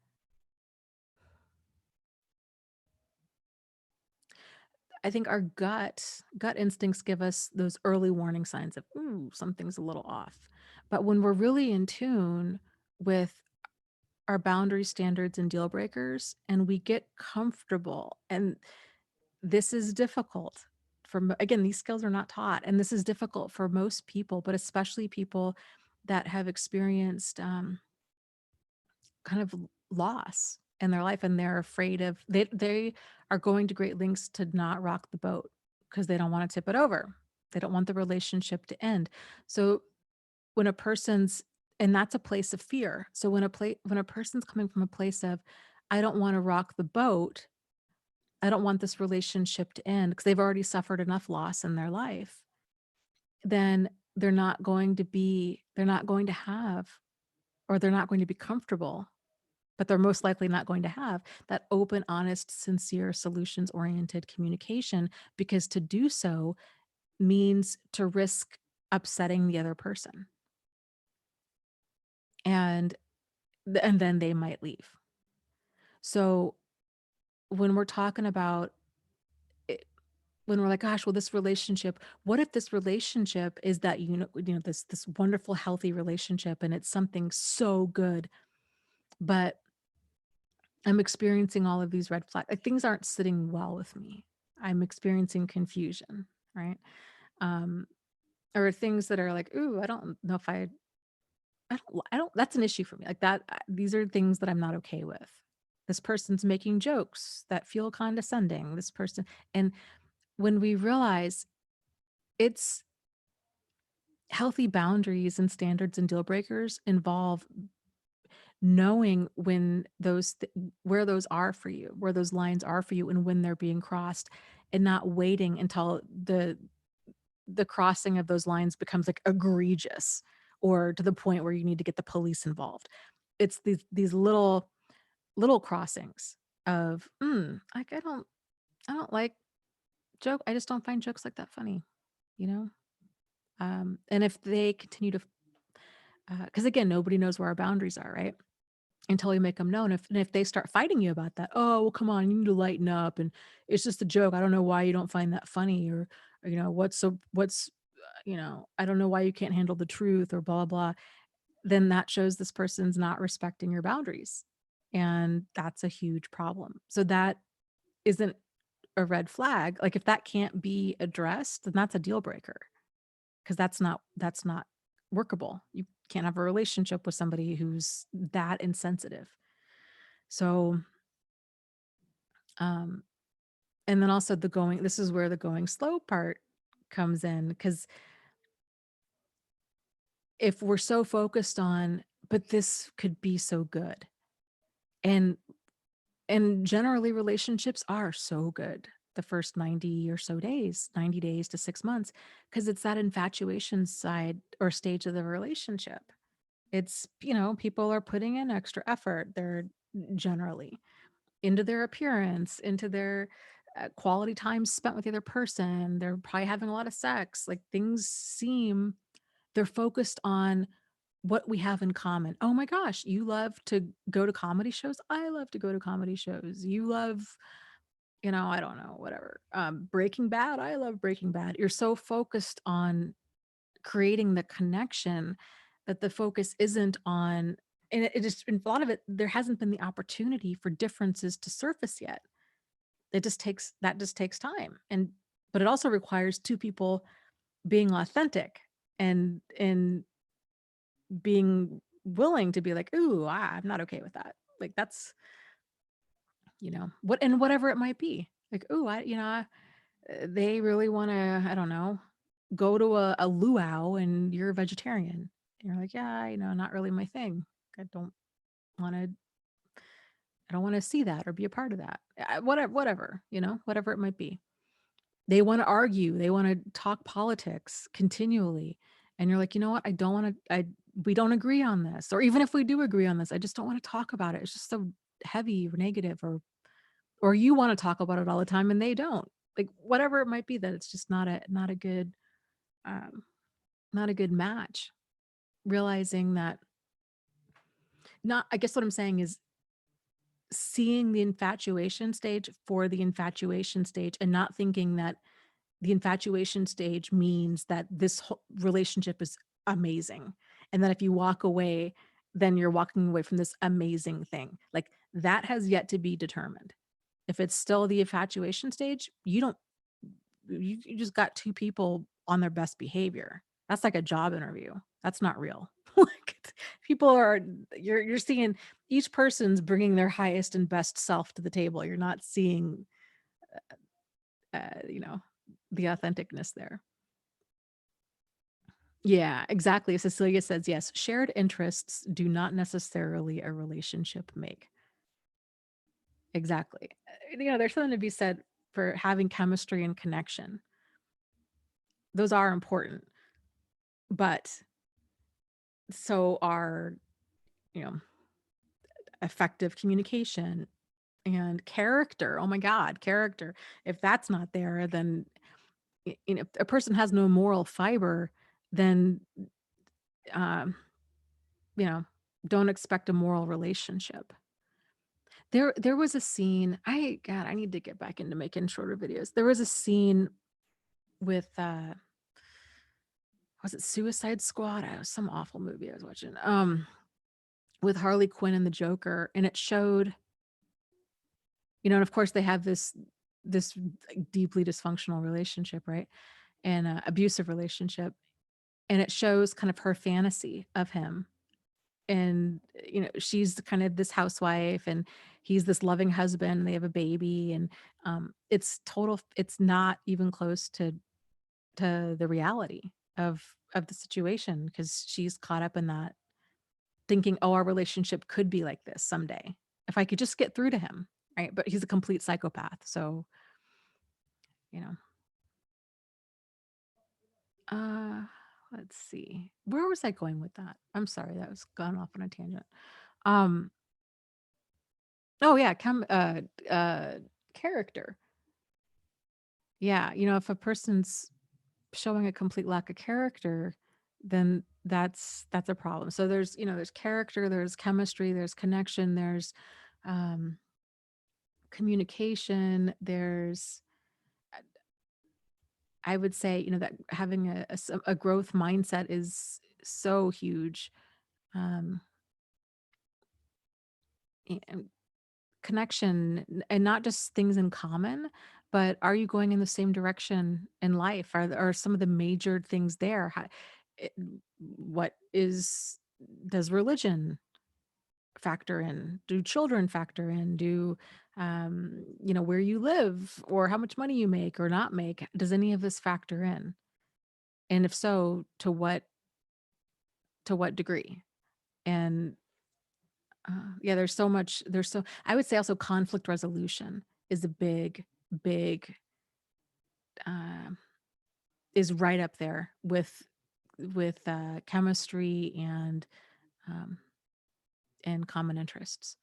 Speaker 1: I think our gut instincts give us those early warning signs of, ooh, something's a little off. But when we're really in tune with our boundary standards and deal breakers, and we get comfortable. And this is difficult again, these skills are not taught, and this is difficult for most people, but especially people that have experienced kind of loss in their life, and they're afraid of they are going to great lengths to not rock the boat because they don't want to tip it over. They don't want the relationship to end. So when a person's and that's a place of fear. So when a person's coming from a place of I don't want to rock the boat, I don't want this relationship to end because they've already suffered enough loss in their life, then they're not going to have, or they're not going to be comfortable, but they're most likely not going to have that open, honest, sincere, solutions oriented communication, because to do so means to risk upsetting the other person. And and then they might leave. So when we're talking about it, when we're like, gosh, well, this relationship, what if this relationship is that, this wonderful, healthy relationship, and it's something so good, but I'm experiencing all of these red flags. Like, things aren't sitting well with me. I'm experiencing confusion, right? Um, or things that are like, ooh, I don't know if I don't, that's an issue for me. Like that, these are things that I'm not okay with. This person's making jokes that feel condescending. This person, and when we realize it's healthy boundaries and standards and deal breakers involve knowing when where those are for you, where those lines are for you, and when they're being crossed, and not waiting until the crossing of those lines becomes like egregious, or to the point where you need to get the police involved. It's these little crossings of like I don't like joke. I just don't find jokes like that funny, you know? And if they continue to, because again, nobody knows where our boundaries are, right? Until we make them known. And if they start fighting you about that, oh, well, come on, you need to lighten up. And it's just a joke. I don't know why you don't find that funny, or I don't know why you can't handle the truth, or blah, blah. Then that shows this person's not respecting your boundaries. And that's a huge problem. So that isn't a red flag. Like, if that can't be addressed, then that's a deal breaker, because that's not workable. You can't have a relationship with somebody who's that insensitive. So, um, and then also this is where the going slow part comes in, because if we're so focused on, but this could be so good, and generally relationships are so good the first 90 or so days, 90 days to 6 months, because it's that infatuation side or stage of the relationship. It's, people are putting in extra effort. They're generally into their appearance, into their quality time spent with the other person. They're probably having a lot of sex. Like, they're focused on what we have in common. Oh my gosh, you love to go to comedy shows. I love to go to comedy shows. You love, I don't know, whatever. Breaking Bad. I love Breaking Bad. You're so focused on creating the connection that the focus isn't on, and it just, in a lot of it, there hasn't been the opportunity for differences to surface yet. That just takes time. But it also requires two people being authentic, and being willing to be like, ooh, I'm not okay with that. Like, that's, whatever it might be. Like, ooh, they really want to, I don't know, go to a luau, and you're a vegetarian. And you're like, yeah, not really my thing. I don't want to, I don't want to see that or be a part of that. Whatever it might be. They want to argue. They want to talk politics continually. And you're like, you know what? I don't want to, we don't agree on this. Or even if we do agree on this, I just don't want to talk about it. It's just so heavy or negative, or you want to talk about it all the time and they don't. Like, whatever it might be, that it's just not a good, um, not a good match. Realizing that, not, I guess what I'm saying is seeing the infatuation stage for the infatuation stage, and not thinking that the infatuation stage means that this whole relationship is amazing. And that if you walk away then you're walking away from this amazing thing. Like, that has yet to be determined. If it's still the infatuation stage, you don't you just got 2 people on their best behavior. That's like a job interview. That's not real. Like, people are you're seeing each person's bringing their highest and best self to the table. You're not seeing, you know, the authenticness there. Yeah, exactly. Cecilia says, yes, shared interests do not necessarily a relationship make. Exactly. There's something to be said for having chemistry and connection. Those are important, but so are, you know, effective communication and character. Oh my God, character. If that's not there, then if a person has no moral fiber, then um, you know, don't expect a moral relationship. There was a scene. I need to get back into making shorter videos. There was a scene with was it Suicide Squad? It was some awful movie I was watching. With Harley Quinn and the Joker, and it showed, and of course they have this like, deeply dysfunctional relationship, right? And abusive relationship, and it shows kind of her fantasy of him. And she's kind of this housewife, and he's this loving husband, and they have a baby, and it's not even close to the reality of the situation, because she's caught up in that, thinking, oh, our relationship could be like this someday if I could just get through to him, right? But he's a complete psychopath. So you know uh let's see, where was I going with that? I'm sorry, that was gone off on a tangent. um oh yeah, character. Yeah, if a person's showing a complete lack of character, then that's a problem. So there's character, there's chemistry, there's connection, there's um communication, there's, I would say, that having a growth mindset is so huge. um and connection, and not just things in common, but are you going in the same direction in life? Are some of the major things there? it, what is does religion factor in? Do children factor in? Do where you live, or how much money you make or not make, does any of this factor in? And if so, to what degree? And yeah, I would say also conflict resolution is a big uh, is right up there with chemistry um, and common interests.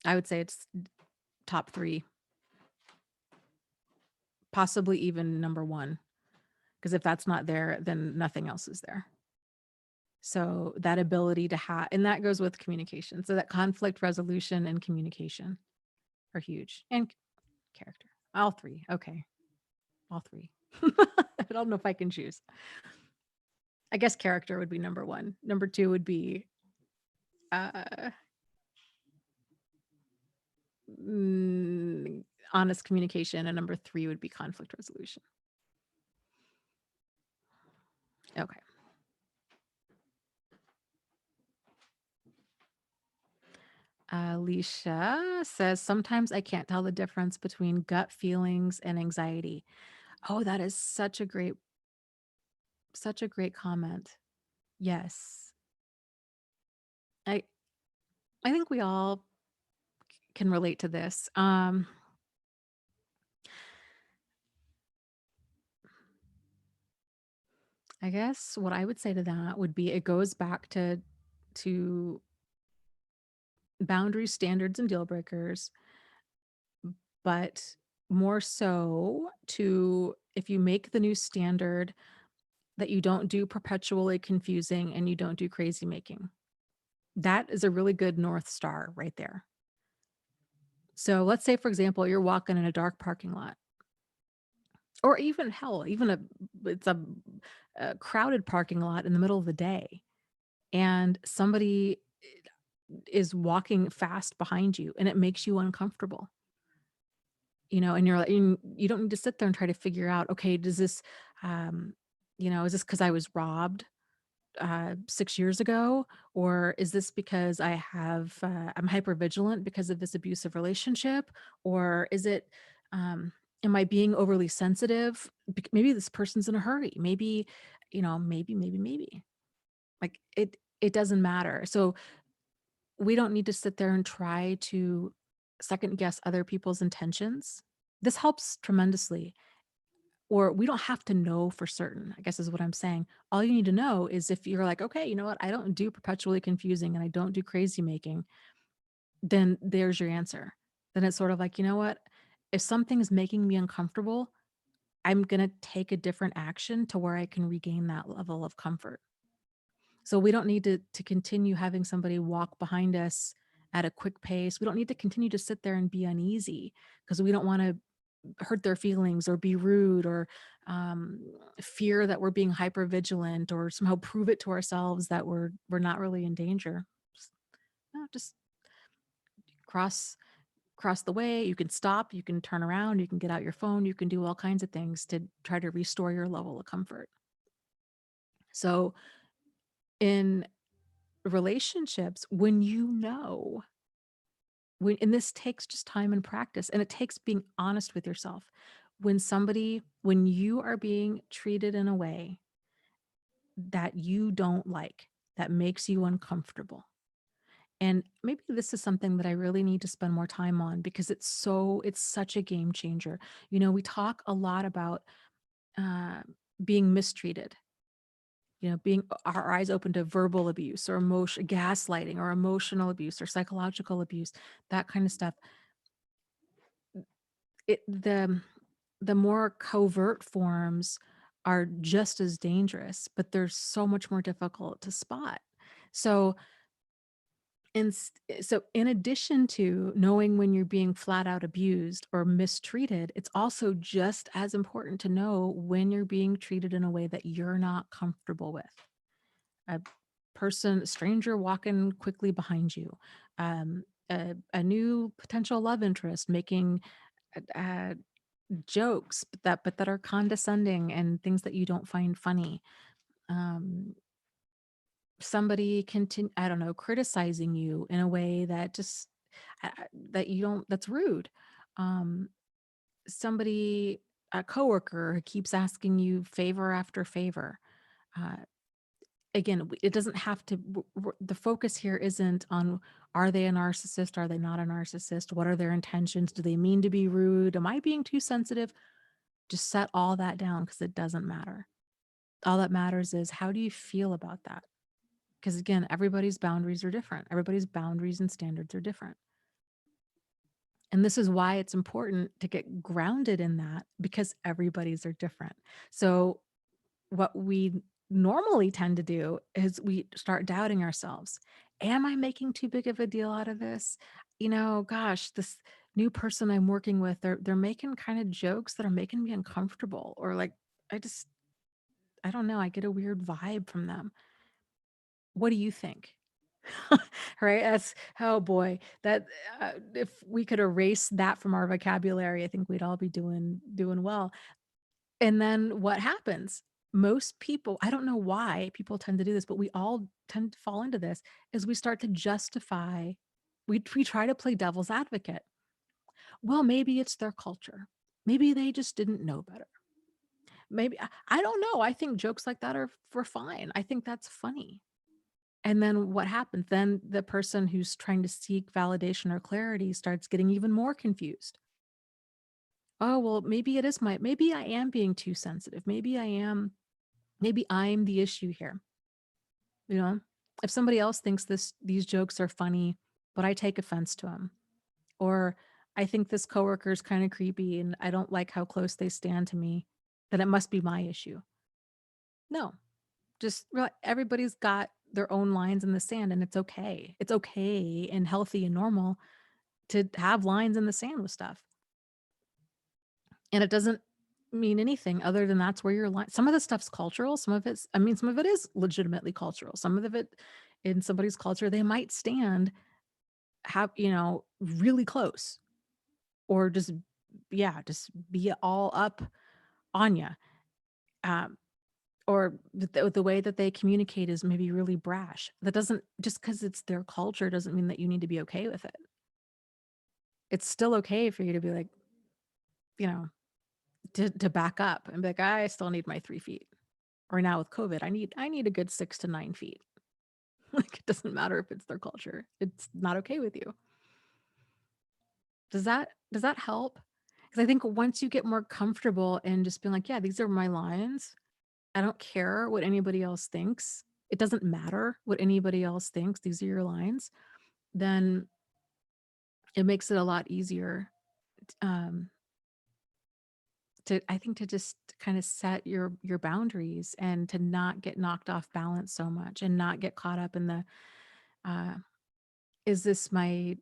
Speaker 1: I would say it's top 3, possibly even number 1, because if that's not there, then nothing else is there. So that ability to have, and that goes with communication. So that conflict resolution and communication are huge, and character. All 3. Okay. All 3. I don't know if I can choose. I guess character would be number 1. Number 2 would be uh, mm, honest communication, and number 3 would be conflict resolution. Okay. Alicia says, sometimes I can't tell the difference between gut feelings and anxiety. Oh, that is such a great comment. Yes. I I think we all can relate to this. I guess what I would say to that would be, it goes back to boundaries, standards, and deal breakers, but more so to, if you make the new standard, that you don't do perpetually confusing and you don't do crazy making. That is a really good North Star right there. So let's say, for example, you're walking in a dark parking lot, or even hell, even it's a crowded parking lot in the middle of the day. and somebody is walking fast behind you and it makes you uncomfortable, and you're like, you don't need to sit there and try to figure out, okay, does this, um, is this because I was robbed 6 years ago? Or is this because I'm hyper vigilant because of this abusive relationship? Or is it, am I being overly sensitive? Maybe this person's in a hurry. Maybe, maybe. Like it doesn't matter. So we don't need to sit there and try to second guess other people's intentions. This helps tremendously. Or we don't have to know for certain, I guess is what I'm saying. All you need to know is if you're like, okay, you know what? I don't do perpetually confusing and I don't do crazy making, then there's your answer. Then it's sort of like, you know what? If something is making me uncomfortable, I'm going to take a different action to where I can regain that level of comfort. So we don't need to continue having somebody walk behind us at a quick pace. We don't need to continue to sit there and be uneasy because we don't want to hurt their feelings or be rude or um, fear that we're being hyper vigilant or somehow prove it to ourselves that we're not really in danger. Just, no, just cross cross the way. You can stop. You can turn around. You can get out your phone. You can do all kinds of things to try to restore your level of comfort. So in relationships, and this takes just time and practice, and it takes being honest with yourself. When you are being treated in a way that you don't like, that makes you uncomfortable. And maybe this is something that I really need to spend more time on because it's such a game changer. We talk a lot about uh, being mistreated, being our eyes open to verbal abuse or emotion, gaslighting or emotional abuse or psychological abuse, that kind of stuff. The more covert forms are just as dangerous, but they're so much more difficult to spot. So, in addition to knowing when you're being flat out abused or mistreated, it's also just as important to know when you're being treated in a way that you're not comfortable with. A a stranger walking quickly behind you, a new potential love interest making uh, jokes, but that are condescending and things that you don't find funny. Um, Somebody I don't know, criticizing you in a way that just that you don't that's rude. Um, Somebody, a coworker who keeps asking you favor after favor. Uh, Again, it doesn't have to. The focus here isn't on, are they a narcissist? Are they not a narcissist? What are their intentions? Do they mean to be rude? Am I being too sensitive? Just set all that down because it doesn't matter. All that matters is, how do you feel about that? Because again, everybody's boundaries are different. Everybody's boundaries and standards are different. And this is why it's important to get grounded in that, because everybody's are different. So what we normally tend to do is we start doubting ourselves. Am I making too big of a deal out of this? Gosh, this new person I'm working with, they're making kind of jokes that are making me uncomfortable, or like I just I don't know, I get a weird vibe from them. What do you think? Right? That's, oh boy, that if we could erase that from our vocabulary, I think we'd all be doing well. And then what happens? Most people, I don't know why people tend to do this, but we all tend to fall into this, is we start to justify, we try to play devil's advocate. Well, maybe it's their culture. Maybe they just didn't know better. Maybe I don't know. I think jokes like that are for fine. I think that's funny. And then what happens? Then the person who's trying to seek validation or clarity starts getting even more confused. Oh, well, maybe I am being too sensitive. Maybe I'm the issue here. You know, if somebody else thinks these jokes are funny, but I take offense to them, or I think this coworker is kind of creepy and I don't like how close they stand to me, then it must be my issue. No, everybody's got their own lines in the sand, and it's okay. It's okay and healthy and normal to have lines in the sand with stuff. And it doesn't mean anything other than that's where your line. Some of the stuff's cultural, some of it's, I mean, some of it is legitimately cultural. Some of it in somebody's culture, they might stand have, really close or just, yeah, just be all up on you. Um, or the way that they communicate is maybe really brash. That doesn't, just because it's their culture doesn't mean that you need to be okay with it. It's still okay for you to be like, you know, to back up and be like, I still need my 3 feet. Or now with COVID, I need a good 6 to 9 feet. Like it doesn't matter if it's their culture. It's not okay with you. Does that help? Because I think once you get more comfortable in just being like, yeah, these are my lines. I don't care what anybody else thinks. It doesn't matter what anybody else thinks. These are your lines. Then it makes it a lot easier, um, to, I think, to just kind of set your boundaries and to not get knocked off balance so much and not get caught up in the, uh, is this my,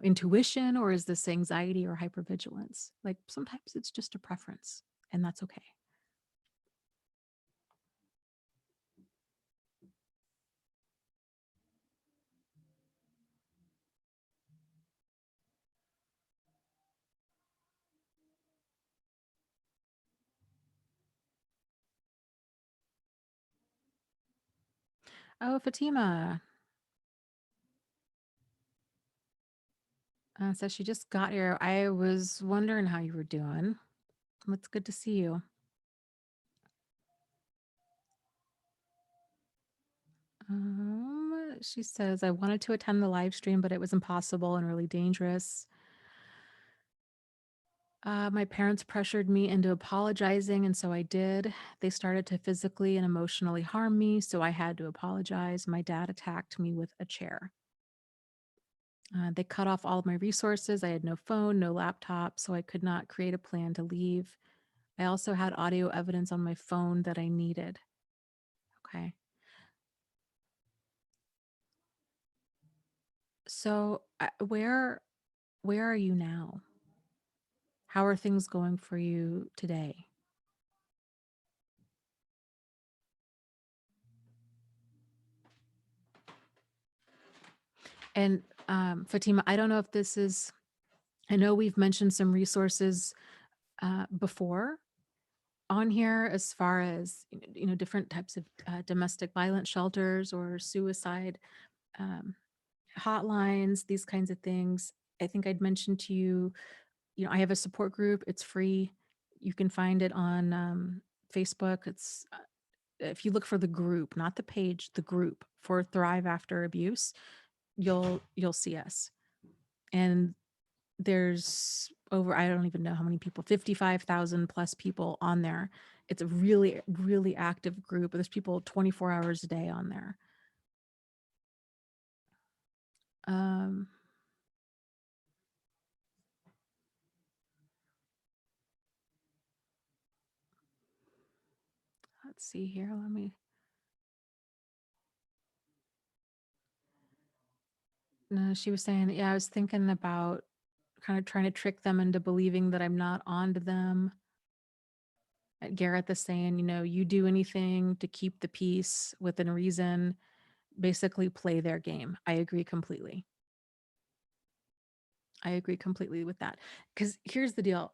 Speaker 1: intuition, or is this anxiety or hypervigilance? Like sometimes it's just a preference, and that's okay. Oh, Fatima, says she just got here. I was wondering how you were doing. It's good to see you. She says, I wanted to attend the live stream, but it was impossible and really dangerous. My parents pressured me into apologizing, and so I did. They started to physically and emotionally harm me, so I had to apologize. My dad attacked me with a chair. They cut off all of my resources. I had no phone, no laptop, so I could not create a plan to leave. I also had audio evidence on my phone that I needed. Okay. So, where are you now? How are things going for you today? And Fatima, I don't know if this is, I know we've mentioned some resources before on here as far as, different types of domestic violence shelters or suicide um, hotlines, these kinds of things. I think I'd mentioned to you, I have a support group. It's free. You can find it on Facebook. It's if you look for the group, not the page, the group for Thrive After Abuse, you'll see us. And there's over, I don't even know how many people, 55,000 plus people on there. It's a really, really active group. There's people 24 hours a day on there. Um, let's see here. Let me. No, she was saying, yeah, I was thinking about kind of trying to trick them into believing that I'm not onto them. Gareth is saying, you do anything to keep the peace within reason, basically play their game. I agree completely. I agree completely with that. Because here's the deal.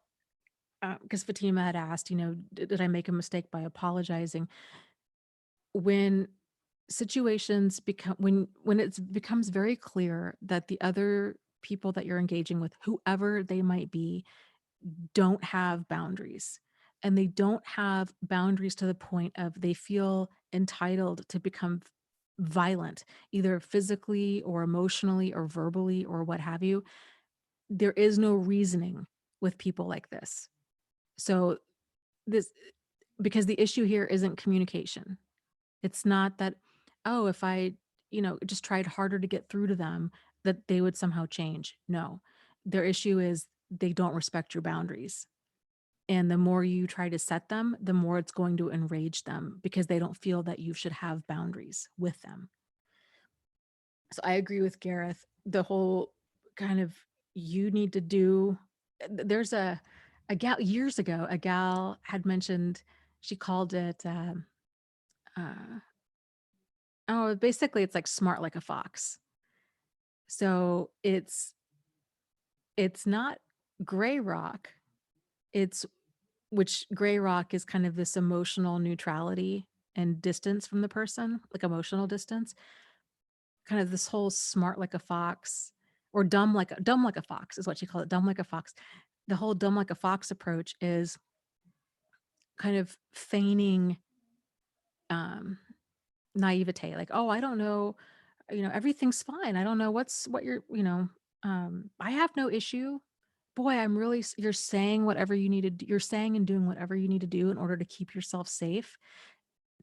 Speaker 1: Because Fatima had asked, did I make a mistake by apologizing? When situations become, when it becomes very clear that the other people that you're engaging with, whoever they might be, don't have boundaries, and they don't have boundaries to the point of they feel entitled to become violent, either physically or emotionally or verbally or what have you. There is no reasoning with people like this. So this, because the issue here isn't communication. It's not that, oh, if I, just tried harder to get through to them, that they would somehow change. No, their issue is they don't respect your boundaries. And the more you try to set them, the more it's going to enrage them because they don't feel that you should have boundaries with them. So I agree with Gareth. The whole kind of, you need to do, there's a a gal years ago, a gal had mentioned, she called it, uh, oh, basically it's like smart like a fox. So it's not gray rock. It's which gray rock is kind of this emotional neutrality and distance from the person, like emotional distance. Kind of this whole smart like a fox or dumb like a fox is what she called it, dumb like a fox. The whole dumb like a fox approach is kind of feigning um naivete, like, oh, I don't know, everything's fine. I don't know what you're, I have no issue. Boy, you're saying whatever you need to do. You're saying and doing whatever you need to do in order to keep yourself safe,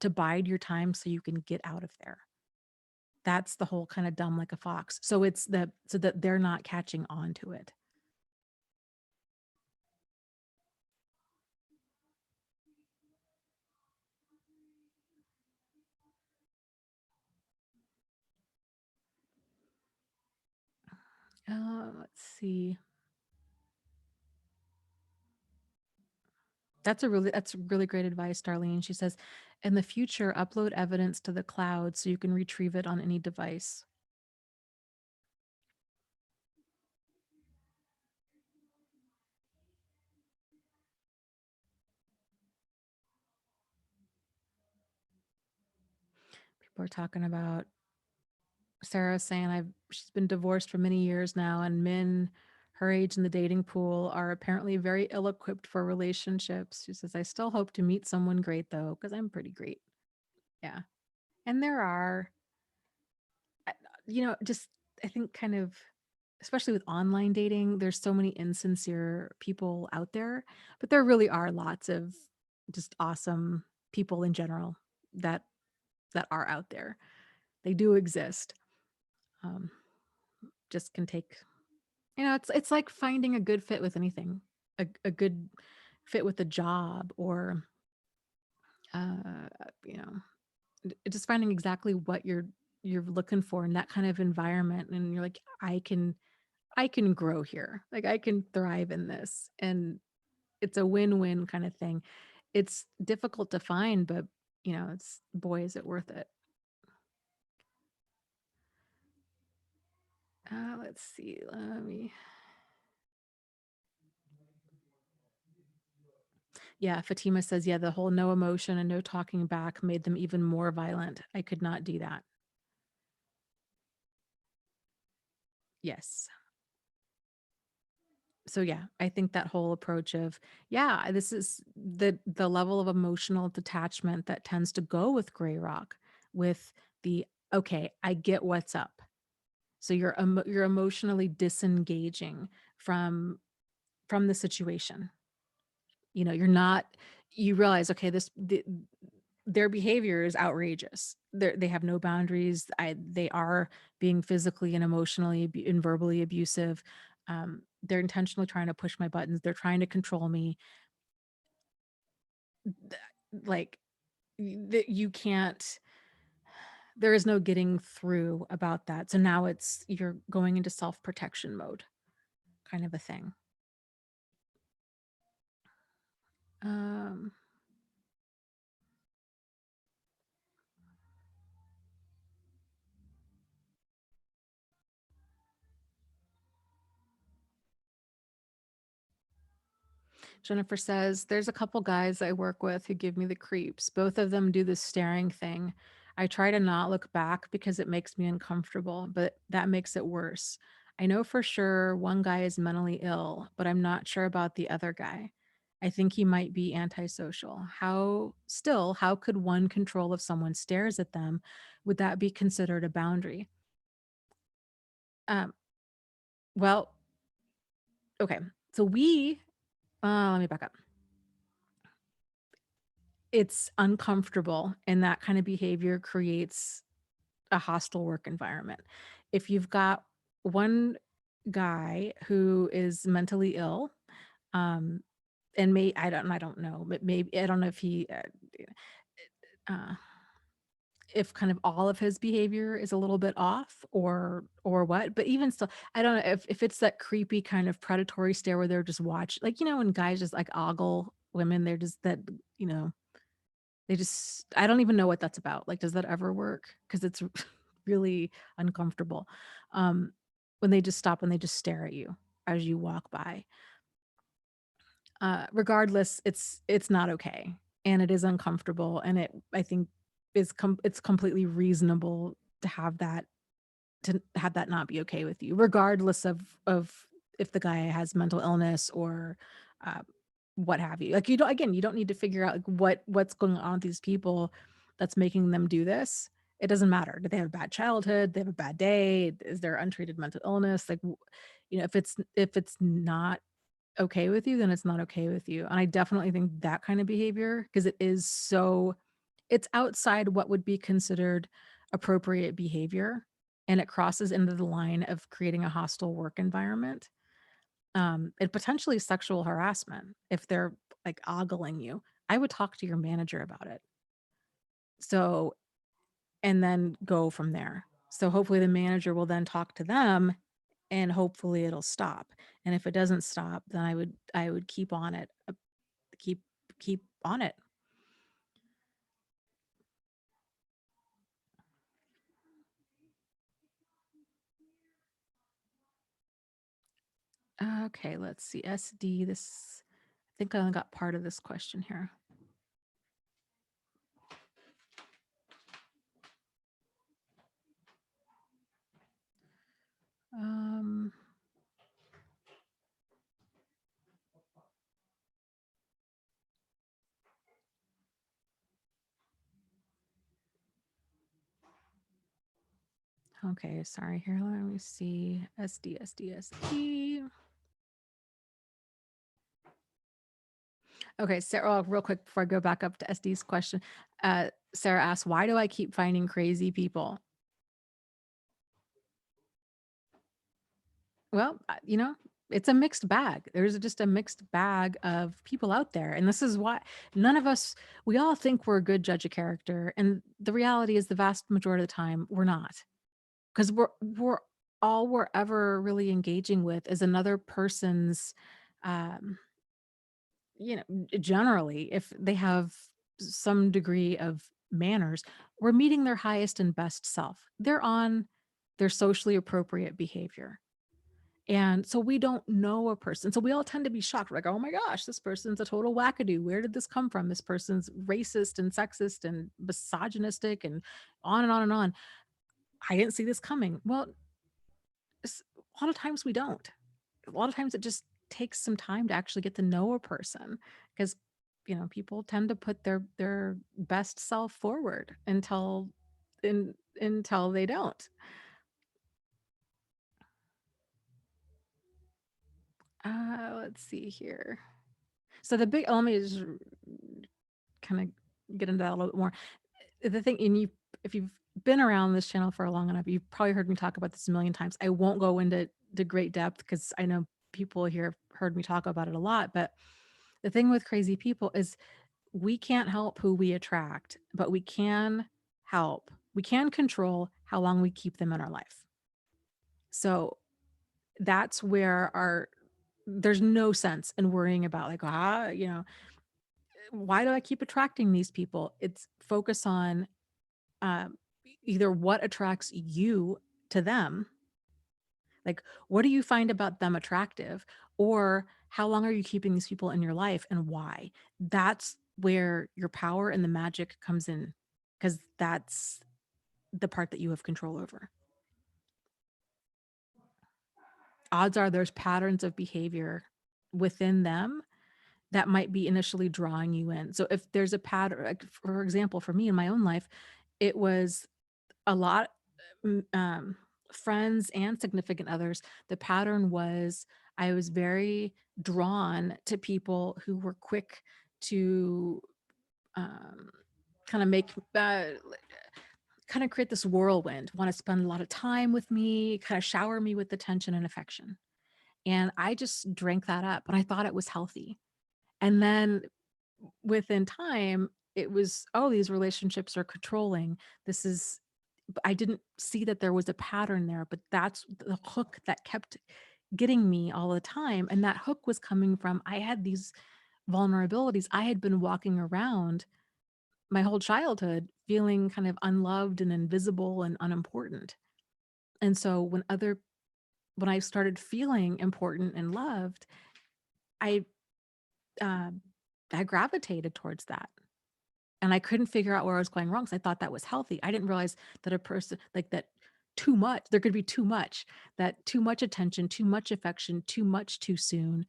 Speaker 1: to bide your time so you can get out of there. That's the whole kind of dumb like a fox. So that they're not catching on to it. Let's see. That's really great advice, Darlene. She says, in the future, upload evidence to the cloud so you can retrieve it on any device. People are talking about Sarah saying she's been divorced for many years now, and men her age in the dating pool are apparently very ill-equipped for relationships. She says, I still hope to meet someone great though, because I'm pretty great. Yeah. And there are, I- just I think kind of, especially with online dating, there's so many insincere people out there, but there really are lots of just awesome people in general that are out there. They do exist. Um, just can take, it's like finding a good fit with anything, a good fit with a job, or uh, you know, just finding exactly what you're looking for in that kind of environment, and you're like, I can grow here, like I can thrive in this, and it's a win-win kind of thing. It's difficult to find, but it's, boy, is it worth it. Let's see. Let me. Yeah, Fatima says, yeah, the whole no emotion and no talking back made them even more violent. I could not do that. Yes. So yeah, I think that whole approach of, yeah, this is the level of emotional detachment that tends to go with gray rock, with the, okay, I get what's up. So you're emotionally disengaging from the situation. You're not, you realize, okay, their behavior is outrageous. They have no boundaries. They are being physically and emotionally and verbally abusive. They're intentionally trying to push my buttons. They're trying to control me. Th- Like, that you can't, there is no getting through about that. So now you're going into self-protection mode, kind of a thing. Um, Jennifer says, there's a couple guys I work with who give me the creeps. Both of them do the staring thing. I try to not look back because it makes me uncomfortable, but that makes it worse. I know for sure one guy is mentally ill, but I'm not sure about the other guy. I think he might be antisocial. How could one control if someone stares at them? Would that be considered a boundary? Um, well, okay. So let me back up. It's uncomfortable, and that kind of behavior creates a hostile work environment. If you've got one guy who is mentally ill, um, and I don't know, but maybe I don't know if he, uh, if kind of all of his behavior is a little bit off or what, but even still, I don't know if it's that creepy kind of predatory stare where they're just like, when guys just like ogle women, they're just that, you know, they just I don't even know what that's about. Like, does that ever work? Because it's really uncomfortable. Um, when they just stop and they just stare at you as you walk by. Regardless, it's not okay, and it is uncomfortable, and I think it's completely reasonable to have that not be okay with you, regardless of if the guy has mental illness or uh, what have you. Like, you don't need to figure out like what's going on with these people that's making them do this. It doesn't matter. Did they have a bad childhood? They have a bad day? Is there untreated mental illness? Like, if it's not okay with you, then it's not okay with you. And I definitely think that kind of behavior, because it's outside what would be considered appropriate behavior, and it crosses into the line of creating a hostile work environment. And potentially sexual harassment if they're like ogling you. I would talk to your manager about it. So, and then go from there. So hopefully the manager will then talk to them and hopefully it'll stop. And if it doesn't stop, then I would keep on it. Keep keep on it. Okay, let's see. SD, this I think I only got part of this question here. Um okay, sorry here. Let me see. SD. Okay, Sarah, real quick before I go back up to SD's question. Sarah asked, why do I keep finding crazy people? Well, it's a mixed bag. There's just a mixed bag of people out there. And this is why none of us, we all think we're a good judge of character. And the reality is the vast majority of the time we're not. Because we're all we're ever really engaging with is another person's um, generally, if they have some degree of manners, we're meeting their highest and best self. They're on their socially appropriate behavior. And so we don't know a person. So we all tend to be shocked. We're like, oh my gosh, this person's a total wackadoo. Where did this come from? This person's racist and sexist and misogynistic and on and on and on. I didn't see this coming. Well, a lot of times we don't. A lot of times it just takes some time to actually get to know a person because people tend to put their best self forward until they don't. Let's see here. So the big let me just kind of get into that a little bit more. The thing, and if you've been around this channel for long enough, you've probably heard me talk about this a million times. I won't go into great depth because I know people here have heard me talk about it a lot. But the thing with crazy people is we can't help who we attract, but we can control how long we keep them in our life. So that's where there's no sense in worrying about like, why do I keep attracting these people? It's focus on um, either what attracts you to them, like what do you find about them attractive, or how long are you keeping these people in your life and why? That's where your power and the magic comes in, because that's the part that you have control over. Odds are there's patterns of behavior within them that might be initially drawing you in. So if there's a pattern, like for example, for me in my own life, it was a lot mm, um, friends and significant others. The pattern was I was very drawn to people who were quick to um, kind of make kind of create this whirlwind, want to spend a lot of time with me, kind of shower me with attention and affection. And I just drank that up and I thought it was healthy. And then within time, it was, oh, these relationships are controlling. This is, I didn't see that there was a pattern there, but that's the hook that kept getting me all the time. And that hook was coming from, I had these vulnerabilities. I had been walking around my whole childhood feeling kind of unloved and invisible and unimportant. And so when I started feeling important and loved, I um I gravitated towards that. And I couldn't figure out where I was going wrong because I thought that was healthy. I didn't realize that a person like that too much, there could be too much, that too much attention, too much affection, too much too soon,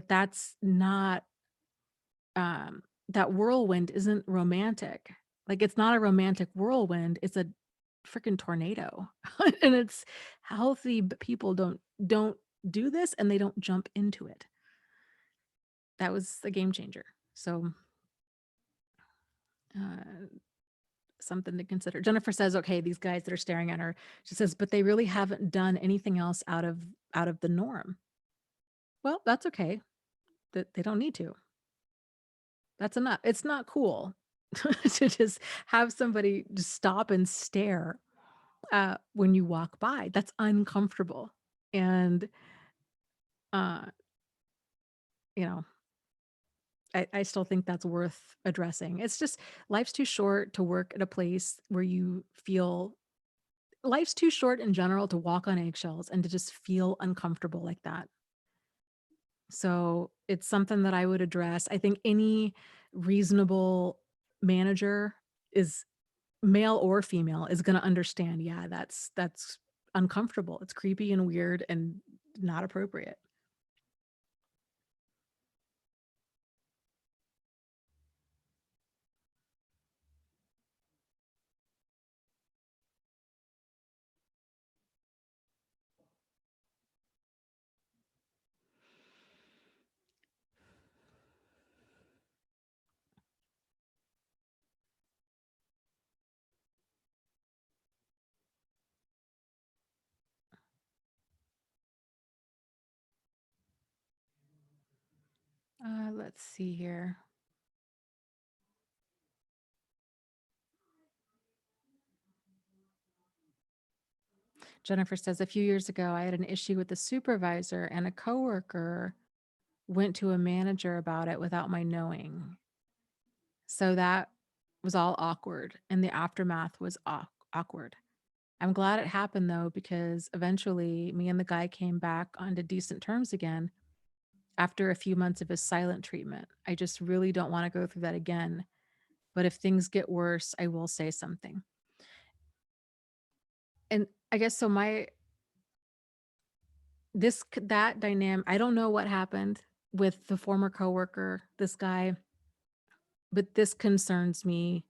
Speaker 1: that's not that whirlwind isn't romantic. Like it's not a romantic whirlwind, it's a freaking tornado. And it's healthy, but people don't do this and they don't jump into it. That was a game changer. So uh something to consider. Jennifer says, okay, these guys that are staring at her, she says, but they really haven't done anything else out of the norm. Well, that's okay. That they don't need to. That's enough. It's not cool to just have somebody just stop and stare when you walk by. That's uncomfortable. And uh, you know, I still think that's worth addressing. It's just life's too short to work at a place where you feel life's too short in general to walk on eggshells and to just feel uncomfortable like that. So it's something that I would address. I think any reasonable manager is male or female is going to understand, yeah, that's uncomfortable. It's creepy and weird and not appropriate. Let's see here. Jennifer says a few years ago I had an issue with a supervisor and a coworker went to a manager about it without my knowing. So that was all awkward, and the aftermath was awkward. I'm glad it happened though, because eventually me and the guy came back onto decent terms again after a few months of his silent treatment. I just really don't want to go through that again. But if things get worse, I will say something. And I guess so that dynamic, I don't know what happened with the former coworker, this guy, but this concerns me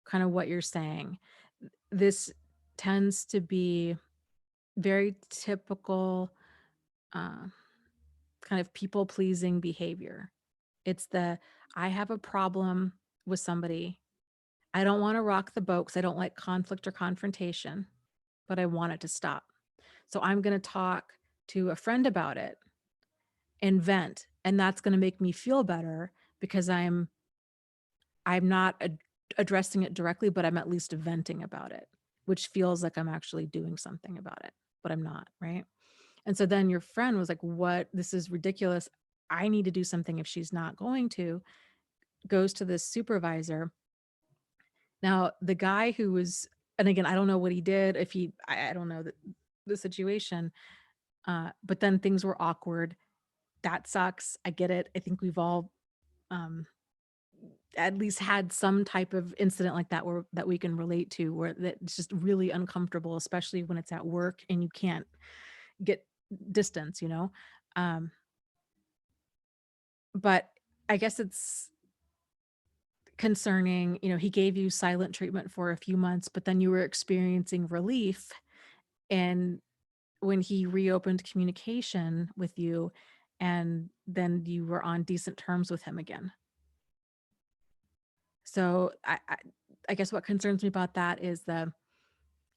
Speaker 1: kind of what you're saying. This tends to be very typical uh, kind of people pleasing behavior. It's I have a problem with somebody. I don't want to rock the boat because I don't like conflict or confrontation, but I want it to stop. So I'm going to talk to a friend about it and vent, and that's going to make me feel better because I'm not addressing it directly, but I'm at least venting about it, which feels like I'm actually doing something about it, but I'm not, right? And so then your friend was like, "What? This is ridiculous. I need to do something if she's not going to." Goes to this supervisor. Now, the guy who was, and again, I don't know what he did, if I don't know the situation, but then things were awkward. That sucks. I get it. I think we've all um, at least had some type of incident like that where that we can relate to, where that's just really uncomfortable, especially when it's at work and you can't get distance, you know? Um, but I guess it's concerning, he gave you silent treatment for a few months, but then you were experiencing relief. And when he reopened communication with you, and then you were on decent terms with him again. So I guess what concerns me about that is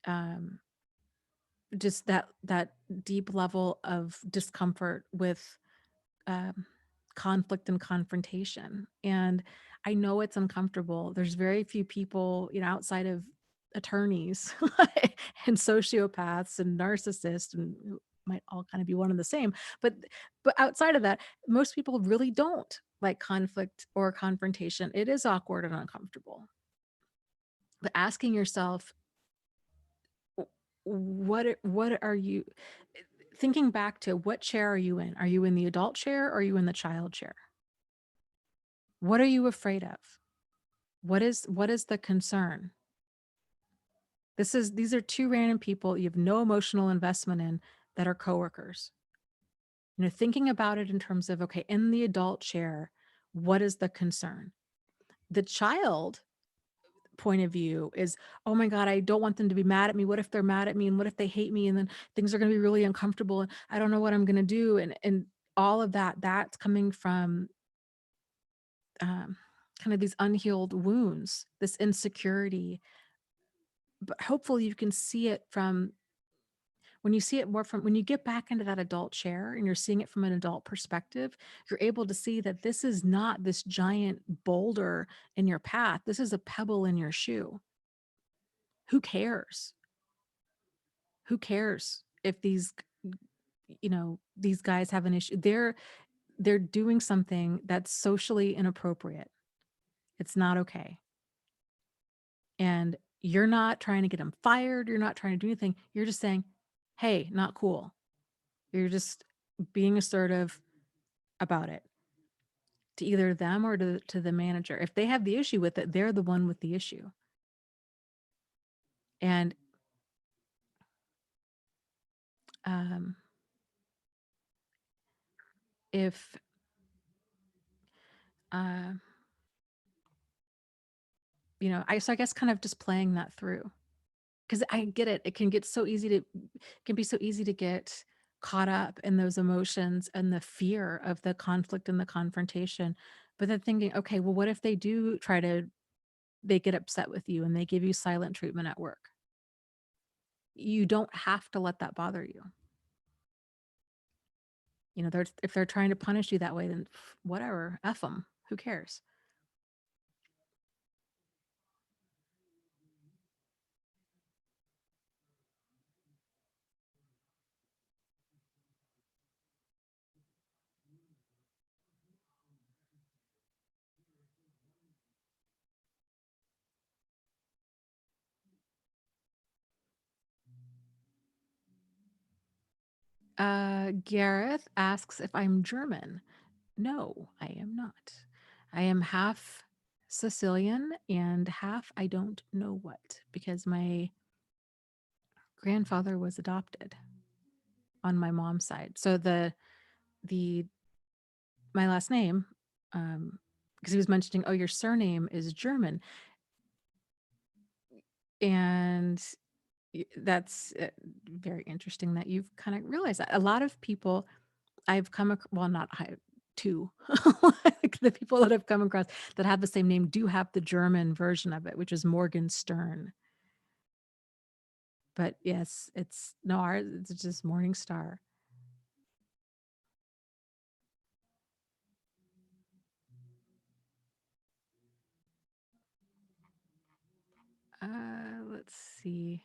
Speaker 1: um, just that deep level of discomfort with um, conflict and confrontation. And I know it's uncomfortable. There's very few people, outside of attorneys and sociopaths and narcissists and who might all kind of be one and the same. But outside of that, most people really don't like conflict or confrontation. It is awkward and uncomfortable. But asking yourself, what are you thinking back to, what chair are you in? Are you in the adult chair or are you in the child chair? What are you afraid of? What is the concern? These are two random people you have no emotional investment in that are coworkers. Thinking about it in terms of, okay, in the adult chair, what is the concern? The child point of view is, oh my God, I don't want them to be mad at me. What if they're mad at me? And what if they hate me? And then things are going to be really uncomfortable. And I don't know what I'm going to do. And all of that's coming from um, kind of these unhealed wounds, this insecurity. But hopefully you can see it from when you see it more from when you get back into that adult chair and you're seeing it from an adult perspective, you're able to see that this is not this giant boulder in your path. This is a pebble in your shoe. Who cares? Who cares if these guys have an issue? They're doing something that's socially inappropriate. It's not okay. And you're not trying to get them fired. You're not trying to do anything. You're just saying, hey, not cool. You're just being assertive about it to either them or to the manager. If they have the issue with it, they're the one with the issue. And um, if uh, I guess kind of just playing that through, because I get it. It can be so easy to get caught up in those emotions and the fear of the conflict and the confrontation. But then thinking, okay, well, what if they get upset with you and they give you silent treatment at work? You don't have to let that bother you. If they're trying to punish you that way, then whatever, F them. Who cares? Gareth asks if I'm German. No, I am not. I am half Sicilian and half I don't know what, because my grandfather was adopted on my mom's side. So the my last name, because he was mentioning, oh, your surname is German, and that's very interesting that you've kind of realized that. A lot of people I've come across, well, not I, two, like the people that I've come across that have the same name do have the German version of it, which is Morgan Stern. But yes, it's no ours. It's just Morning Star. Let's see.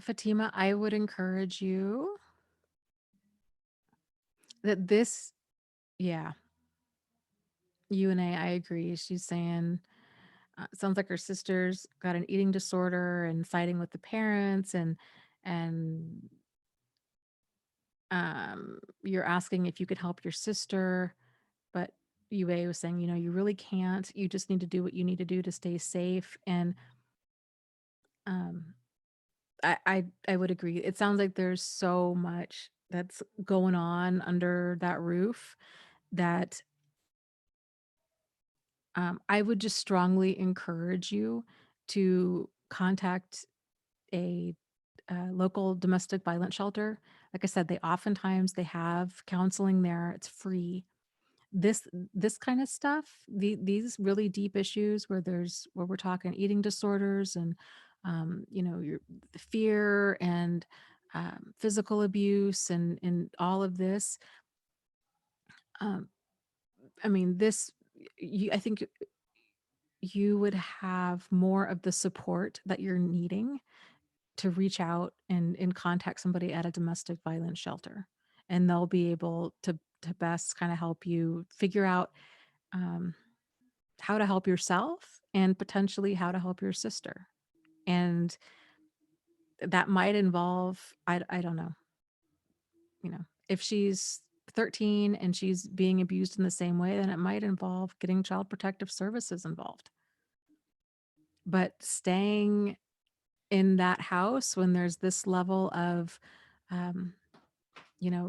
Speaker 1: Fatima, I would encourage you that yeah, I agree. She's saying, sounds like her sister's got an eating disorder and siding with the parents, and you're asking if you could help your sister, but UA was saying, you really can't. You just need to do what you need to do to stay safe. And um, I would agree. It sounds like there's so much that's going on under that roof that I would just strongly encourage you to contact a local domestic violence shelter. Like I said, they have counseling there. It's free. This kind of stuff, these really deep issues where we're talking eating disorders and your fear and physical abuse and all of this. Um, I mean, I think you would have more of the support that you're needing to reach out and contact somebody at a domestic violence shelter, and they'll be able to best kind of help you figure out um, how to help yourself and potentially how to help your sister. And that might involve, I don't know, if she's 13 and she's being abused in the same way, then it might involve getting child protective services involved. But staying in that house when there's this level of um,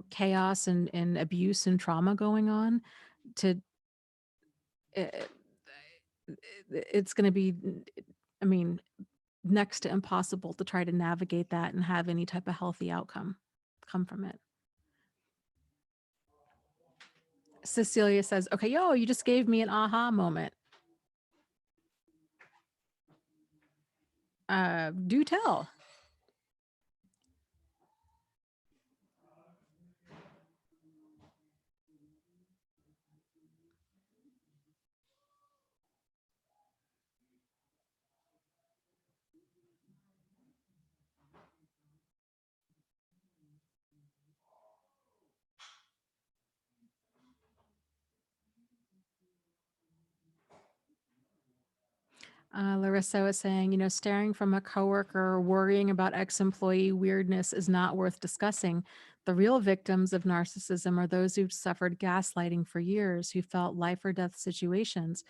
Speaker 1: chaos and abuse and trauma going on, to it, it's going to be, I mean, next to impossible to try to navigate that and have any type of healthy outcome come from it. Cecilia says, okay, yo, you just gave me an aha moment. Do tell. Larissa was saying, staring from a coworker, worrying about ex-employee weirdness is not worth discussing. The real victims of narcissism are those who've suffered gaslighting for years, who felt life or death situations.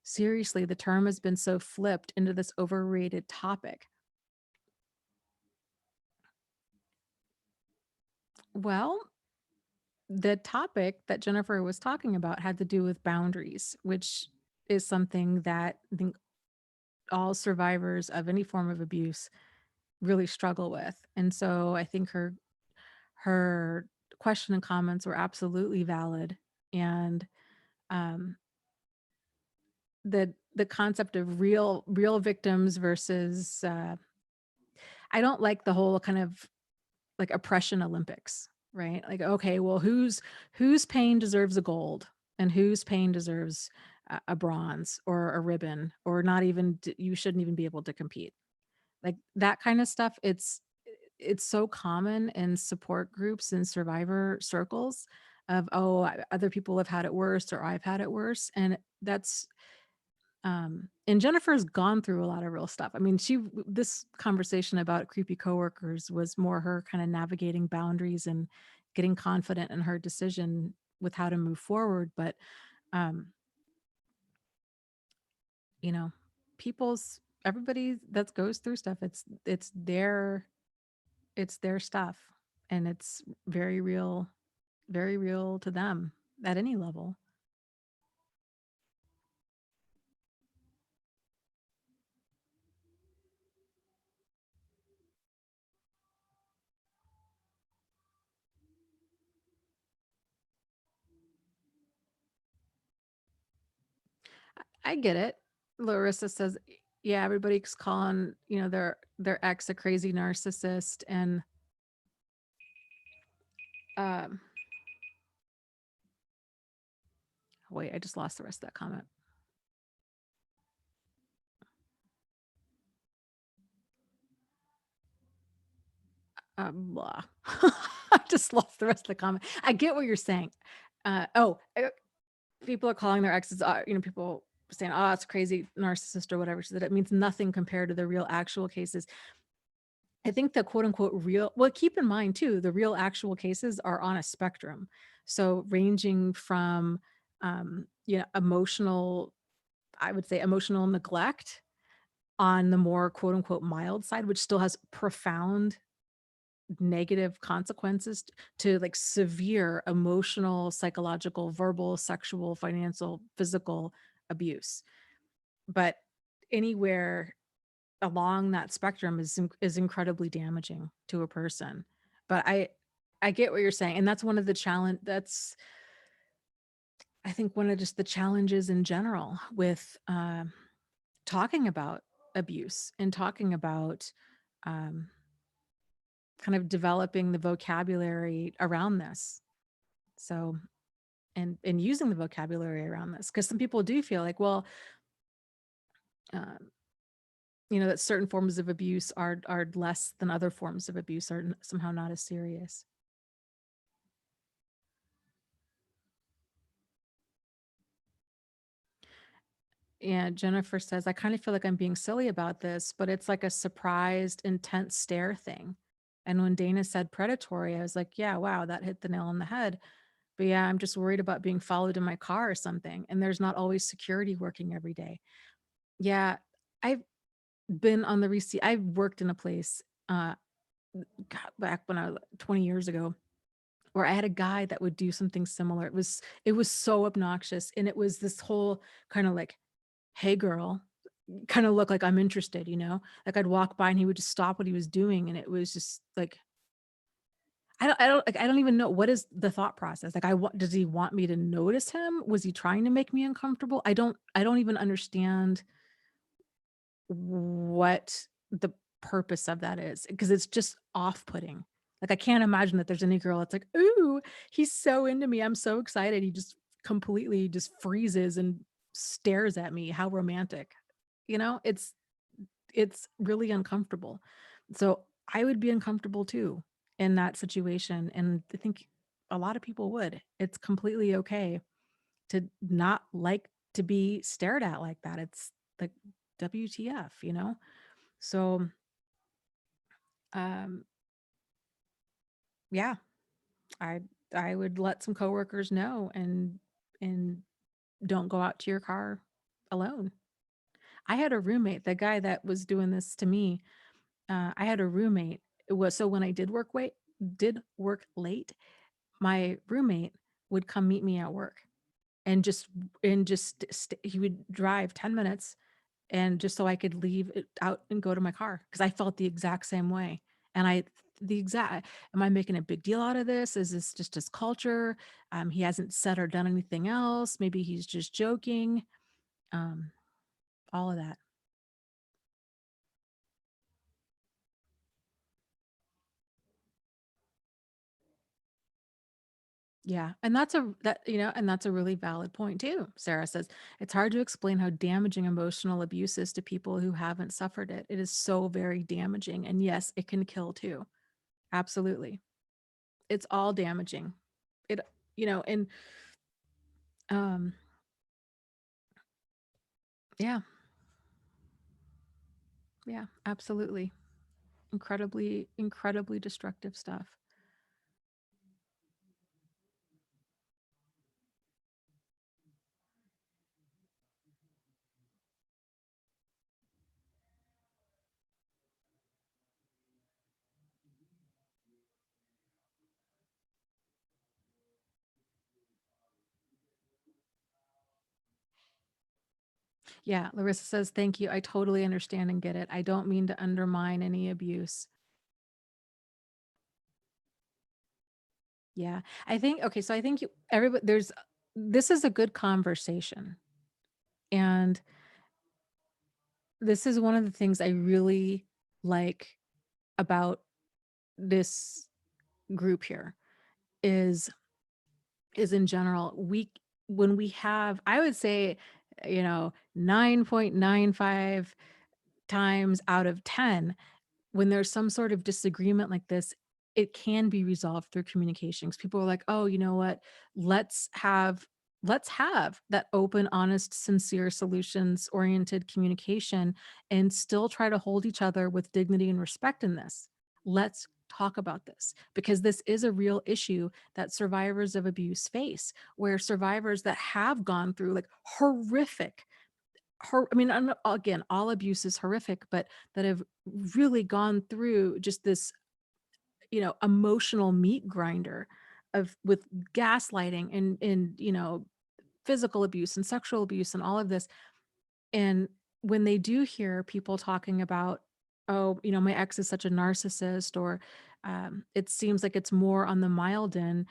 Speaker 1: Seriously, the term has been so flipped into this overrated topic. Well, the topic that Jennifer was talking about had to do with boundaries, which is something that I think all survivors of any form of abuse really struggle with. And so I think her question and comments were absolutely valid. And um, the concept of real victims versus I don't like the whole kind of like oppression Olympics, right? Like, okay, well, whose pain deserves a gold and whose pain deserves a bronze or a ribbon, or not even you shouldn't even be able to compete. Like that kind of stuff. It's so common in support groups and survivor circles of, oh, other people have had it worse or I've had it worse. And that's and Jennifer's gone through a lot of real stuff. I mean, this conversation about creepy coworkers was more her kind of navigating boundaries and getting confident in her decision with how to move forward. But um, you know, everybody that goes through stuff, it's their stuff, and it's very real to them at any level. I get it. Larissa says, yeah, everybody's calling, their ex a crazy narcissist. And um wait, I just lost the rest of that comment. Blah. I just lost the rest of the comment. I get what you're saying. People are calling their exes, people saying, oh, it's crazy narcissist or whatever, so that it means nothing compared to the real actual cases. I think the quote unquote real, well, keep in mind too, the real actual cases are on a spectrum. So ranging from, emotional, I would say emotional neglect on the more quote unquote mild side, which still has profound negative consequences, to like severe emotional, psychological, verbal, sexual, financial, physical abuse. But anywhere along that spectrum is incredibly damaging to a person. But I get what you're saying, and that's one of the challenge. That's, I think, one of just the challenges in general with talking about abuse and talking about um, kind of developing the vocabulary around this. So, and using the vocabulary around this, because some people do feel like, well, um, that certain forms of abuse are less than other forms of abuse, are somehow not as serious. And Jennifer says, I kind of feel like I'm being silly about this, but it's like a surprised, intense stare thing. And when Dana said predatory, I was like, yeah, wow, that hit the nail on the head. But yeah, I'm just worried about being followed in my car or something. And there's not always security working every day. Yeah, I've been on the receipt. I've worked in a place God, back when I was 20 years ago, where I had a guy that would do something similar. It was so obnoxious. And it was this whole kind of like, hey girl, kind of look like I'm interested, Like I'd walk by and he would just stop what he was doing. And it was just like, I don't even know what is the thought process. Like does he want me to notice him? Was he trying to make me uncomfortable? I don't even understand what the purpose of that is, because it's just off-putting. Like I can't imagine that there's any girl that's like, "Ooh, he's so into me. I'm so excited." He just completely just freezes and stares at me. How romantic. It's really uncomfortable. So I would be uncomfortable too in that situation. And I think a lot of people would. It's completely okay to not like to be stared at like that. It's like WTF? So um yeah, I I would let some coworkers know, and don't go out to your car alone. I had a roommate, the guy that was doing this to me. I had a roommate. It was so when I did work late, my roommate would come meet me at work and he would drive 10 minutes and just so I could leave it out and go to my car because I felt the exact same way. And am I making a big deal out of this? Is this just his culture? He hasn't said or done anything else. Maybe he's just joking. Um, all of that. Yeah. And that's a really valid point too. Sarah says it's hard to explain how damaging emotional abuse is to people who haven't suffered it. It is so very damaging. And yes, it can kill too. Absolutely. It's all damaging. It, and um, yeah, yeah, absolutely. Incredibly, incredibly destructive stuff. Yeah, Larissa says, thank you. I totally understand and get it. I don't mean to undermine any abuse. Yeah. Okay, so I think everybody, this is a good conversation. And this is one of the things I really like about this group here is in general, when we have, I would say, 9.95 times out of 10, when there's some sort of disagreement like this, it can be resolved through communication. 'Cause people are like, oh, you know what? Let's have let's have that open, honest, sincere, solutions oriented communication and still try to hold each other with dignity and respect in this. Let's talk about this because this is a real issue that survivors of abuse face, where survivors that have gone through like horrific I mean, again, all abuse is horrific, but that have really gone through just this, emotional meat grinder of with gaslighting and physical abuse and sexual abuse and all of this. And when they do hear people talking about, oh, my ex is such a narcissist, or it seems like it's more on the mild end,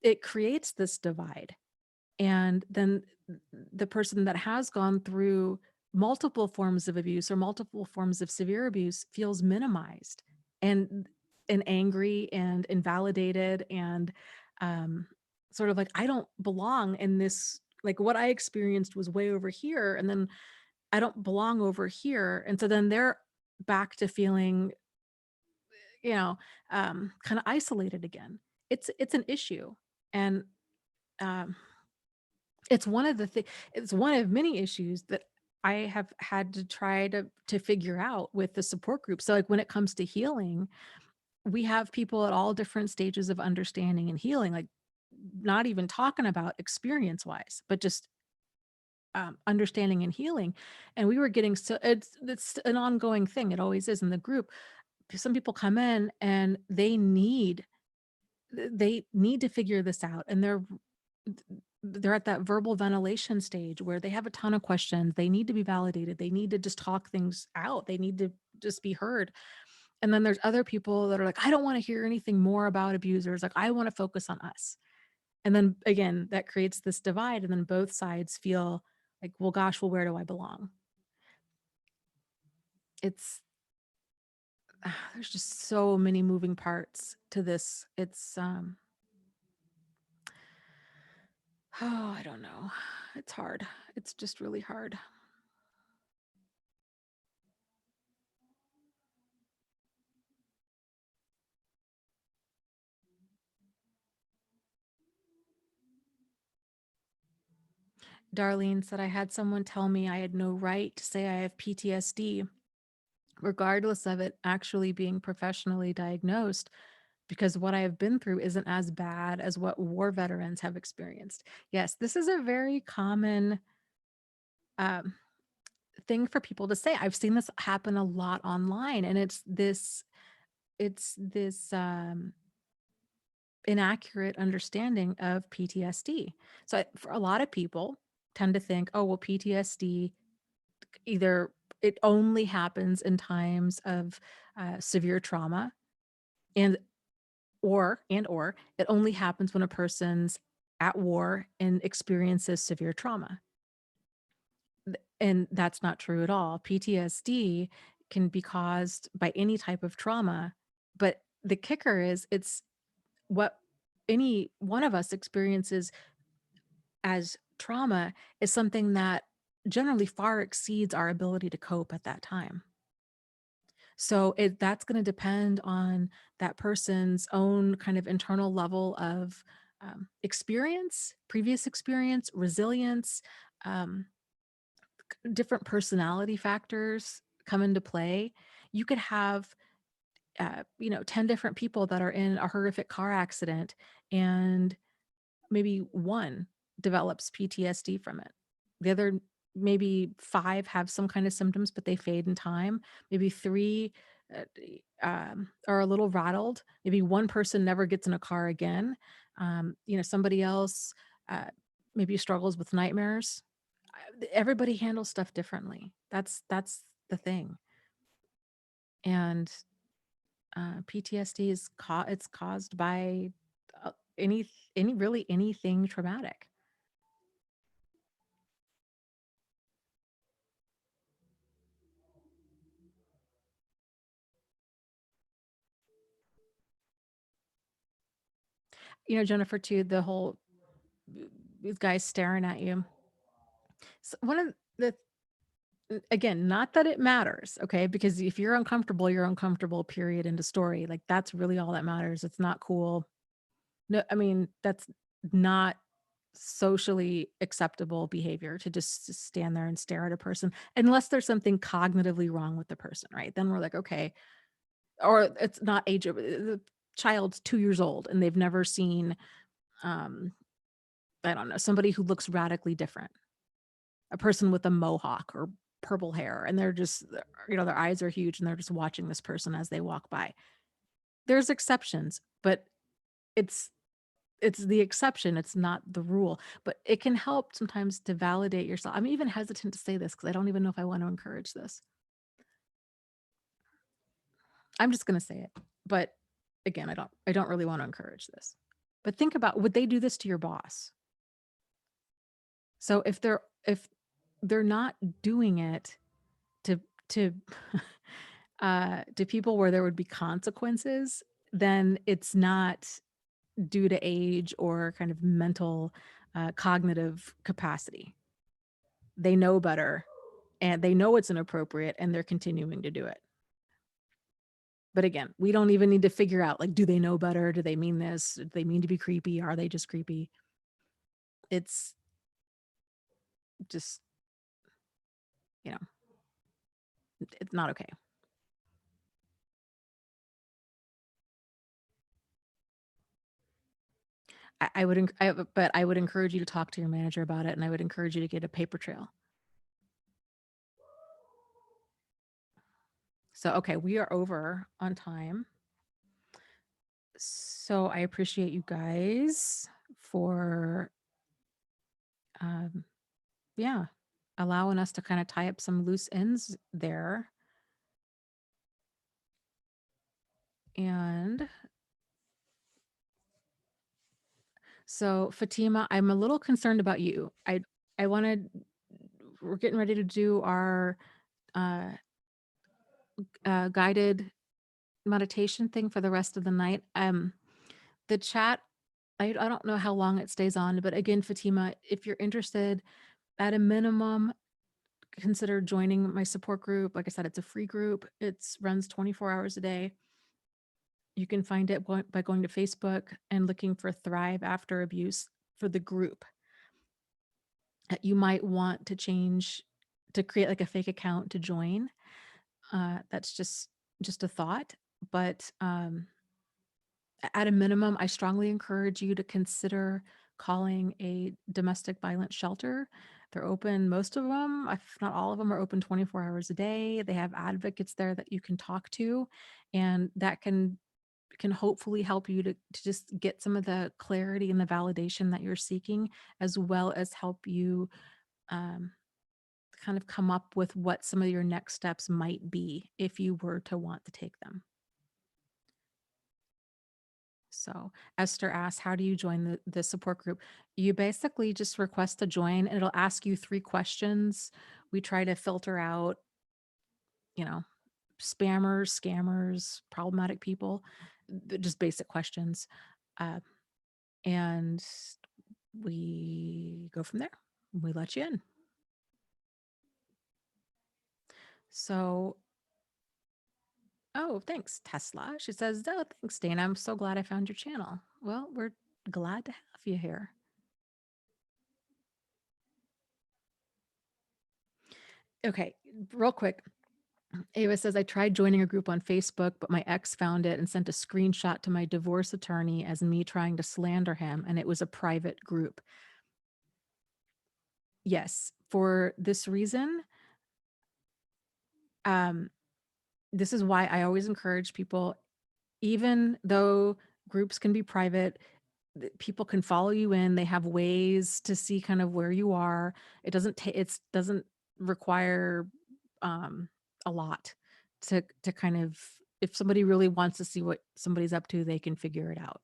Speaker 1: it creates this divide. And then the person that has gone through multiple forms of abuse or multiple forms of severe abuse feels minimized and angry and invalidated and um sort of like I don't belong in this, like what I experienced was way over here and then I don't belong over here, and so then they're back to feeling, you know, kind of isolated again. It's an issue, and um it's one of the it's one of many issues that I have had to try to figure out with the support group. So like when it comes to healing, we have people at all different stages of understanding and healing, like not even talking about experience wise, but just understanding and healing. And we were getting, so it's an ongoing thing. It always is in the group. Some people come in and they need to figure this out, and they're at that verbal ventilation stage where they have a ton of questions. They need to be validated. They need to just talk things out. They need to just be heard. And then there's other people that are like, I don't want to hear anything more about abusers. Like, I want to focus on us. And then again, that creates this divide. And then both sides feel like, well, gosh, well, where do I belong? It's, there's just so many moving parts to this. It's, oh, I don't know. It's hard. It's just really hard. Darlene said, I had someone tell me I had no right to say I have PTSD, regardless of it actually being professionally diagnosed, because what I have been through isn't as bad as what war veterans have experienced. Yes, this is a very common um, thing for people to say. I've seen this happen a lot online, and it's this inaccurate understanding of PTSD. So for a lot of people tend to think, oh, well, PTSD either it only happens in times of severe trauma, and or it only happens when a person's at war and experiences severe trauma. And that's not true at all. PTSD can be caused by any type of trauma, but the kicker is it's what any one of us experiences as trauma is something that generally far exceeds our ability to cope at that time. So that's going to depend on that person's own kind of internal level of experience, previous experience, resilience, um, different personality factors come into play. You could have, 10 different people that are in a horrific car accident, and maybe one develops PTSD from it. The other, maybe five have some kind of symptoms, but they fade in time. Maybe three are a little rattled. Maybe one person never gets in a car again. Somebody else uh, maybe struggles with nightmares. Everybody handles stuff differently. That's the thing. And PTSD it's caused by uh, any really anything traumatic. Jennifer, too, the whole these guys staring at you. So one of the again, not that it matters, okay? Because if you're uncomfortable, period, end of story. Like that's really all that matters. It's not cool. No, I mean, that's not socially acceptable behavior to just stand there and stare at a person unless there's something cognitively wrong with the person, right? Then we're like, okay, or it's not age, the child's 2 years old and they've never seen um I don't know, somebody who looks radically different, a person with a mohawk or purple hair, and they're just, their eyes are huge and they're just watching this person as they walk by. There's exceptions, but it's it's the exception, it's not the rule. But it can help sometimes to validate yourself. I'm even hesitant to say this because I don't even know if I want to encourage this. I'm just going to say it. But again, I don't really want to encourage this. But think about, would they do this to your boss? So if they're not doing it to to to people where there would be consequences, then it's not due to age or kind of mental, cognitive capacity. They know better and they know it's inappropriate and they're continuing to do it. But again, we don't even need to figure out, like, do they know better? Do they mean this? Do they mean to be creepy? Are they just creepy? It's just, you know, it's not okay. I would, but I would encourage you to talk to your manager about it, and I would encourage you to get a paper trail. So, okay, we are over on time. So I appreciate you guys for, um, yeah, allowing us to kind of tie up some loose ends there. And so, Fatima, I'm a little concerned about you. I wanted, we're getting ready to do our uh, guided meditation thing for the rest of the night. The chat, I don't know how long it stays on, but again, Fatima, if you're interested, at a minimum, consider joining my support group. Like I said, it's a free group. It's runs 24 hours a day. You can find it by going to Facebook and looking for Thrive After Abuse for the group. You might want to change to create like a fake account to join. That's just a thought, but at a minimum, I strongly encourage you to consider calling a domestic violence shelter. They're open, most of them, if not all of them, are open 24 hours a day. They have advocates there that you can talk to, and that can hopefully help you to just get some of the clarity and the validation that you're seeking, as well as help you um, kind of come up with what some of your next steps might be if you were to want to take them. So Esther asks, how do you join the support group? You basically just request to join and it'll ask you 3 questions. We try to filter out, you know, spammers, scammers, problematic people, just basic questions. Uh, and we go from there. We let you in. So, oh, thanks, Tesla. She says, oh, thanks, Dana. I'm so glad I found your channel. Well, we're glad to have you here. Okay, real quick. Ava says, I tried joining a group on Facebook, but my ex found it and sent a screenshot to my divorce attorney as me trying to slander him, and it was a private group. Yes, for this reason, um, this is why I always encourage people, even though groups can be private, people can follow you in. They have ways to see kind of where you are. It doesn't require a lot to kind of, if somebody really wants to see what somebody's up to, they can figure it out.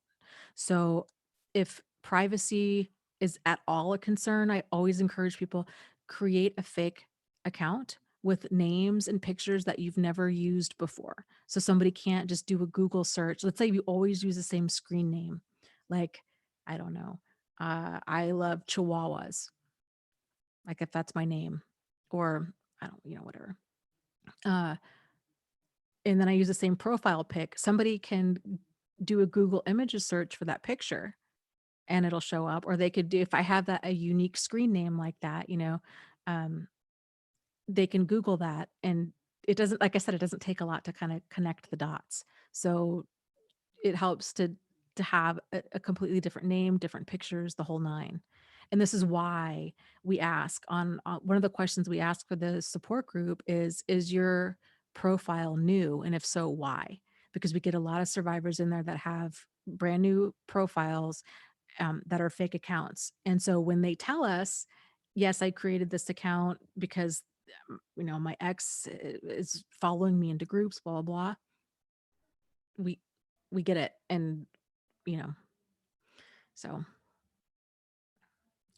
Speaker 1: So if privacy is at all a concern, I always encourage people, create a fake account with names and pictures that you've never used before. So somebody can't just do a Google search. Let's say you always use the same screen name. Like, I don't know, I love Chihuahuas. Like if that's my name, or I don't, whatever. Uh, and then I use the same profile pic. Somebody can do a Google images search for that picture and it'll show up. Or they could do, if I have a unique screen name like that, um, they can Google that, and it doesn't, like I said, it doesn't take a lot to kind of connect the dots. So it helps to have a completely different name, different pictures, the whole nine. And this is why we ask on one of the questions we ask for the support group is your profile new? And if so, why? Because we get a lot of survivors in there that have brand new profiles that are fake accounts. And so when they tell us, yes, I created this account because, my ex is following me into groups, blah, blah, blah. We get it. And, you know, so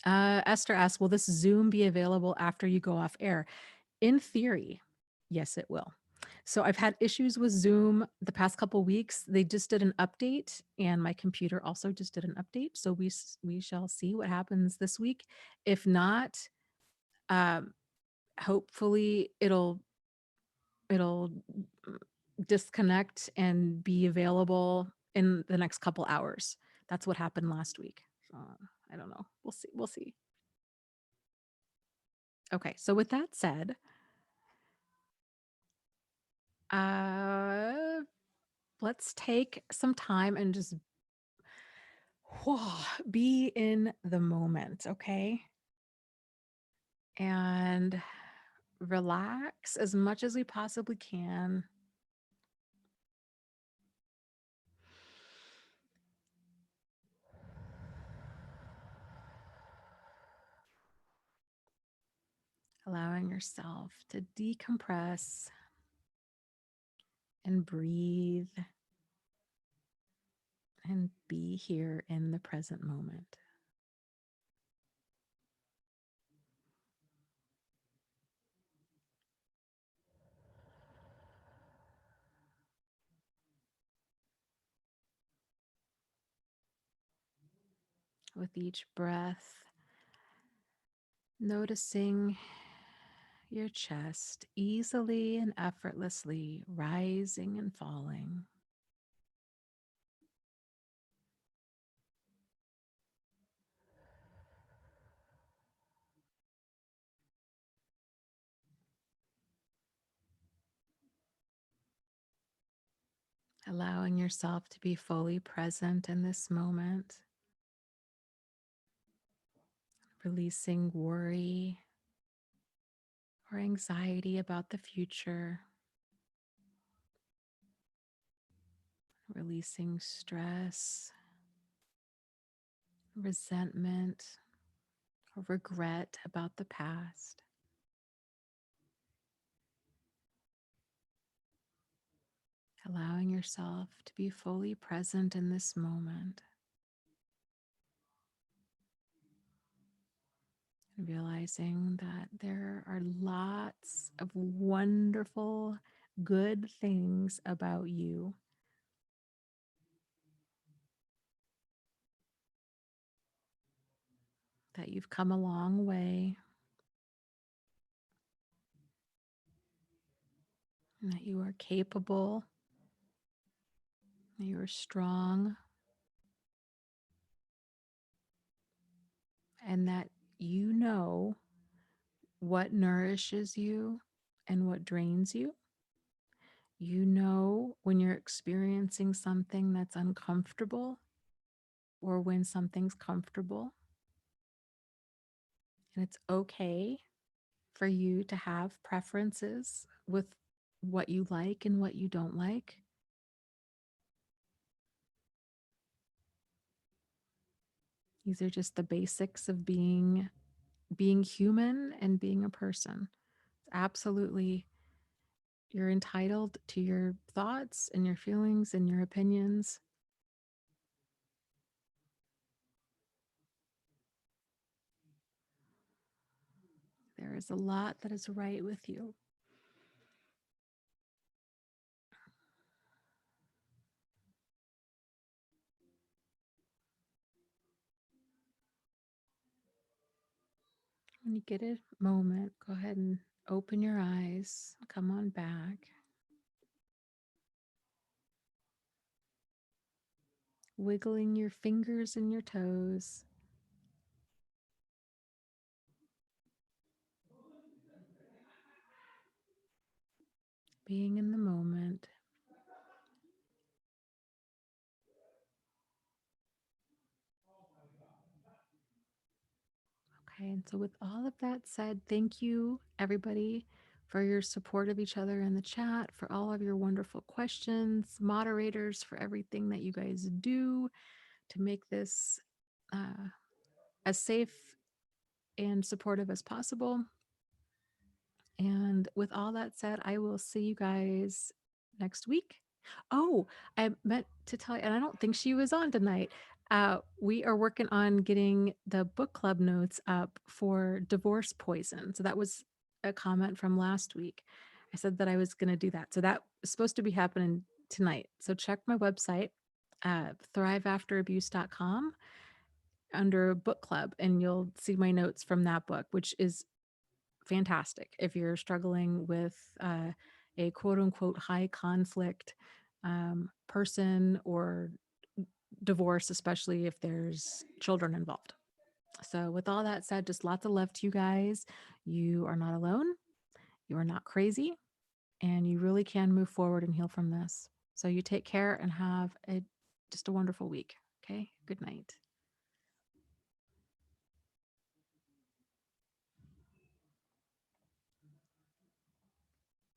Speaker 1: Esther asks, will this Zoom be available after you go off air? In theory, yes, it will. So I've had issues with Zoom the past couple weeks. They just did an update, and my computer also just did an update. So we shall see what happens this week. If not, um, hopefully it'll disconnect and be available in the next couple hours. That's what happened last week. I don't know. We'll see. We'll see. Okay. So with that said, uh, let's take some time and just be in the moment, okay? And relax as much as we possibly can. Allowing yourself to decompress and breathe and be here in the present moment. With each breath, noticing your chest easily and effortlessly rising and falling. Allowing yourself to be fully present in this moment, releasing worry or anxiety about the future, releasing stress, resentment, or regret about the past. Allowing yourself to be fully present in this moment. Realizing that there are lots of wonderful, good things about you. That you've come a long way, and that you are capable, that you are strong, and that you know what nourishes you and what drains you. You know when you're experiencing something that's uncomfortable or when something's comfortable. And it's okay for you to have preferences with what you like and what you don't like. These are just the basics of being human and being a person. Absolutely, you're entitled to your thoughts and your feelings and your opinions. There is a lot that is right with you. When you get a moment, go ahead and open your eyes, come on back. Wiggling your fingers and your toes. Being in the moment. Okay, and so with all of that said, thank you everybody for your support of each other in the chat, for all of your wonderful questions, moderators, for everything that you guys do to make this as safe and supportive as possible. And with all that said, I will see you guys next week. Oh, I meant to tell you, and I don't think she was on tonight. We are working on getting the book club notes up for divorce poison. So that was a comment from last week. I said that I was going to do that. So that is supposed to be happening tonight. So check my website, thriveafterabuse.com under book club, and you'll see my notes from that book, which is fantastic if you're struggling with a quote unquote high conflict person, or divorce, especially if there's children involved. So, with all that said, just lots of love to you guys. You are not alone, you are not crazy, and you really can move forward and heal from this. So, you take care and have just a wonderful week. Okay. Good night.